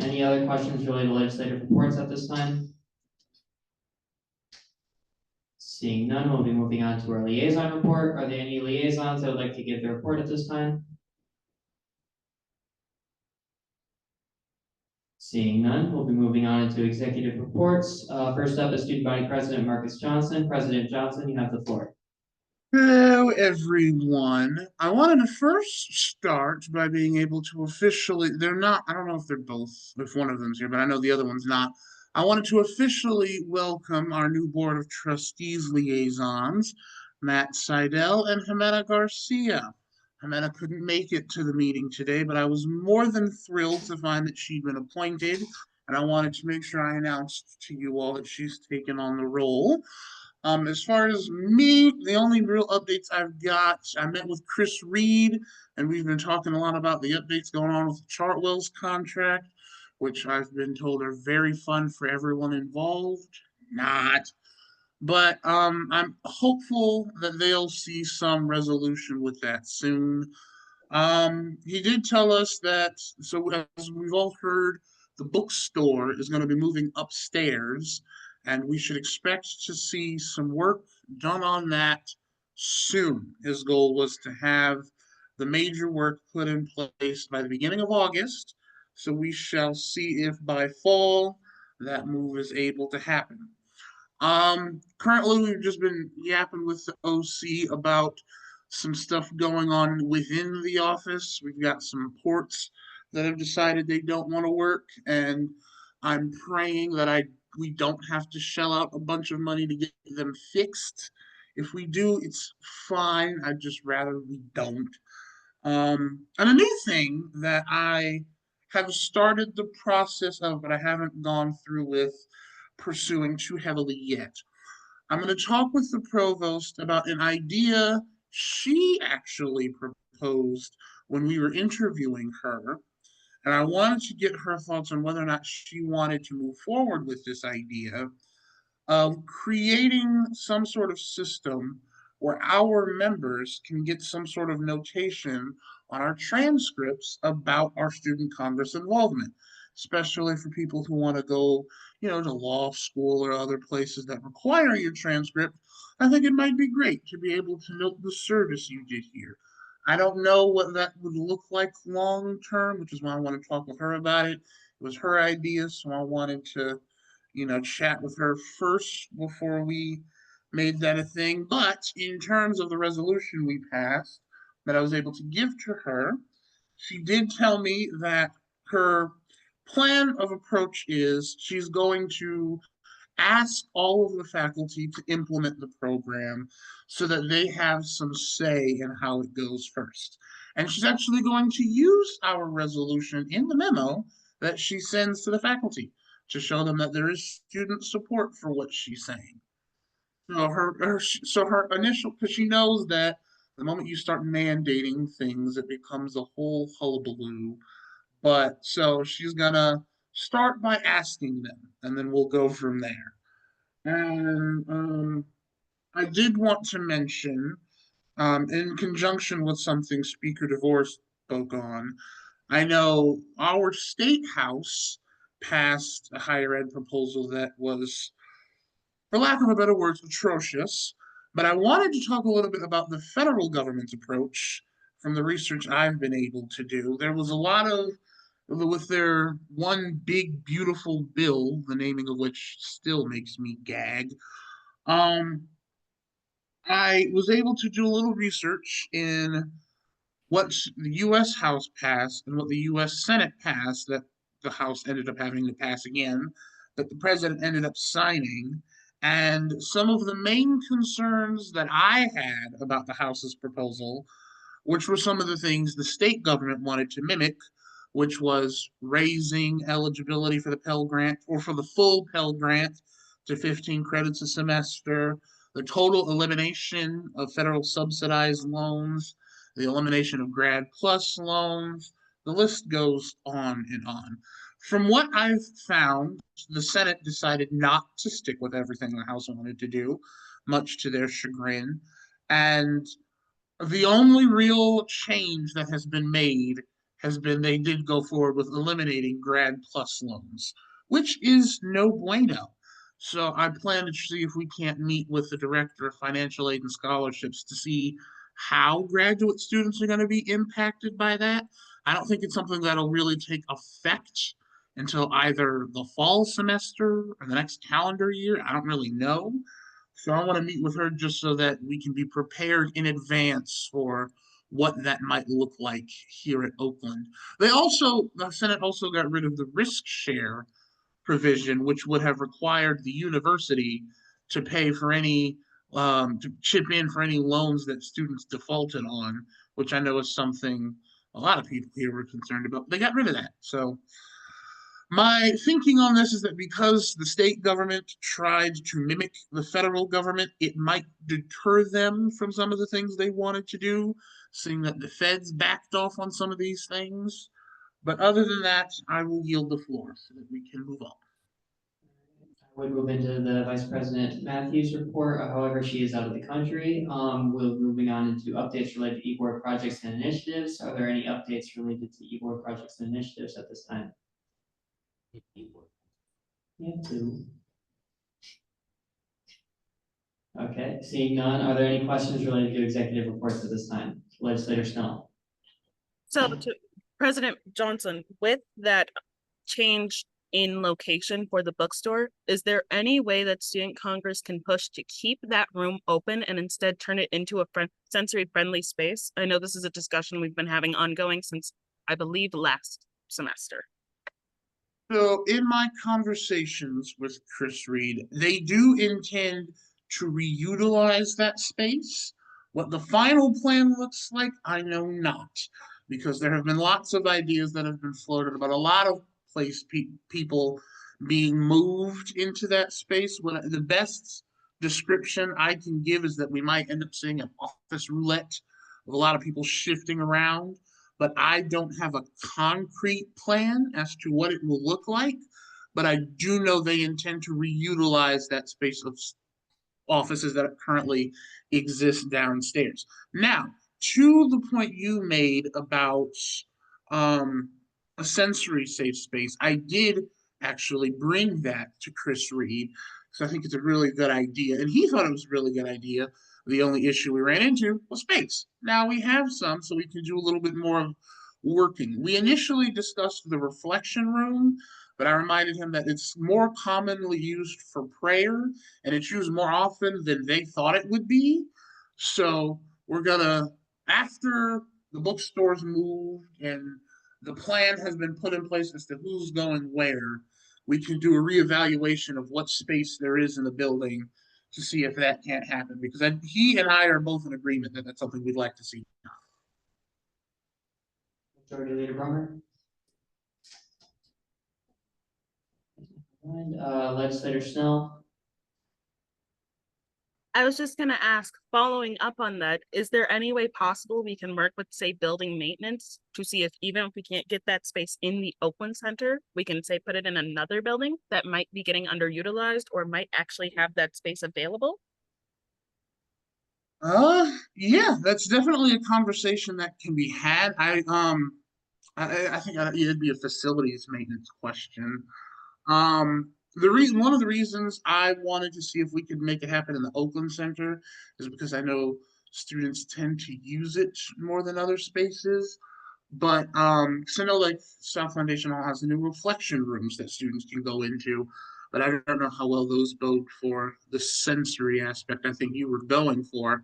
Any other questions related to legislative reports at this time? Seeing none, we'll be moving on to our liaison report. Are there any liaisons that would like to give their report at this time? Seeing none, we'll be moving on into executive reports. First up is Student Body President Marcus Johnson. President Johnson, you have the floor. Hello, everyone. I wanted to first start by being able to officially, they're not, I don't know if they're both, if one of them's here, but I know the other one's not. I wanted to officially welcome our new Board of Trustees liaisons, Matt Seidel and Jimena Garcia. Jimena couldn't make it to the meeting today, but I was more than thrilled to find that she'd been appointed, and I wanted to make sure I announced to you all that she's taken on the role. As far as me, the only real updates I've got, I met with Chris Reed, and we've been talking a lot about the updates going on with the Chartwell's contract, which I've been told are very fun for everyone involved. Not. But I'm hopeful that they'll see some resolution with that soon. He did tell us that, so as we've all heard, the bookstore is going to be moving upstairs, and we should expect to see some work done on that soon. His goal was to have the major work put in place by the beginning of August, so we shall see if by fall that move is able to happen. Currently we've just been yapping with the OC about some stuff going on within the office. We've got some ports that have decided they don't want to work, and I'm praying that we don't have to shell out a bunch of money to get them fixed. If we do, it's fine. I'd just rather we don't. And a new thing that I have started the process of, but I haven't gone through with pursuing too heavily yet. I'm going to talk with the provost about an idea she actually proposed when we were interviewing her. And I wanted to get her thoughts on whether or not she wanted to move forward with this idea of creating some sort of system where our members can get some sort of notation on our transcripts about our student Congress involvement, especially for people who want to go, to law school or other places that require your transcript. I think it might be great to be able to note the service you did here. I don't know what that would look like long term, which is why I want to talk with her about it. It was her idea, so I wanted to, chat with her first before we made that a thing. But in terms of the resolution we passed that I was able to give to her, she did tell me that her plan of approach is she's going to ask all of the faculty to implement the program so that they have some say in how it goes first. And she's actually going to use our resolution in the memo that she sends to the faculty to show them that there is student support for what she's saying. So her initial, because she knows that the moment you start mandating things, it becomes a whole hullabaloo. But so she's gonna start by asking them, and then we'll go from there. And I did want to mention, in conjunction with something Speaker DeVore spoke on, I know our state house passed a higher ed proposal that was, for lack of a better word, atrocious. But I wanted to talk a little bit about the federal government's approach from the research I've been able to do. There was a lot of, with their one big beautiful bill, the naming of which still makes me gag. I was able to do a little research in what the U.S. House passed and what the U.S. Senate passed that the House ended up having to pass again, that the president ended up signing. And some of the main concerns that I had about the House's proposal, which were some of the things the state government wanted to mimic, which was raising eligibility for the Pell Grant or for the full Pell Grant to 15 credits a semester, the total elimination of federal subsidized loans, the elimination of grad plus loans. The list goes on and on. From what I've found, the Senate decided not to stick with everything the House wanted to do, much to their chagrin. And the only real change that has been made has been they did go forward with eliminating grad plus loans, which is no bueno. So I plan to see if we can't meet with the director of financial aid and scholarships to see how graduate students are going to be impacted by that. I don't think it's something that'll really take effect until either the fall semester or the next calendar year. I don't really know. So I want to meet with her just so that we can be prepared in advance for what that might look like here at Oakland. The Senate also got rid of the risk share provision, which would have required the university to pay for any, to chip in for any loans that students defaulted on, which I know is something a lot of people here were concerned about. They got rid of that. So my thinking on this is that because the state government tried to mimic the federal government, it might deter them from some of the things they wanted to do, seeing that the feds backed off on some of these things. But other than that, I will yield the floor so that we can move on. Would move into the Vice President Matthews report. However, she is out of the country. We're moving on into updates related to eBoard projects and initiatives. Are there any updates related to eBoard projects and initiatives at this time? Yeah, two. Okay, seeing none, are there any questions related to executive reports at this time? Legislator Snell. So to President Johnson, with that change in location for the bookstore, is there any way that Student Congress can push to keep that room open and instead turn it into a sensory friendly space? I know this is a discussion we've been having ongoing since, I believe, last semester. So in my conversations with Chris Reed, they do intend to reutilize that space. What the final plan looks like, I know not, because there have been lots of ideas that have been floated about a lot of people being moved into that space. When the best description I can give is that we might end up seeing an office roulette of a lot of people shifting around, but I don't have a concrete plan as to what it will look like. But I do know they intend to reutilize that space of offices that currently exist downstairs. Now, to the point you made about a sensory safe space, I did actually bring that to Chris Reed because I think it's a really good idea, and he thought it was a really good idea. The only issue we ran into was space. Now we have some, so we can do a little bit more of working. We initially discussed the reflection room, but I reminded him that it's more commonly used for prayer, and it's used more often than they thought it would be. So we're gonna, after the bookstores moved and the plan has been put in place as to who's going where, we can do a reevaluation of what space there is in the building to see if that can't happen, because he and I are both in agreement that that's something we'd like to see. Majority Leader Brummer. And Legislator Snell. I was just gonna ask, following up on that, is there any way possible we can work with, say, building maintenance to see if even if we can't get that space in the Oakland Center, we can say put it in another building that might be getting underutilized or might actually have that space available? Yeah, that's definitely a conversation that can be had. I think it'd be a facilities maintenance question. One of the reasons I wanted to see if we could make it happen in the Oakland Center is because I know students tend to use it more than other spaces. But because I know like South Foundation Hall has the new reflection rooms that students can go into, but I don't know how well those bode for the sensory aspect I think you were going for.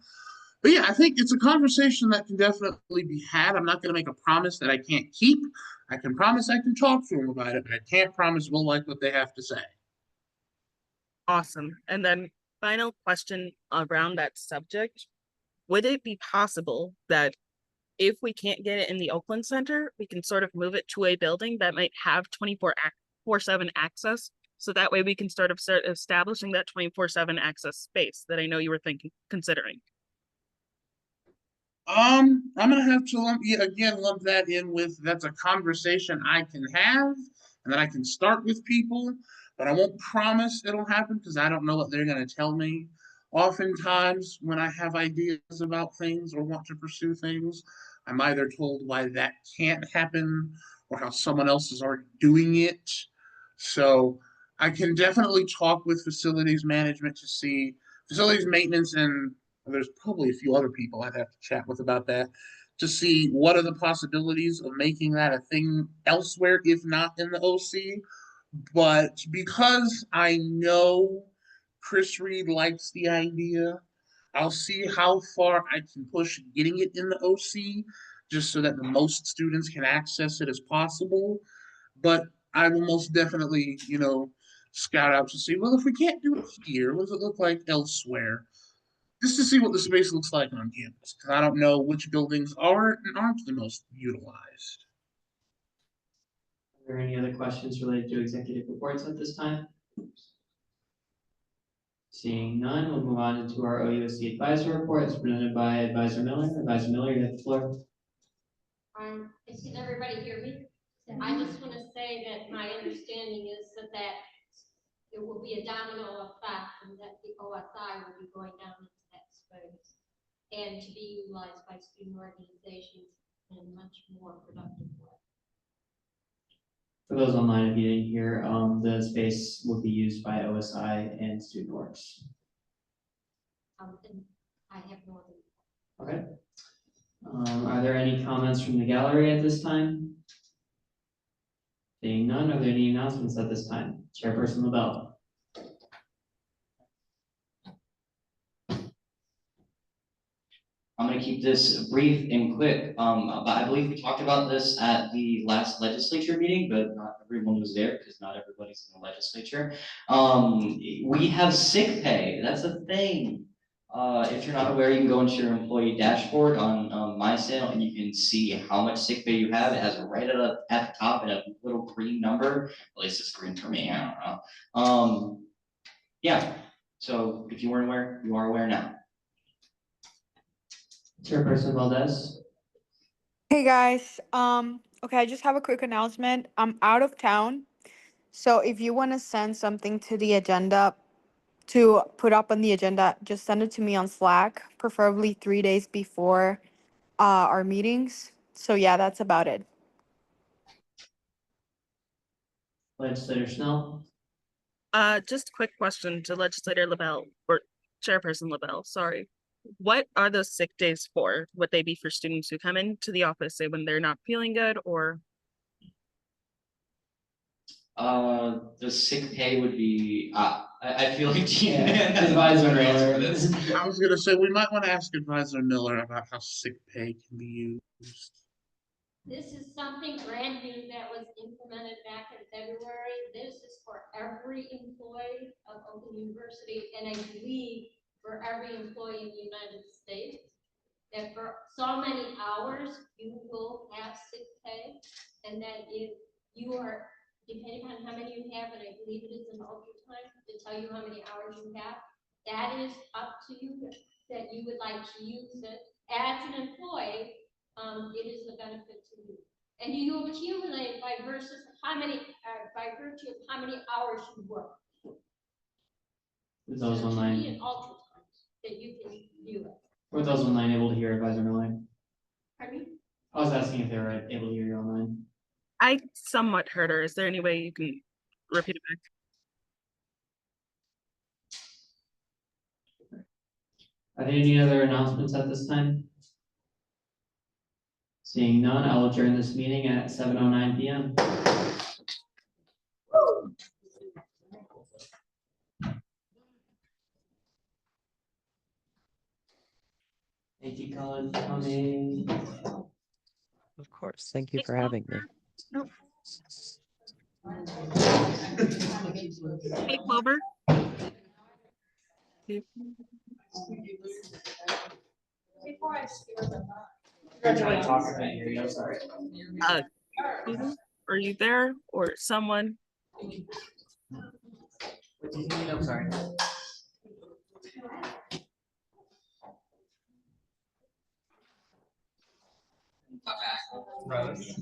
But yeah, I think it's a conversation that can definitely be had. I'm not going to make a promise that I can't keep. I can promise I can talk to them about it, but I can't promise we'll like what they have to say. Awesome. And then final question around that subject. Would it be possible that if we can't get it in the Oakland Center, we can sort of move it to a building that might have 24/7 access? So that way we can start establishing that 24/7 access space that I know you were considering. I'm gonna have to lump that in with, that's a conversation I can have and that I can start with people, but I won't promise it'll happen because I don't know what they're gonna tell me. Oftentimes, when I have ideas about things or want to pursue things, I'm either told why that can't happen or how someone else is already doing it. So I can definitely talk with facilities management to see facilities maintenance, and there's probably a few other people I'd have to chat with about that to see what are the possibilities of making that a thing elsewhere, if not in the OC. But because I know Chris Reed likes the idea, I'll see how far I can push getting it in the OC, just so that the most students can access it as possible. But I will most definitely, scout out to see, well, if we can't do it here, what does it look like elsewhere? Just to see what the space looks like on campus. Because I don't know which buildings are and aren't the most utilized. Are there any other questions related to executive reports at this time? Seeing none, we'll move on to our OUSD advisor report. It's presented by Advisor Miller. Advisor Miller, you have the floor. Can everybody hear me? I just want to say that my understanding is that it will be a domino effect and that the OSI will be going down into that space and to be utilized by student organizations in a much more productive way. For those online, if you didn't hear, the space will be used by OSI and Student Works. And I have more than. Okay. Are there any comments from the gallery at this time? Seeing none, are there any announcements at this time? Chairperson LaBelle. I'm gonna keep this brief and quick, but I believe we talked about this at the last legislature meeting, but not everyone was there because not everybody's in the legislature. We have sick pay, that's a thing. If you're not aware, you can go into your employee dashboard on MySale and you can see how much sick pay you have. It has it right at the top and a little green number, at least it's green for me, I don't know. Yeah, so if you weren't aware, you are aware now. Chairperson Valdez. Hey guys, okay, I just have a quick announcement. I'm out of town, so if you want to send something to the agenda, to put up on the agenda, just send it to me on Slack, preferably 3 days before our meetings. So yeah, that's about it. Legislator Snell. Just a quick question to Legislator LaBelle, or Chairperson LaBelle, sorry. What are those sick days for? Would they be for students who come into the office, say when they're not feeling good, or? The sick pay would be, I feel like Advisor Miller. I was gonna say, we might want to ask Advisor Miller about how sick pay can be used. This is something brand new that was implemented back in February. This is for every employee of Oakland University, and I believe for every employee in the United States. That for so many hours, you will have sick pay, and that if you are, depending on how many you have, and I believe it is an overtime to tell you how many hours you have, that is up to you, that you would like to use it. As an employee, it is a benefit to you. And you accumulate by virtue of how many hours you work. For those So online. to me, an ultra time that you can view it. Were those online able to hear Advisor Miller? Pardon me? I was asking if they were able to hear you online. I somewhat heard her. Is there any way you can repeat it back? Are there any other announcements at this time? Seeing none, I will adjourn this meeting at 7:09 p.m. Thank you, Colin, for coming. Of course. Thank you for having me. Nope. Hey, Clover. Before I steal them up. I'm sorry. Clover, are you there or someone? What do you mean? I'm sorry. Rose.